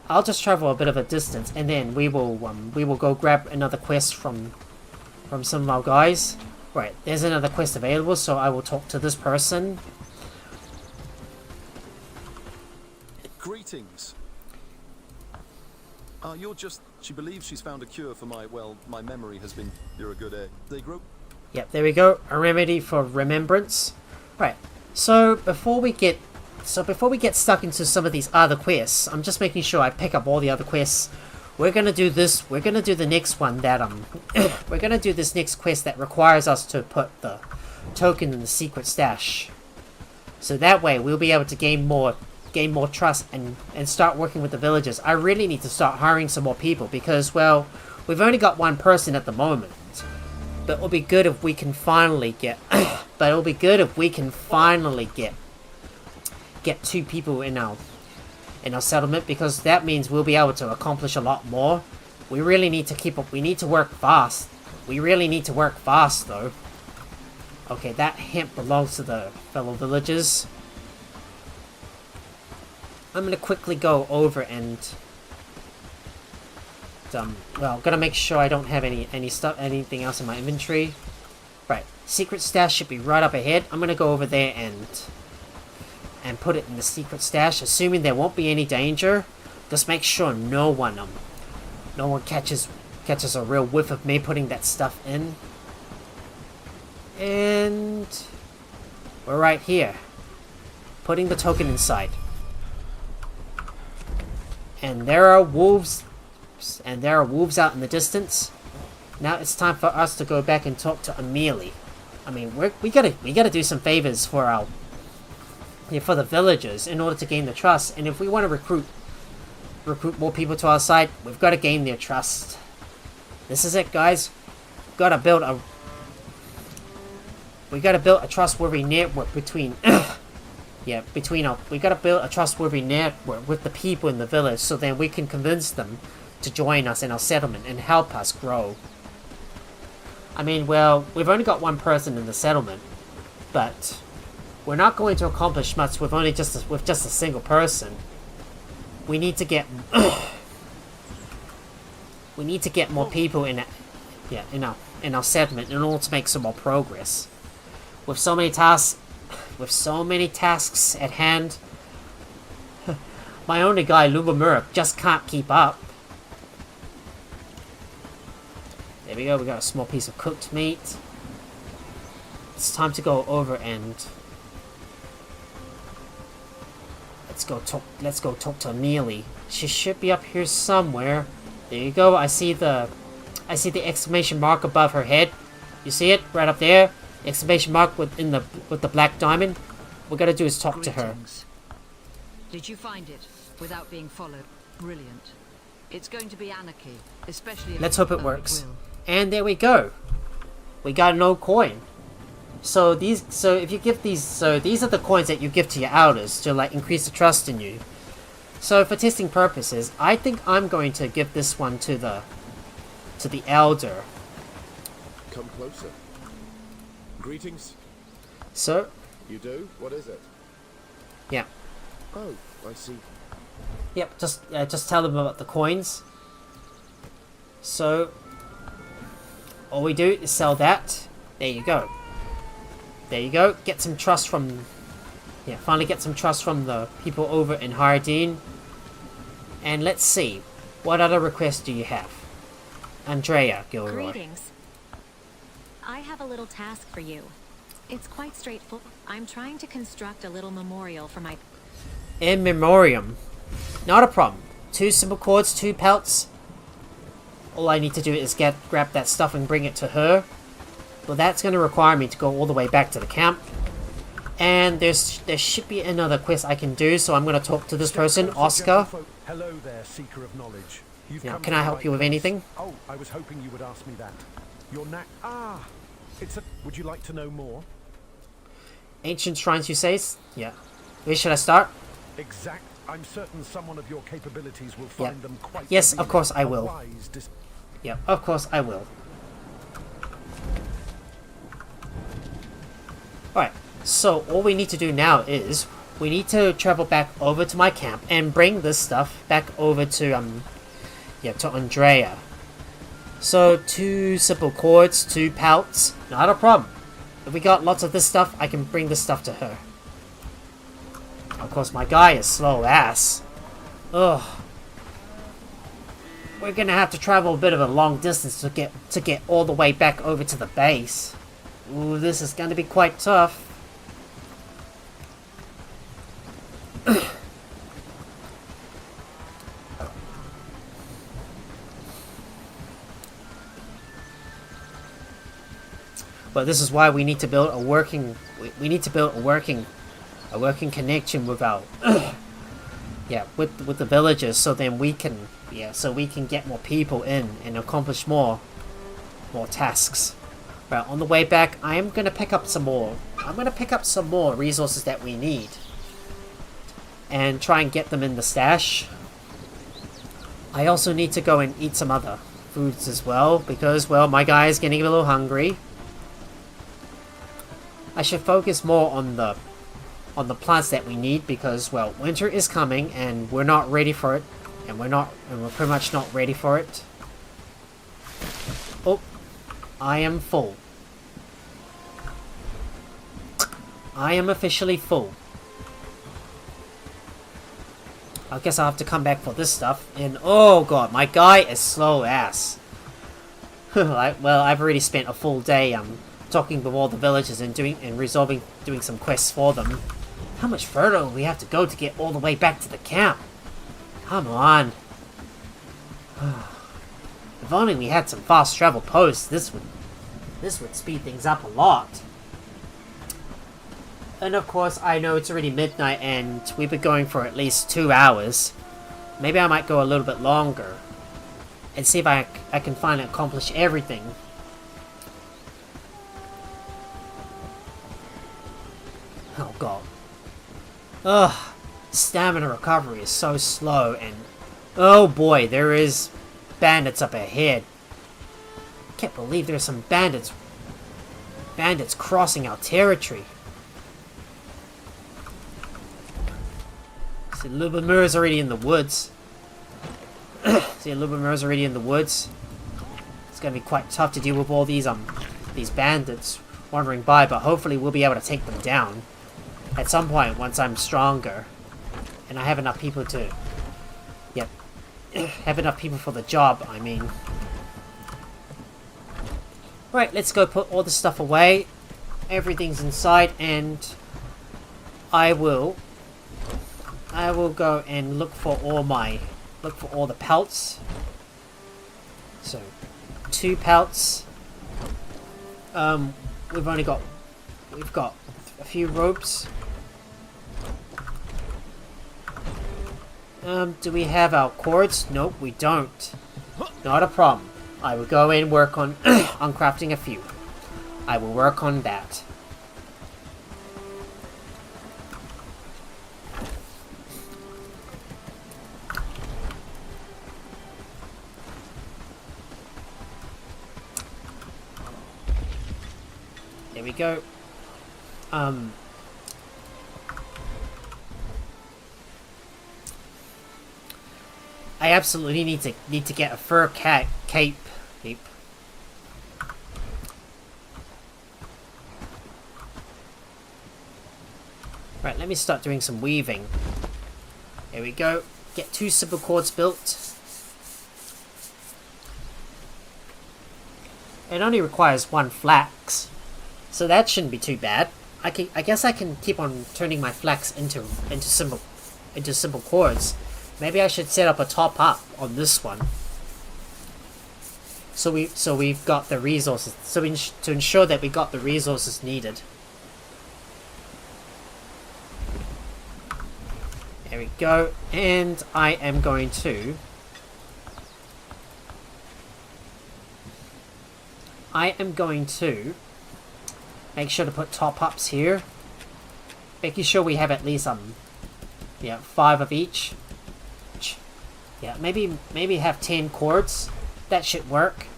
I'll just travel a bit of a distance, and then we will go grab another quest from some of our guys. Right, there's another quest available, so I will talk to this person. Greetings. You're just She believes she's found a cure for my memory has been... You're a good egg. They grow... Yep, there we go. A remedy for remembrance. Right. So before we get stuck into some of these other quests, I'm just making sure I pick up all the other quests. We're gonna do this. We're gonna do the next one that we're gonna do this next quest that requires us to put the token in the secret stash. So that way we'll be able to gain more trust and start working with the villagers. I really need to start hiring some more people because, well, we've only got one person at the moment. But it'll be good if we can finally get get 2 people in our settlement, because that means we'll be able to accomplish a lot more. We really need to keep up. We need to work fast. We really need to work fast though. Okay, that hemp belongs to the fellow villagers. I'm gonna quickly go over and well, I'm gonna make sure I don't have anything else in my inventory. Right, secret stash should be right up ahead. I'm gonna go over there and put it in the secret stash, assuming there won't be any danger. Just make sure no one catches a real whiff of me putting that stuff in. And we're right here, putting the token inside. And there are wolves. And there are wolves out in the distance. Now it's time for us to go back and talk to Amelie. I mean, we gotta do some favors for the villagers in order to gain their trust. And if we want to recruit more people to our side, we've got to gain their trust. This is it, guys. We gotta build a trustworthy network between. We gotta build a trustworthy network with the people in the village, so then we can convince them to join us in our settlement and help us grow. I mean, well, we've only got one person in the settlement, but we're not going to accomplish much with just a single person. We need to get more people in our settlement in order to make some more progress. With so many tasks at hand, my only guy, Lumamurk, just can't keep up. There we go, we got a small piece of cooked meat. It's time to go over and let's go talk to Amelie. She should be up here somewhere. There you go. I see the exclamation mark above her head. You see it right up there? Exclamation mark with the black diamond. What we gotta do is talk to her. Did you find it without being followed? Brilliant. It's going to be anarchy, especially if let's hope it works. And there we go. We got an old coin. So these are the coins that you give to your elders to like increase the trust in you. So for testing purposes, I think I'm going to give this one to the elder. Come closer. Greetings. Sir? You do? What is it? Yeah. Oh, I see. Yep, just tell them about the coins. So all we do is sell that. There you go. There you go. Get some trust from... Yeah, finally get some trust from the people over in Hardeen. And let's see. What other requests do you have? Andrea Gilroy. Greetings. I have a little task for you. It's quite straightforward. I'm trying to construct a little memorial for my... In memoriam. Not a problem. 2 simple cords, 2 pelts. All I need to do is grab that stuff and bring it to her. But that's going to require me to go all the way back to the camp. And there should be another quest I can do, so I'm going to talk to this person, Oscar. Hello there, seeker of knowledge. Now, can I help you with anything? Oh, I was hoping you would ask me that. Your would you like to know more? Ancient shrines, you say? Yeah. Where should I start? Exact. I'm certain someone of your capabilities will find them quite... Yes, of course I will. Yeah, of course I will. Alright, so all we need to do now is we need to travel back over to my camp and bring this stuff back over to to Andrea. So 2 simple cords, 2 pelts, not a problem. If we got lots of this stuff, I can bring this stuff to her. Of course, my guy is slow ass. Ugh. we're gonna have to travel a bit of a long distance to get all the way back over to the base. Ooh, this is gonna be quite tough. But this is why we need to build a working. We need to build a working connection with our, yeah, with the villagers, so then we can, so we can get more people in and accomplish more tasks. But on the way back, I am gonna pick up some more. I'm gonna pick up some more resources that we need, and try and get them in the stash. I also need to go and eat some other foods as well, because, well, my guy is getting a little hungry. I should focus more on the plants that we need, because, well, winter is coming and we're not ready for it, and we're pretty much not ready for it. Oh, I am full. I am officially full. I guess I'll have to come back for this stuff. And oh god, my guy is slow ass. Well, I've already spent a full day talking with all the villagers and doing some quests for them. How much further will we have to go to get all the way back to the camp? Come on. If only we had some fast travel posts, this would speed things up a lot. And of course, I know it's already midnight and we've been going for at least 2 hours. Maybe I might go a little bit longer and see if I can finally accomplish everything. Oh god. Ugh. Stamina recovery is so slow, and oh boy, there is bandits up ahead. I can't believe there's some bandits crossing our territory. See, Lubamur's already in the woods. Lubamur's already in the woods. It's gonna be quite tough to deal with all these bandits wandering by, but hopefully we'll be able to take them down at some point once I'm stronger and I have enough people to, yep, have enough people for the job, I mean. Right, let's go put all the stuff away. Everything's inside, and I will go and look for all the pelts. So 2 pelts. We've got a few ropes. Do we have our cords? Nope, we don't. Not a problem. I will go and work on on crafting a few. I will work on that. There we go. I absolutely need to get a fur cape. Right, let me start doing some weaving. There we go. Get 2 simple cords built. It only requires 1 flax, so that shouldn't be too bad. I guess I can keep on turning my flax into simple cords. Maybe I should set up a top up on this one. So we've got the resources. To ensure that we got the resources needed. There we go. And I am going to make sure to put top ups here. Making sure we have at least 5 of each. Yeah, maybe have 10 cords. That should work.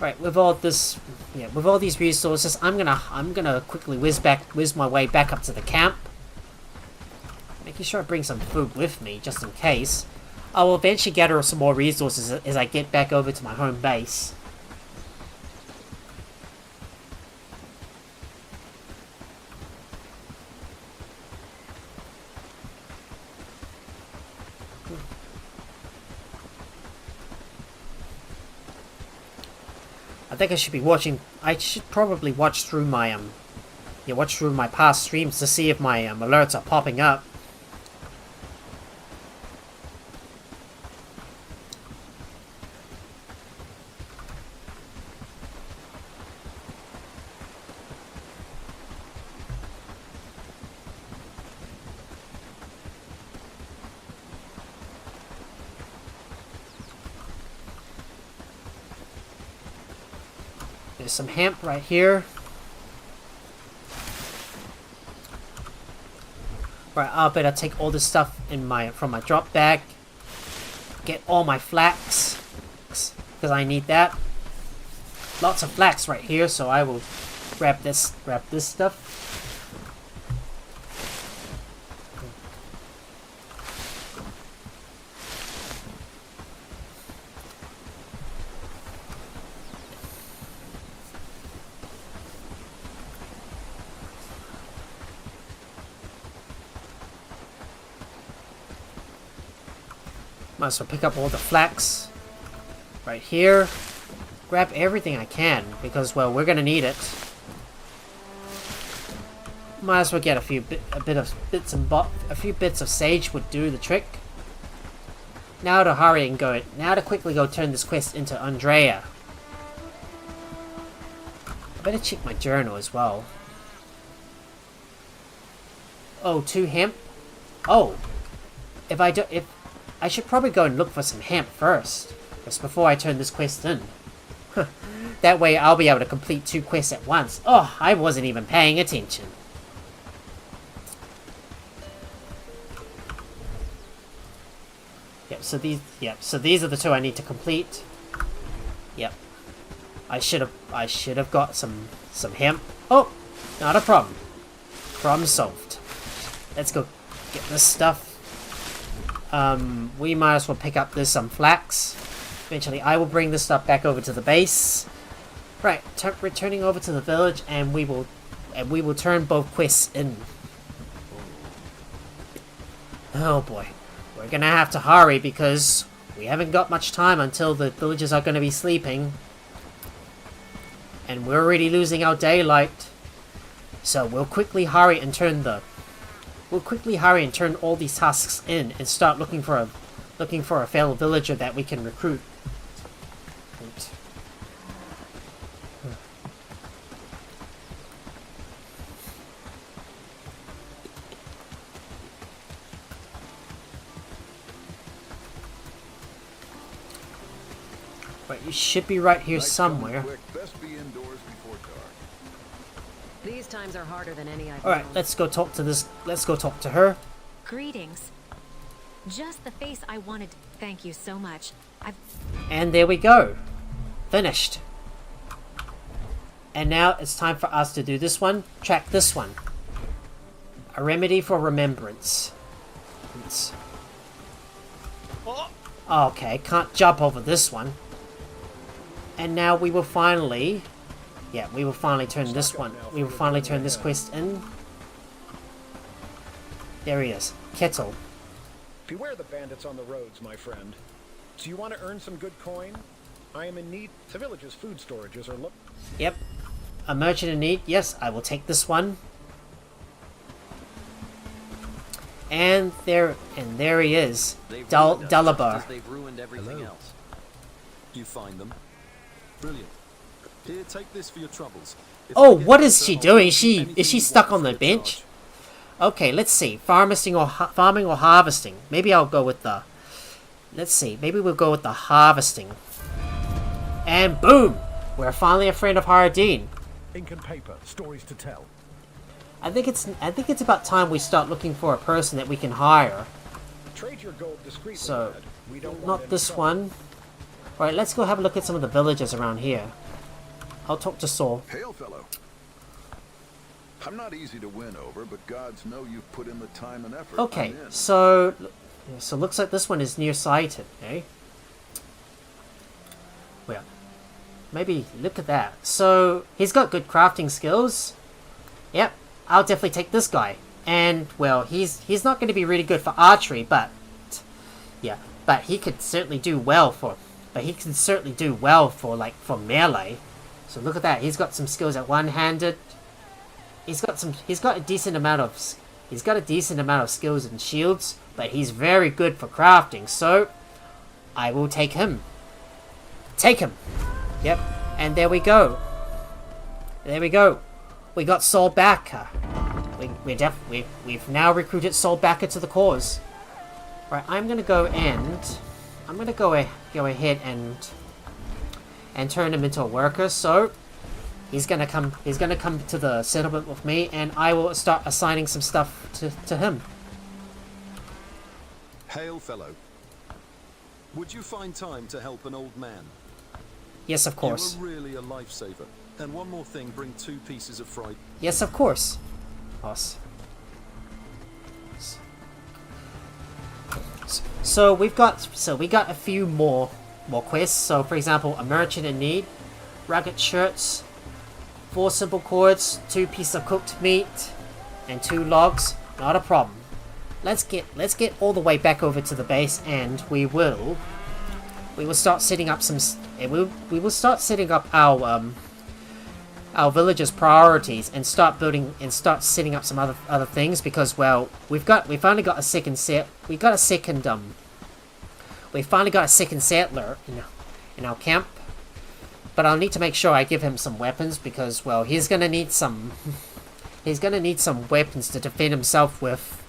Right, with all these resources, I'm gonna quickly whiz my way back up to the camp. Making sure I bring some food with me, just in case. I will eventually gather some more resources as I get back over to my home base. I think I should be watching. I should probably watch through my watch through my past streams to see if my alerts are popping up. There's some hemp right here. Right, I better take all this stuff from my drop bag. Get all my flax, because I need that. Lots of flax right here, so I will grab this stuff. Might as well pick up all the flax right here. Grab everything I can because, well, we're gonna need it. Might as well get a few bits of sage would do the trick. Now to hurry and go. Now to quickly go turn this quest into Andrea. I better check my journal as well. Oh, 2 hemp. Oh, if I should probably go and look for some hemp first, just before I turn this quest in. That way I'll be able to complete 2 quests at once. Oh, I wasn't even paying attention. So these are the 2 I need to complete. Yep. I should have got some hemp. Oh, not a problem. Problem solved. Let's go get this stuff. We might as well pick up some flax. Eventually, I will bring this stuff back over to the base. Right, returning over to the village, and we will turn both quests in. Oh boy, we're gonna have to hurry because we haven't got much time until the villagers are gonna be sleeping, and we're already losing our daylight. So we'll quickly hurry and turn all these tasks in and start looking for a fellow villager that we can recruit. Right, you should be right here somewhere. These times are harder than any I've known. Alright, let's go talk to her. Greetings. Just the face I wanted. Thank you so much. And there we go. Finished. And now it's time for us to do this one. Track this one. A remedy for remembrance. Okay, can't jump over this one. And now we will finally... Yeah, we will finally turn this one. We will finally turn this quest in. There he is. Kettle. Beware the bandits on the roads, my friend. Do you want to earn some good coin? I am in need. The village's food storages are Yep. A merchant in need. Yes, I will take this one. And there he is. Dalabar. They've ruined everything else. You find them. Brilliant. Here, take this for your troubles. Oh, what is she doing? Is she stuck on the bench? Okay, let's see. Farming or harvesting. Maybe I'll go with the... Let's see. Maybe we'll go with the harvesting. And boom! We're finally a friend of Haradin. Ink and paper, stories to tell. I think it's about time we start looking for a person that we can hire. Trade your gold discreetly, so, lad. We don't not this one. Alright, let's go have a look at some of the villages around here. I'll talk to Saul. Hail, fellow. I'm not easy to win over, but gods know you've put in the time and effort. Okay, so looks like this one is nearsighted, eh? Well, maybe look at that. So he's got good crafting skills. Yep, I'll definitely take this guy. And well, he's not going to be really good for archery, but yeah, but he could certainly do well for. But he can certainly do well for for melee. So look at that. He's got some skills at one-handed. He's got a decent amount of skills and shields, but he's very good for crafting. So I will take him. Take him. Yep. And there we go. There we go. We got Saul Backer. We've now recruited Saul Backer to the cause. Right, I'm gonna go ahead and turn him into a worker. So he's gonna come to the settlement with me, and I will start assigning some stuff to him. Hail, fellow. Would you find time to help an old man? Yes, of course. You are really a lifesaver. And one more thing, bring 2 pieces of fried... Yes, of course. Boss. So we got a few more quests. So for example, a merchant in need, rugged shirts, 4 simple cords, 2 pieces of cooked meat, and 2 logs. Not a problem. Let's get all the way back over to the base, and we will start setting up some. We will start setting up our villagers' priorities and start setting up some other things, because well, we finally got a second settler in our camp, but I'll need to make sure I give him some weapons, because well, he's gonna need some weapons to defend himself with.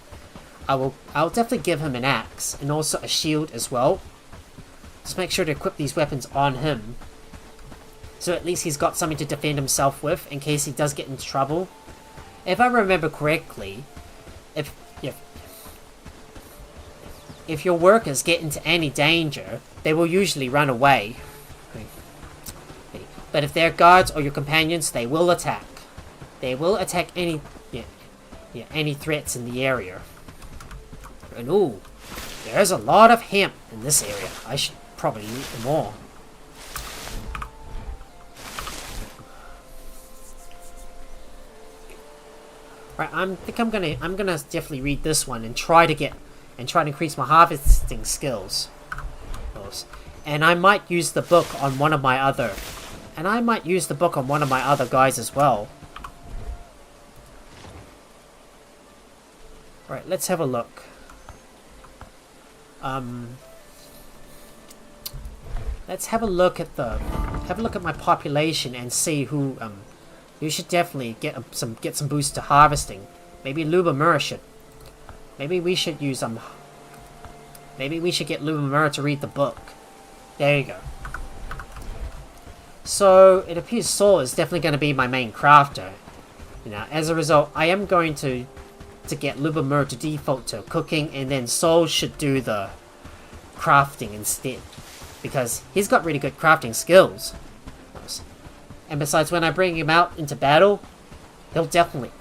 I'll definitely give him an axe and also a shield as well. Just make sure to equip these weapons on him, so at least he's got something to defend himself with in case he does get into trouble. If I remember correctly, if your workers get into any danger, they will usually run away. But if they're guards or your companions, they will attack. They will attack any threats in the area. And ooh, there's a lot of hemp in this area. I should probably eat them all. Right, I'm gonna definitely read this one and try to increase my harvesting skills. And I might use the book on one of my other guys as well. Right, let's have a look. Let's have a look at my population and see who you should definitely get some boost to harvesting. Maybe Lubamura should. Maybe we should get Lubamura to read the book. There you go. So it appears Saul is definitely going to be my main crafter. As a result, I am going to get Lubamura to default to cooking, and then Saul should do the crafting instead, because he's got really good crafting skills. And besides, when I bring him out into battle, he'll definitely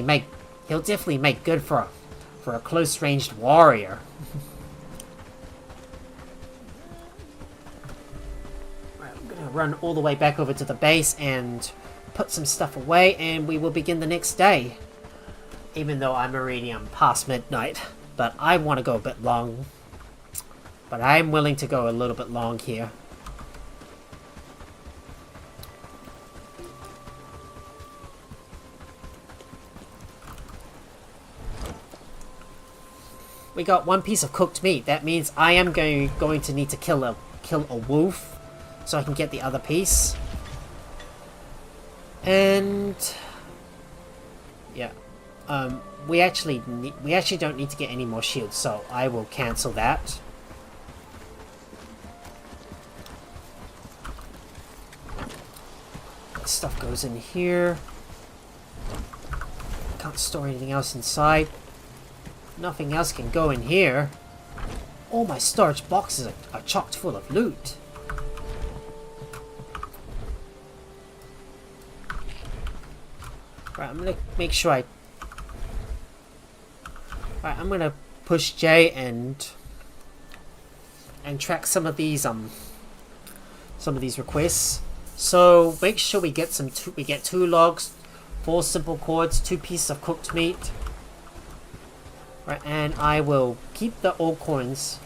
make good for a close-ranged warrior. Right, I'm gonna run all the way back over to the base and put some stuff away, and we will begin the next day. Even though I'm already past midnight, but I want to go a bit long. But I'm willing to go a little bit long here. We got 1 piece of cooked meat. That means I am going to need to kill a wolf, so I can get the other piece. And yeah, we actually don't need to get any more shields, so I will cancel that. That stuff goes in here. Can't store anything else inside. Nothing else can go in here. All my storage boxes are chocked full of loot. Right, I'm gonna make sure Right, I'm gonna push J and track some of these requests. So make sure we get we get 2 logs, 4 simple cords, 2 pieces of cooked meat. Right, and I will keep the old coins.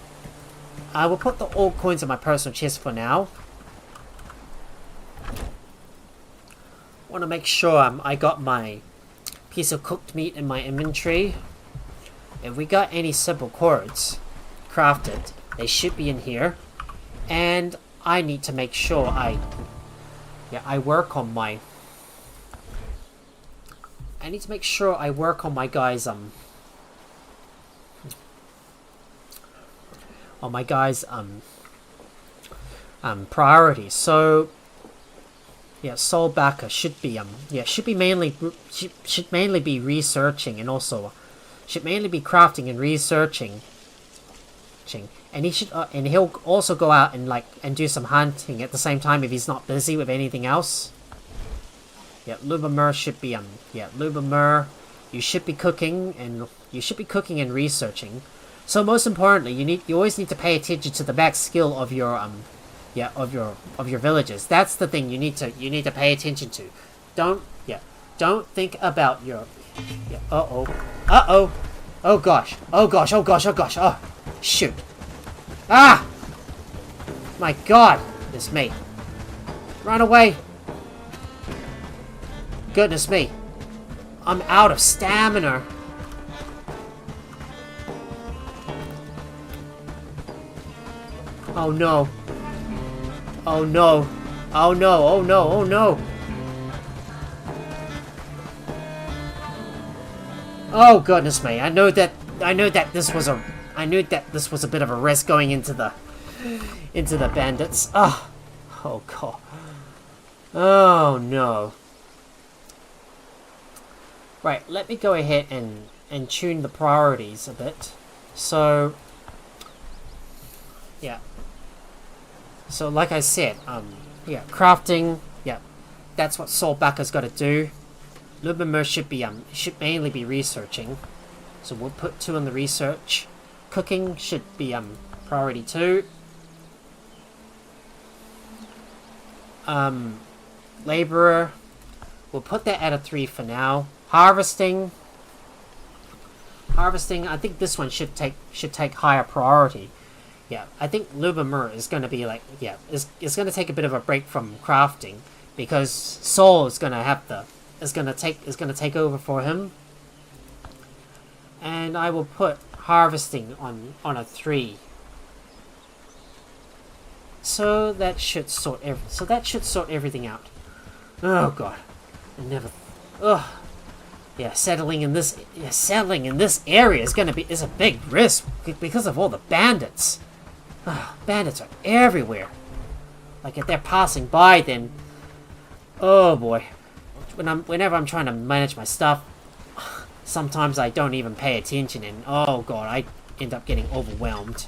I will put the old coins in my personal chest for now. Want to make sure I got my piece of cooked meat in my inventory. If we got any simple cords crafted, they should be in here. And I need to make sure I work on my... I need to make sure I work on my guys' priorities. So yeah, Soulbacker should be should mainly be researching, and also should mainly be crafting and researching. And he should and he'll also go out and do some hunting at the same time if he's not busy with anything else. Yeah, Lubamur should be Lubamur, you should be cooking and researching. So most importantly, you always need to pay attention to the max skill of your of your villagers. That's the thing you need to pay attention to. Don't think about your oh gosh, oh shoot. Ah! My god, it's me. Run away. Goodness me. I'm out of stamina. Oh no. Oh no. Oh no, oh no, oh no. Oh goodness me. I knew that this was a bit of a risk going into the bandits. Oh god. Oh no. Right, let me go ahead and tune the priorities a bit. So yeah. So like I said, crafting, that's what Soulbacker's got to do. Lubamur should mainly be researching. So we'll put 2 on the research. Cooking should be priority 2. Laborer, we'll put that at a 3 for now. Harvesting, I think this one should take higher priority. Yeah, I think Lubamur is going to be is going to take a bit of a break from crafting because Soul is going to take over for him. And I will put harvesting on a 3. So that should sort everything out. Oh god. Settling in this area is a big risk because of all the bandits. Bandits are everywhere. Like if they're passing by, then oh boy. Whenever I'm trying to manage my stuff, sometimes I don't even pay attention, and oh god, I end up getting overwhelmed.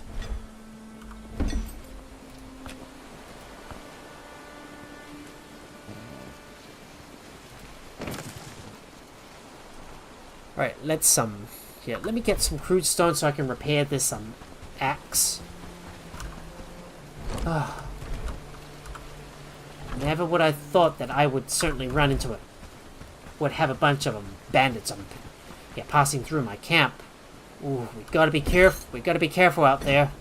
Alright, let's let me get some crude stone so I can repair this axe. Never would I thought that I would certainly run into it. Would have a bunch of bandits passing through my camp. Ooh, we gotta be careful out there.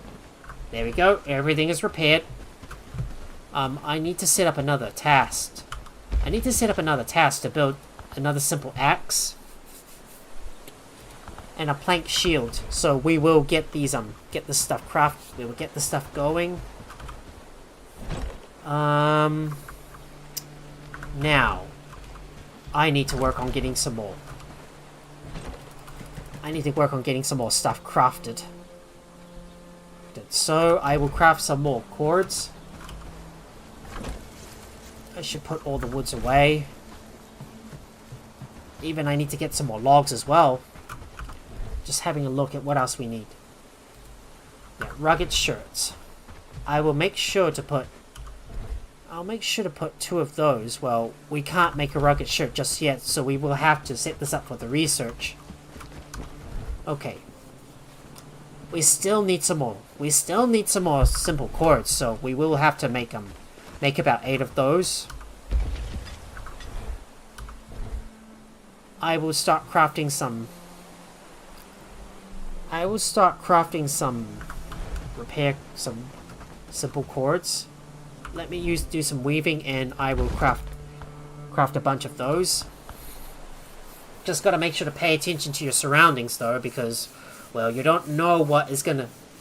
There we go. Everything is repaired. I need to set up another task. To build another simple axe and a plank shield. So we will get these get this stuff crafted. We will get this stuff going. Now I need to work on getting some more. Stuff crafted. So I will craft some more cords. I should put all the woods away. Even I need to get some more logs as well. Just having a look at what else we need. Yeah, rugged shirts. I will make sure to put 2 of those. Well, we can't make a rugged shirt just yet, so we will have to set this up for the research. Okay. We still need some more. Simple cords, so we will have to make about 8 of those. I will start crafting some simple cords. Let me do some weaving, and I will craft craft a bunch of those. Just gotta make sure to pay attention to your surroundings though, because, well, you don't know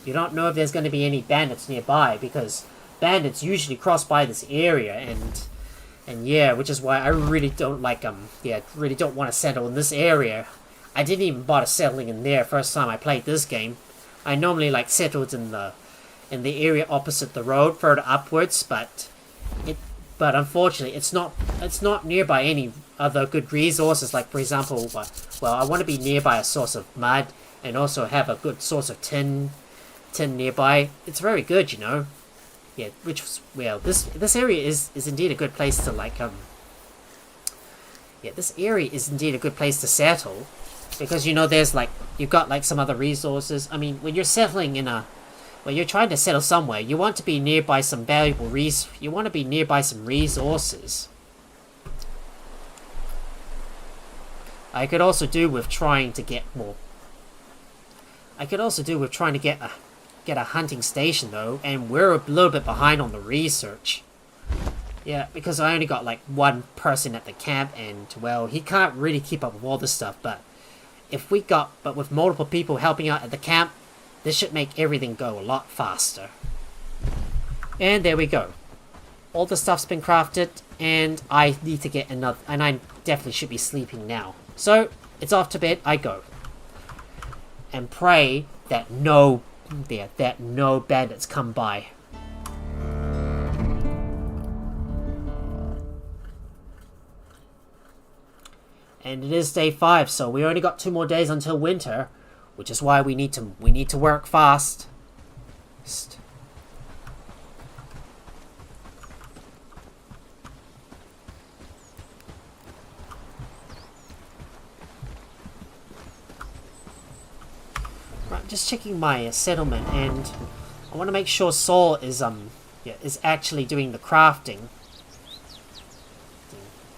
you don't know if there's gonna be any bandits nearby, because bandits usually cross by this area, and yeah, which is why I really don't like, really don't want to settle in this area. I didn't even bother settling in there first time I played this game. I normally like settled in the area opposite the road, further upwards, but unfortunately it's not nearby any other good resources. Like for example, well, I want to be nearby a source of mud and also have a good source of tin nearby. It's very good, you know. Yeah, this area is indeed a good place to this area is indeed a good place to settle, because you know there's you've got some other resources. I mean, when you're settling when you're trying to settle somewhere, you want to be nearby some valuable you want to be nearby some resources. I could also do with trying to get more. I could also do with trying to get a hunting station though, and we're a little bit behind on the research. Yeah, because I only got one person at the camp, and well, he can't really keep up with all this stuff, but with multiple people helping out at the camp, this should make everything go a lot faster. And there we go. All the stuff's been crafted, and I need to get another, and I definitely should be sleeping now. So, it's off to bed I go. And pray that no bandits come by. And it is day 5, so we only got 2 more days until winter, which is why we need to work fast. Right, just checking my settlement, and I want to make sure Saul is actually doing the crafting.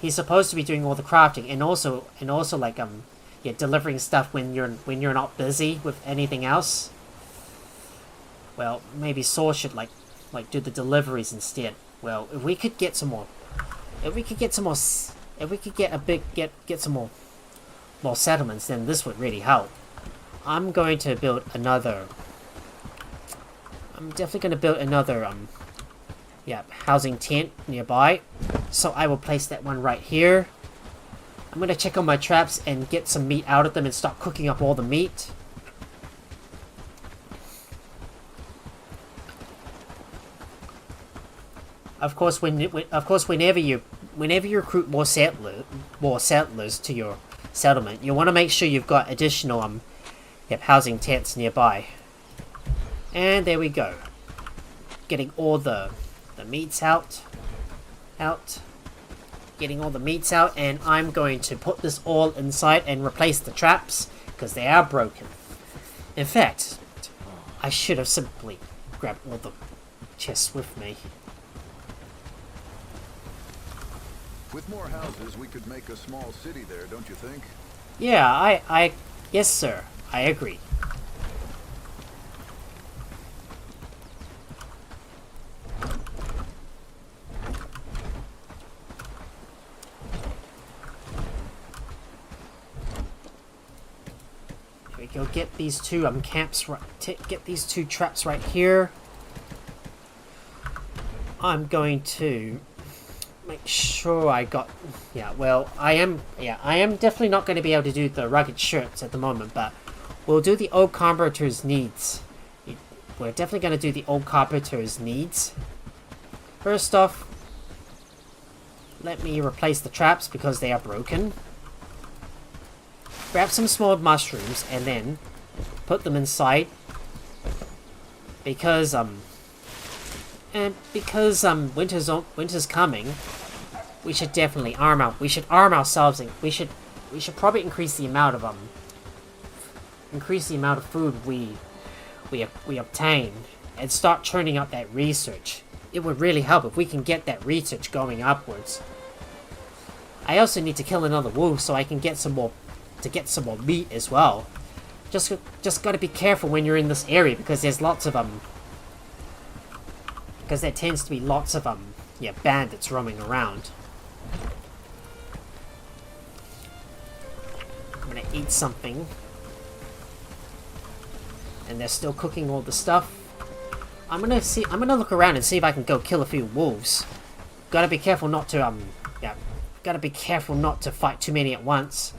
He's supposed to be doing all the crafting, and also delivering stuff when you're not busy with anything else. Well, maybe Saul should do the deliveries instead. Well, if we could get some more settlements, then this would really help. I'm going to build another. I'm definitely going to build another housing tent nearby. So I will place that one right here. I'm going to check on my traps and get some meat out of them and start cooking up all the meat. Of course, whenever you recruit more settlers to your settlement, you want to make sure you've got additional housing tents nearby. And there we go. Getting all the meats out. Getting all the meats out, and I'm going to put this all inside and replace the traps, because they are broken. In fact, I should have simply grabbed all the chests with me. With more houses, we could make a small city there, don't you think? Yeah, yes sir, I agree. Go get these two get these 2 traps right here. I'm going to make sure I got I am definitely not going to be able to do the rugged shirts at the moment, but we'll do the old carpenter's needs. We're definitely going to do the old carpenter's needs. First off, let me replace the traps because they are broken. Grab some small mushrooms and then put them inside, because winter's coming. We should definitely arm ourselves, and we should probably increase the amount of food we obtain and start churning up that research. It would really help if we can get that research going upwards. I also need to kill another wolf so I can get some more meat as well. Just gotta be careful when you're in this area, because there's lots of because there tends to be lots of bandits roaming around. eat something. And they're still cooking all the stuff. I'm gonna look around and see if I can go kill a few wolves. Gotta be careful not to gotta be careful not to fight too many at once.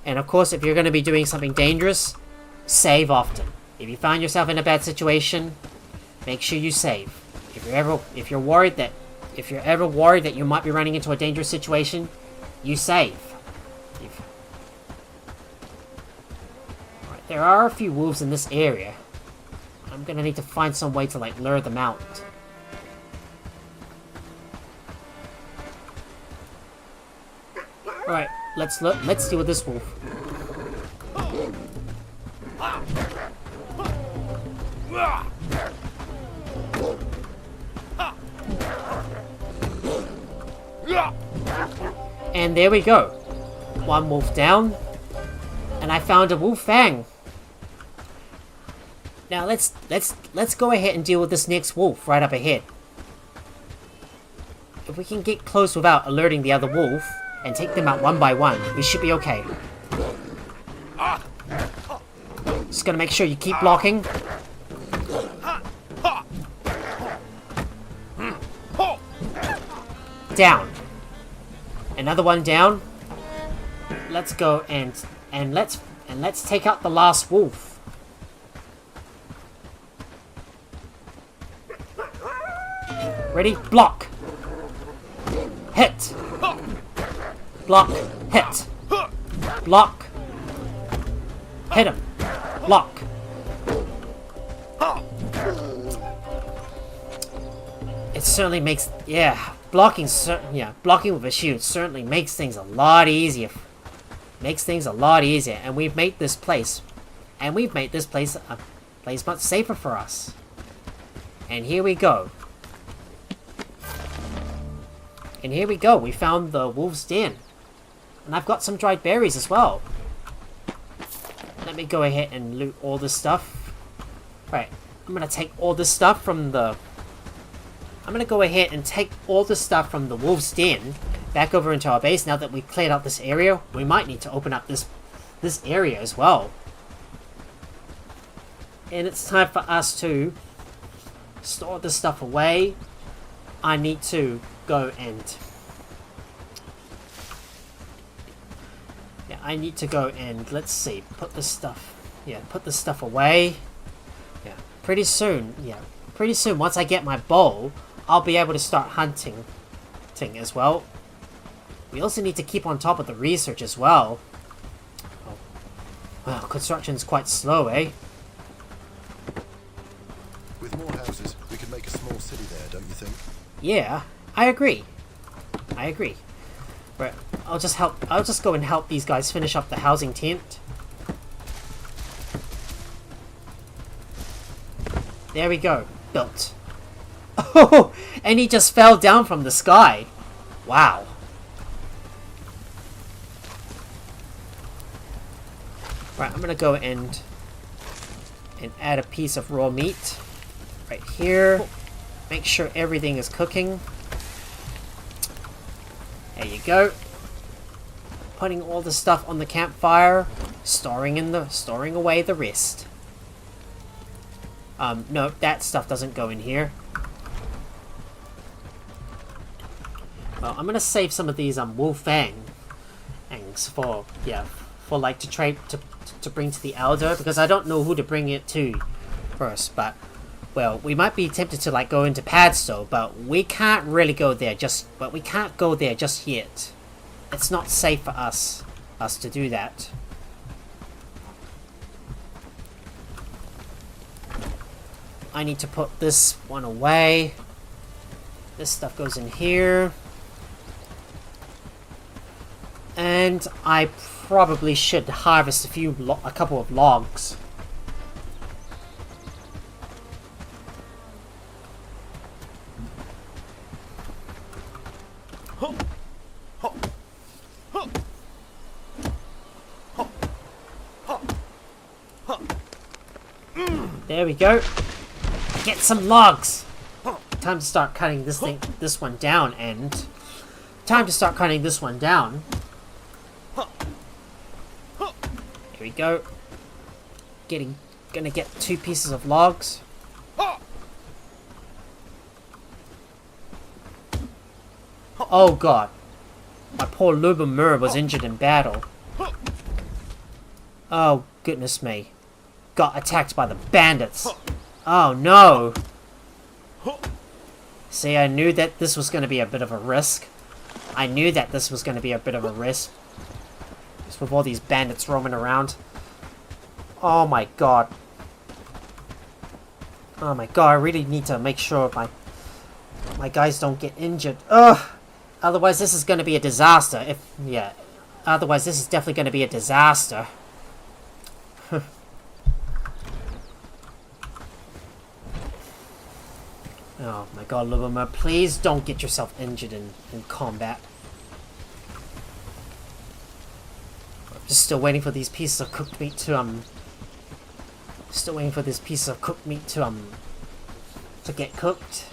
And of course, if you're gonna be doing something dangerous, save often. If you find yourself in a bad situation, make sure you save. If you're ever worried that you might be running into a dangerous situation, you save. Right, there are a few wolves in this area. I'm gonna need to find some way to like lure them out. Alright, let's deal with this wolf. And there we go. One wolf down. And I found a wolf fang. Now let's go ahead and deal with this next wolf right up ahead. If we can get close without alerting the other wolf and take them out one by one, we should be okay. Just gotta make sure you keep blocking. Down. Another one down. Let's go and let's take out the last wolf. Ready? Block. Hit. Block. Hit. Block. Hit him. Block. It certainly makes, blocking with a shield certainly makes things a lot easier. And we've made this place a place much safer for us. And here we go. We found the wolf's den. And I've got some dried berries as well. Let me go ahead and loot all this stuff. Right, I'm gonna take all this stuff from the... I'm gonna go ahead and take all the stuff from the wolf's den back over into our base. Now that we've cleared out this area, we might need to open up this area as well. And it's time for us to store this stuff away. I need to go and... let's see, put this stuff away. Pretty soon, once I get my bow, I'll be able to start hunting as well. We also need to keep on top of the research as well. Oh. Well, construction's quite slow, eh? With more houses, we could make a small city there, don't you think? Yeah, I agree. Right, I'll just go and help these guys finish up the housing tent. There we go. Built. Oh, and he just fell down from the sky. Wow. Right, I'm gonna go and add a piece of raw meat right here. Make sure everything is cooking. There you go. Putting all the stuff on the campfire, storing away the rest. No, that stuff doesn't go in here. Well, I'm gonna save some of these wolf fangs for like to trade to bring to the Elder, because I don't know who to bring it to first. But well, we might be tempted to like go into Padstow, but we can't really go there just yet. It's not safe for us to do that. I need to put this one away. This stuff goes in here. And I probably should harvest a couple of logs. There we go. Get some logs. Time to start cutting this one down, and Here we go. Gonna get 2 pieces of logs. Oh god. My poor Lubomir was injured in battle. Oh goodness me. Got attacked by the bandits. Oh no. See, I knew that this was going to be a bit of a risk. I knew that this was going to be a bit of a risk. Just with all these bandits roaming around. Oh my god. Oh my god, I really need to make sure my guys don't get injured. Ugh! Otherwise this is going to be a disaster. Otherwise this is definitely going to be a disaster. Oh my god, Lubomir, please don't get yourself injured in combat. I'm just still waiting for these pieces of cooked meat to, Still waiting for this piece of cooked meat to get cooked.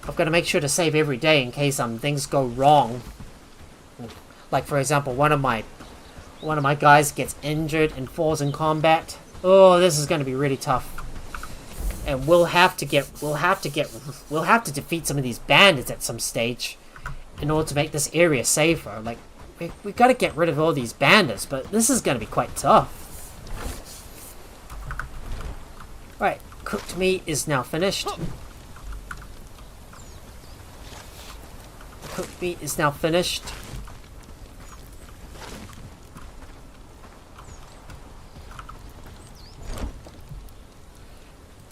I've got to make sure to save every day in case, things go wrong. Like, for example, one of my guys gets injured and falls in combat. Oh, this is going to be really tough. And we'll have to defeat some of these bandits at some stage in order to make this area safer. Like, we got to get rid of all these bandits, but this is going to be quite tough. Right, cooked meat is now finished. Cooked meat is now finished.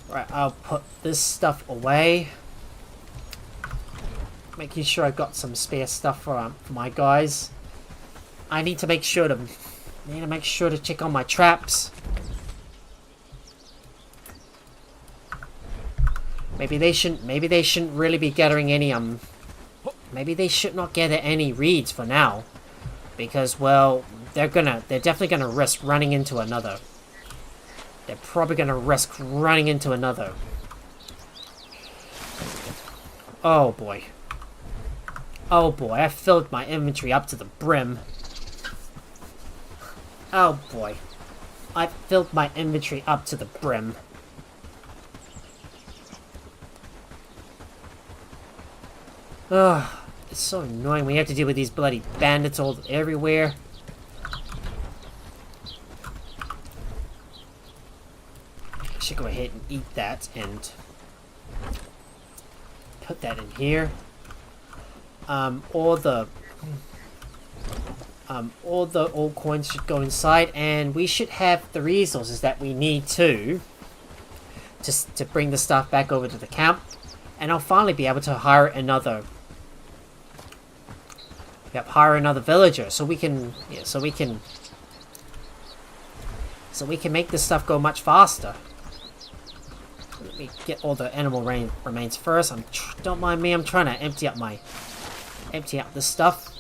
Right, I'll put this stuff away. Making sure I've got some spare stuff for my guys. I need to make sure to check on my traps. Maybe they shouldn't really be gathering any maybe they should not gather any reeds for now. Because, well, they're definitely gonna risk running into another. They're probably gonna risk running into another. Oh boy. Oh boy, I filled my inventory up to the brim. Oh boy. I filled my inventory up to the brim. Ugh, it's so annoying. We have to deal with these bloody bandits all everywhere. I should go ahead and eat that and put that in here. All the old coins should go inside, and we should have the resources that we need to bring the stuff back over to the camp, and I'll finally be able to hire another villager, so we can make this stuff go much faster. Let me get all the animal remains first. Don't mind me. I'm trying to empty out this stuff.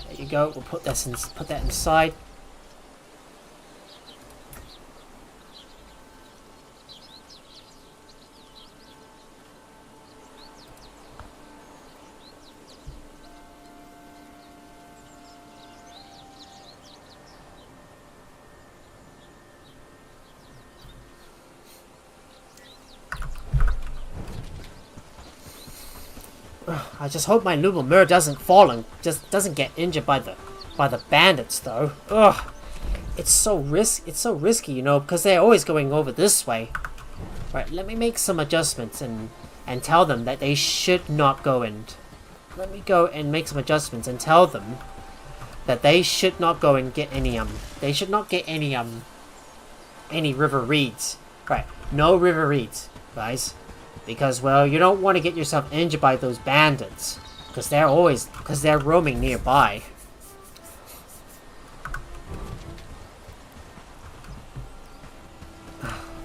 There you go. We'll put that inside. I just hope my Lubomir doesn't fall and just doesn't get injured by the bandits, though. Ugh, it's so risky, you know, because they're always going over this way. Right, let me make some adjustments and tell them that they should not go in. Let me go and make some adjustments and tell them that they should not go and get any they should not get any river reeds. Right, no river reeds, guys. Because, well, you don't want to get yourself injured by those bandits. Because they're roaming nearby.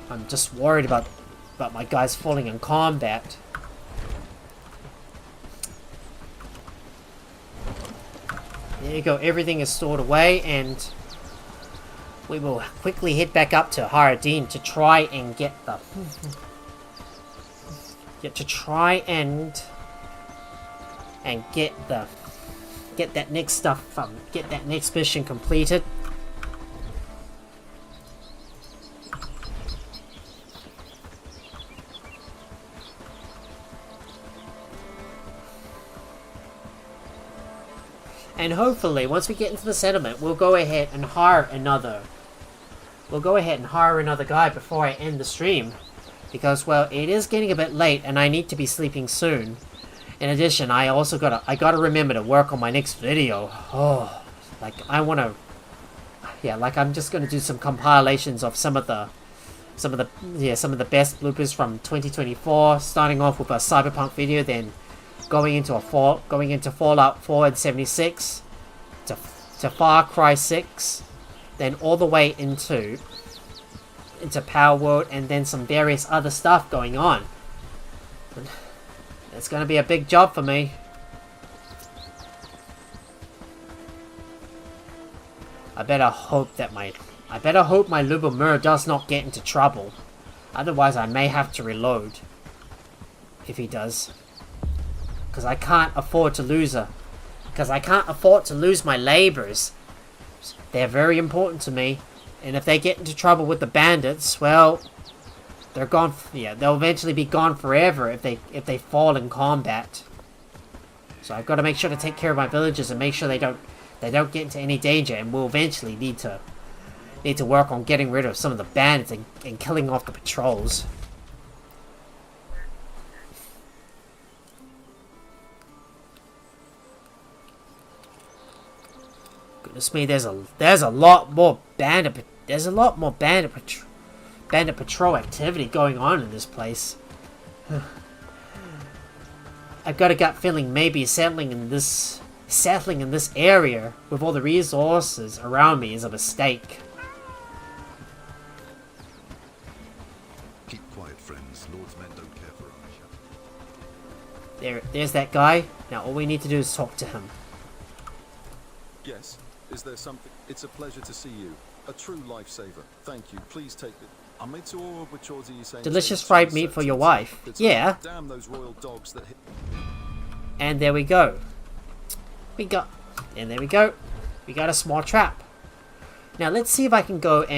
I'm just worried about my guys falling in combat. There you go, everything is stored away, and we will quickly head back up to Haradin to try and get the... get the get that next stuff, get that next mission completed. And hopefully, once we get into the settlement, we'll go ahead and hire another. We'll go ahead and hire another guy before I end the stream. Because, well, it is getting a bit late and I need to be sleeping soon. In addition, I gotta remember to work on my next video. Oh, like, I wanna... Yeah, like, I'm just gonna do some compilations of some of the best bloopers from 2024, starting off with a Cyberpunk video, then going into Fallout 4 and 76, to Far Cry 6, then all the way into Power World, and then some various other stuff going on. It's gonna be a big job for me. I better hope my Lubomir does not get into trouble. Otherwise I may have to reload. If he does. Because I can't afford to lose her. Because I can't afford to lose my laborers. They're very important to me. And if they get into trouble with the bandits, well, they're gone. Yeah, they'll eventually be gone forever if they fall in combat. So I've got to make sure to take care of my villagers and make sure they don't get into any danger. And we'll eventually need to work on getting rid of some of the bandits and killing off the patrols. Goodness me, there's a lot more bandit patrol activity going on in this place. I've got a gut feeling maybe settling in this area with all the resources around me is a mistake. Keep quiet, friends. Lord's men don't care for us. There's that guy. Now all we need to do is talk to him. Yes. Is there something? It's a pleasure to see you. A true lifesaver. Thank you. Please take it. Delicious fried meat for your wife. Yeah. Damn those royal dogs that hit. And there we go. There we go. We got a small trap. Now let's see if I can talk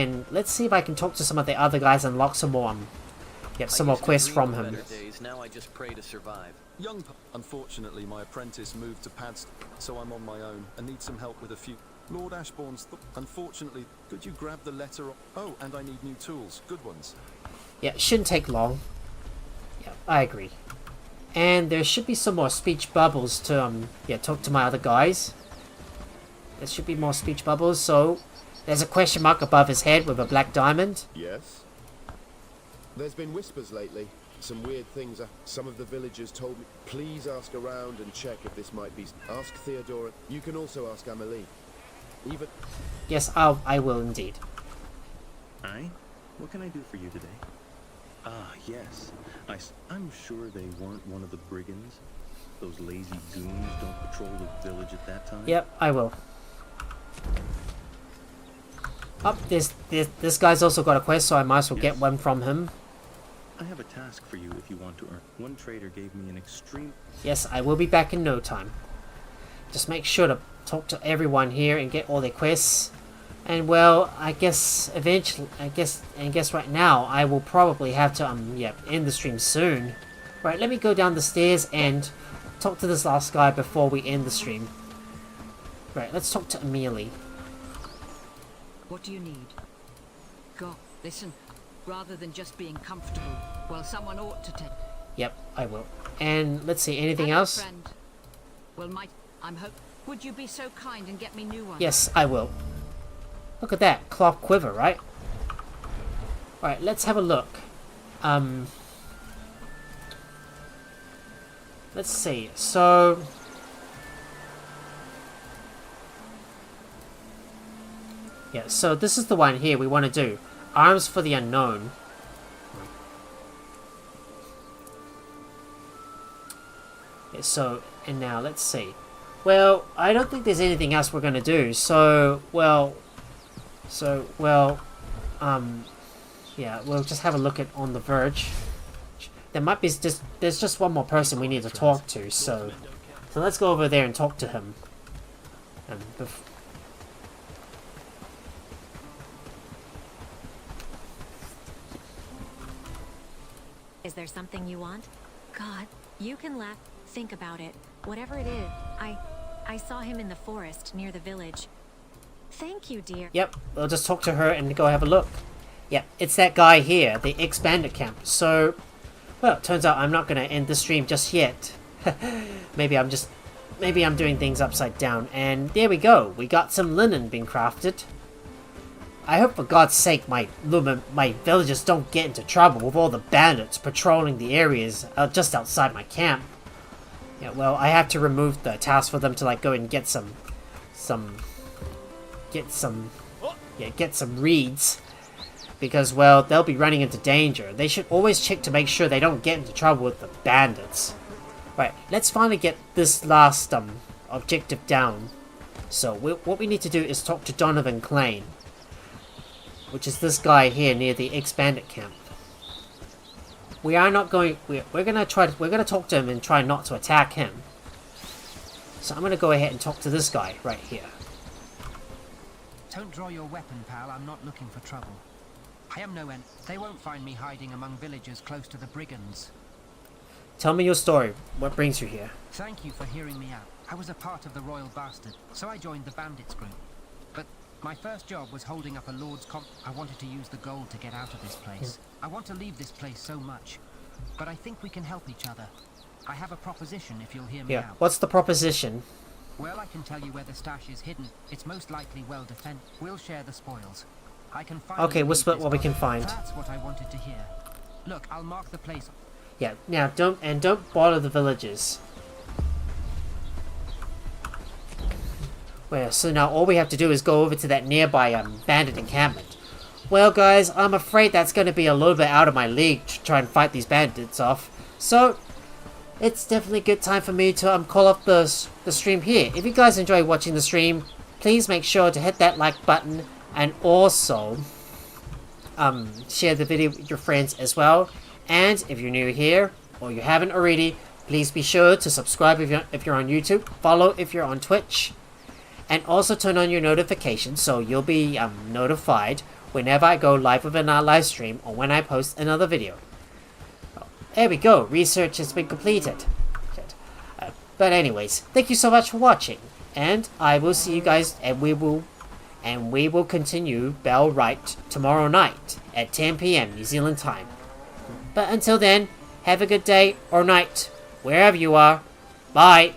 to some of the other guys and unlock some more some more quests from him. Now I just pray to survive. Unfortunately, my apprentice moved to Padston, so I'm on my own and need some help with a few. Lord Ashbourne's. Unfortunately, could you grab the letter? Oh, and I need new tools, good ones. Yeah, it shouldn't take long. Yeah, I agree. And there should be some more speech bubbles to talk to my other guys. There should be more speech bubbles. So there's a question mark above his head with a black diamond. Yes. There's been whispers lately. Some weird things. Some of the villagers told me. Please ask around and check if this might be. Ask Theodora. You can also ask Amelie. Even. Yes, I will indeed. Aye? What can I do for you today? Ah, yes. I'm sure they weren't one of the brigands. Those lazy goons don't patrol the village at that time. Yep, I will. This guy's also got a quest, so I might as well get one from him. I have a task for you if you want to earn. One trader gave me an extreme... Yes, I will be back in no time. Just make sure to talk to everyone here and get all their quests. And well, I guess eventually, I guess right now I will probably have to end the stream soon. Right, let me go down the stairs and talk to this last guy before we end the stream. Right, let's talk to Amelie. What do you need? God, listen. Rather than just being comfortable, well, someone ought to take. Yep, I will. And let's see, anything else? Friend. Well, would you be so kind and get me new ones? Yes, I will. Look at that cloth quiver, right? Alright, let's have a look. Let's see. So yeah, so this is the one here we want to do. Arms for the Unknown. Okay, so, and now let's see. Well, I don't think there's anything else we're gonna do. Yeah, we'll just have a look at On the Verge. There might be there's just one more person we need to talk to, so let's go over there and talk to him. And Is there something you want? God, you can laugh. Think about it. Whatever it is, I saw him in the forest near the village. Thank you, dear. Yep, we'll just talk to her and go have a look. Yep, it's that guy here, the ex-bandit camp. So, well, it turns out I'm not going to end the stream just yet. maybe I'm doing things upside down. And there we go. We got some linen being crafted. I hope for God's sake my villagers don't get into trouble with all the bandits patrolling the areas just outside my camp. Yeah, well, I have to remove the task for them to like go and get some reeds, because well, they'll be running into danger. They should always check to make sure they don't get into trouble with the bandits. Right, let's finally get this last objective down. So what we need to do is talk to Donovan Klein, which is this guy here near the ex-bandit camp. We are not going. We're gonna talk to him and try not to attack him. So I'm gonna go ahead and talk to this guy right here. Don't draw your weapon, pal. I'm not looking for trouble. I am no end. They won't find me hiding among villagers close to the brigands. Tell me your story. What brings you here? Thank you for hearing me out. I was a part of the Royal Bastard, so I joined the bandits group. But my first job was holding up a lord's I wanted to use the gold to get out of this place. I want to leave this place so much, but I think we can help each other. I have a proposition if you'll hear me out. What's the proposition? Well, I can tell you where the stash is hidden. It's most likely well defended. We'll share the spoils. I can find. Okay, we'll split what we can find. That's what I wanted to hear. Look, I'll mark the place. Yeah. Now, don't bother the villagers. Well, so now all we have to do is go over to that nearby bandit encampment. Well, guys, I'm afraid that's going to be a little bit out of my league to try and fight these bandits off. So, it's definitely a good time for me to call off the stream here. If you guys enjoy watching the stream, please make sure to hit that like button and also share the video with your friends as well. And if you're new here or you haven't already, please be sure to subscribe if you're on YouTube, follow if you're on Twitch, and also turn on your notifications so you'll be notified whenever I go live with another live stream or when I post another video. There we go. Research has been completed. But anyways, thank you so much for watching, and I will see you guys, and we will continue Bellwright tomorrow night at 10 PM New Zealand time. But until then, have a good day or night, wherever you are. Bye.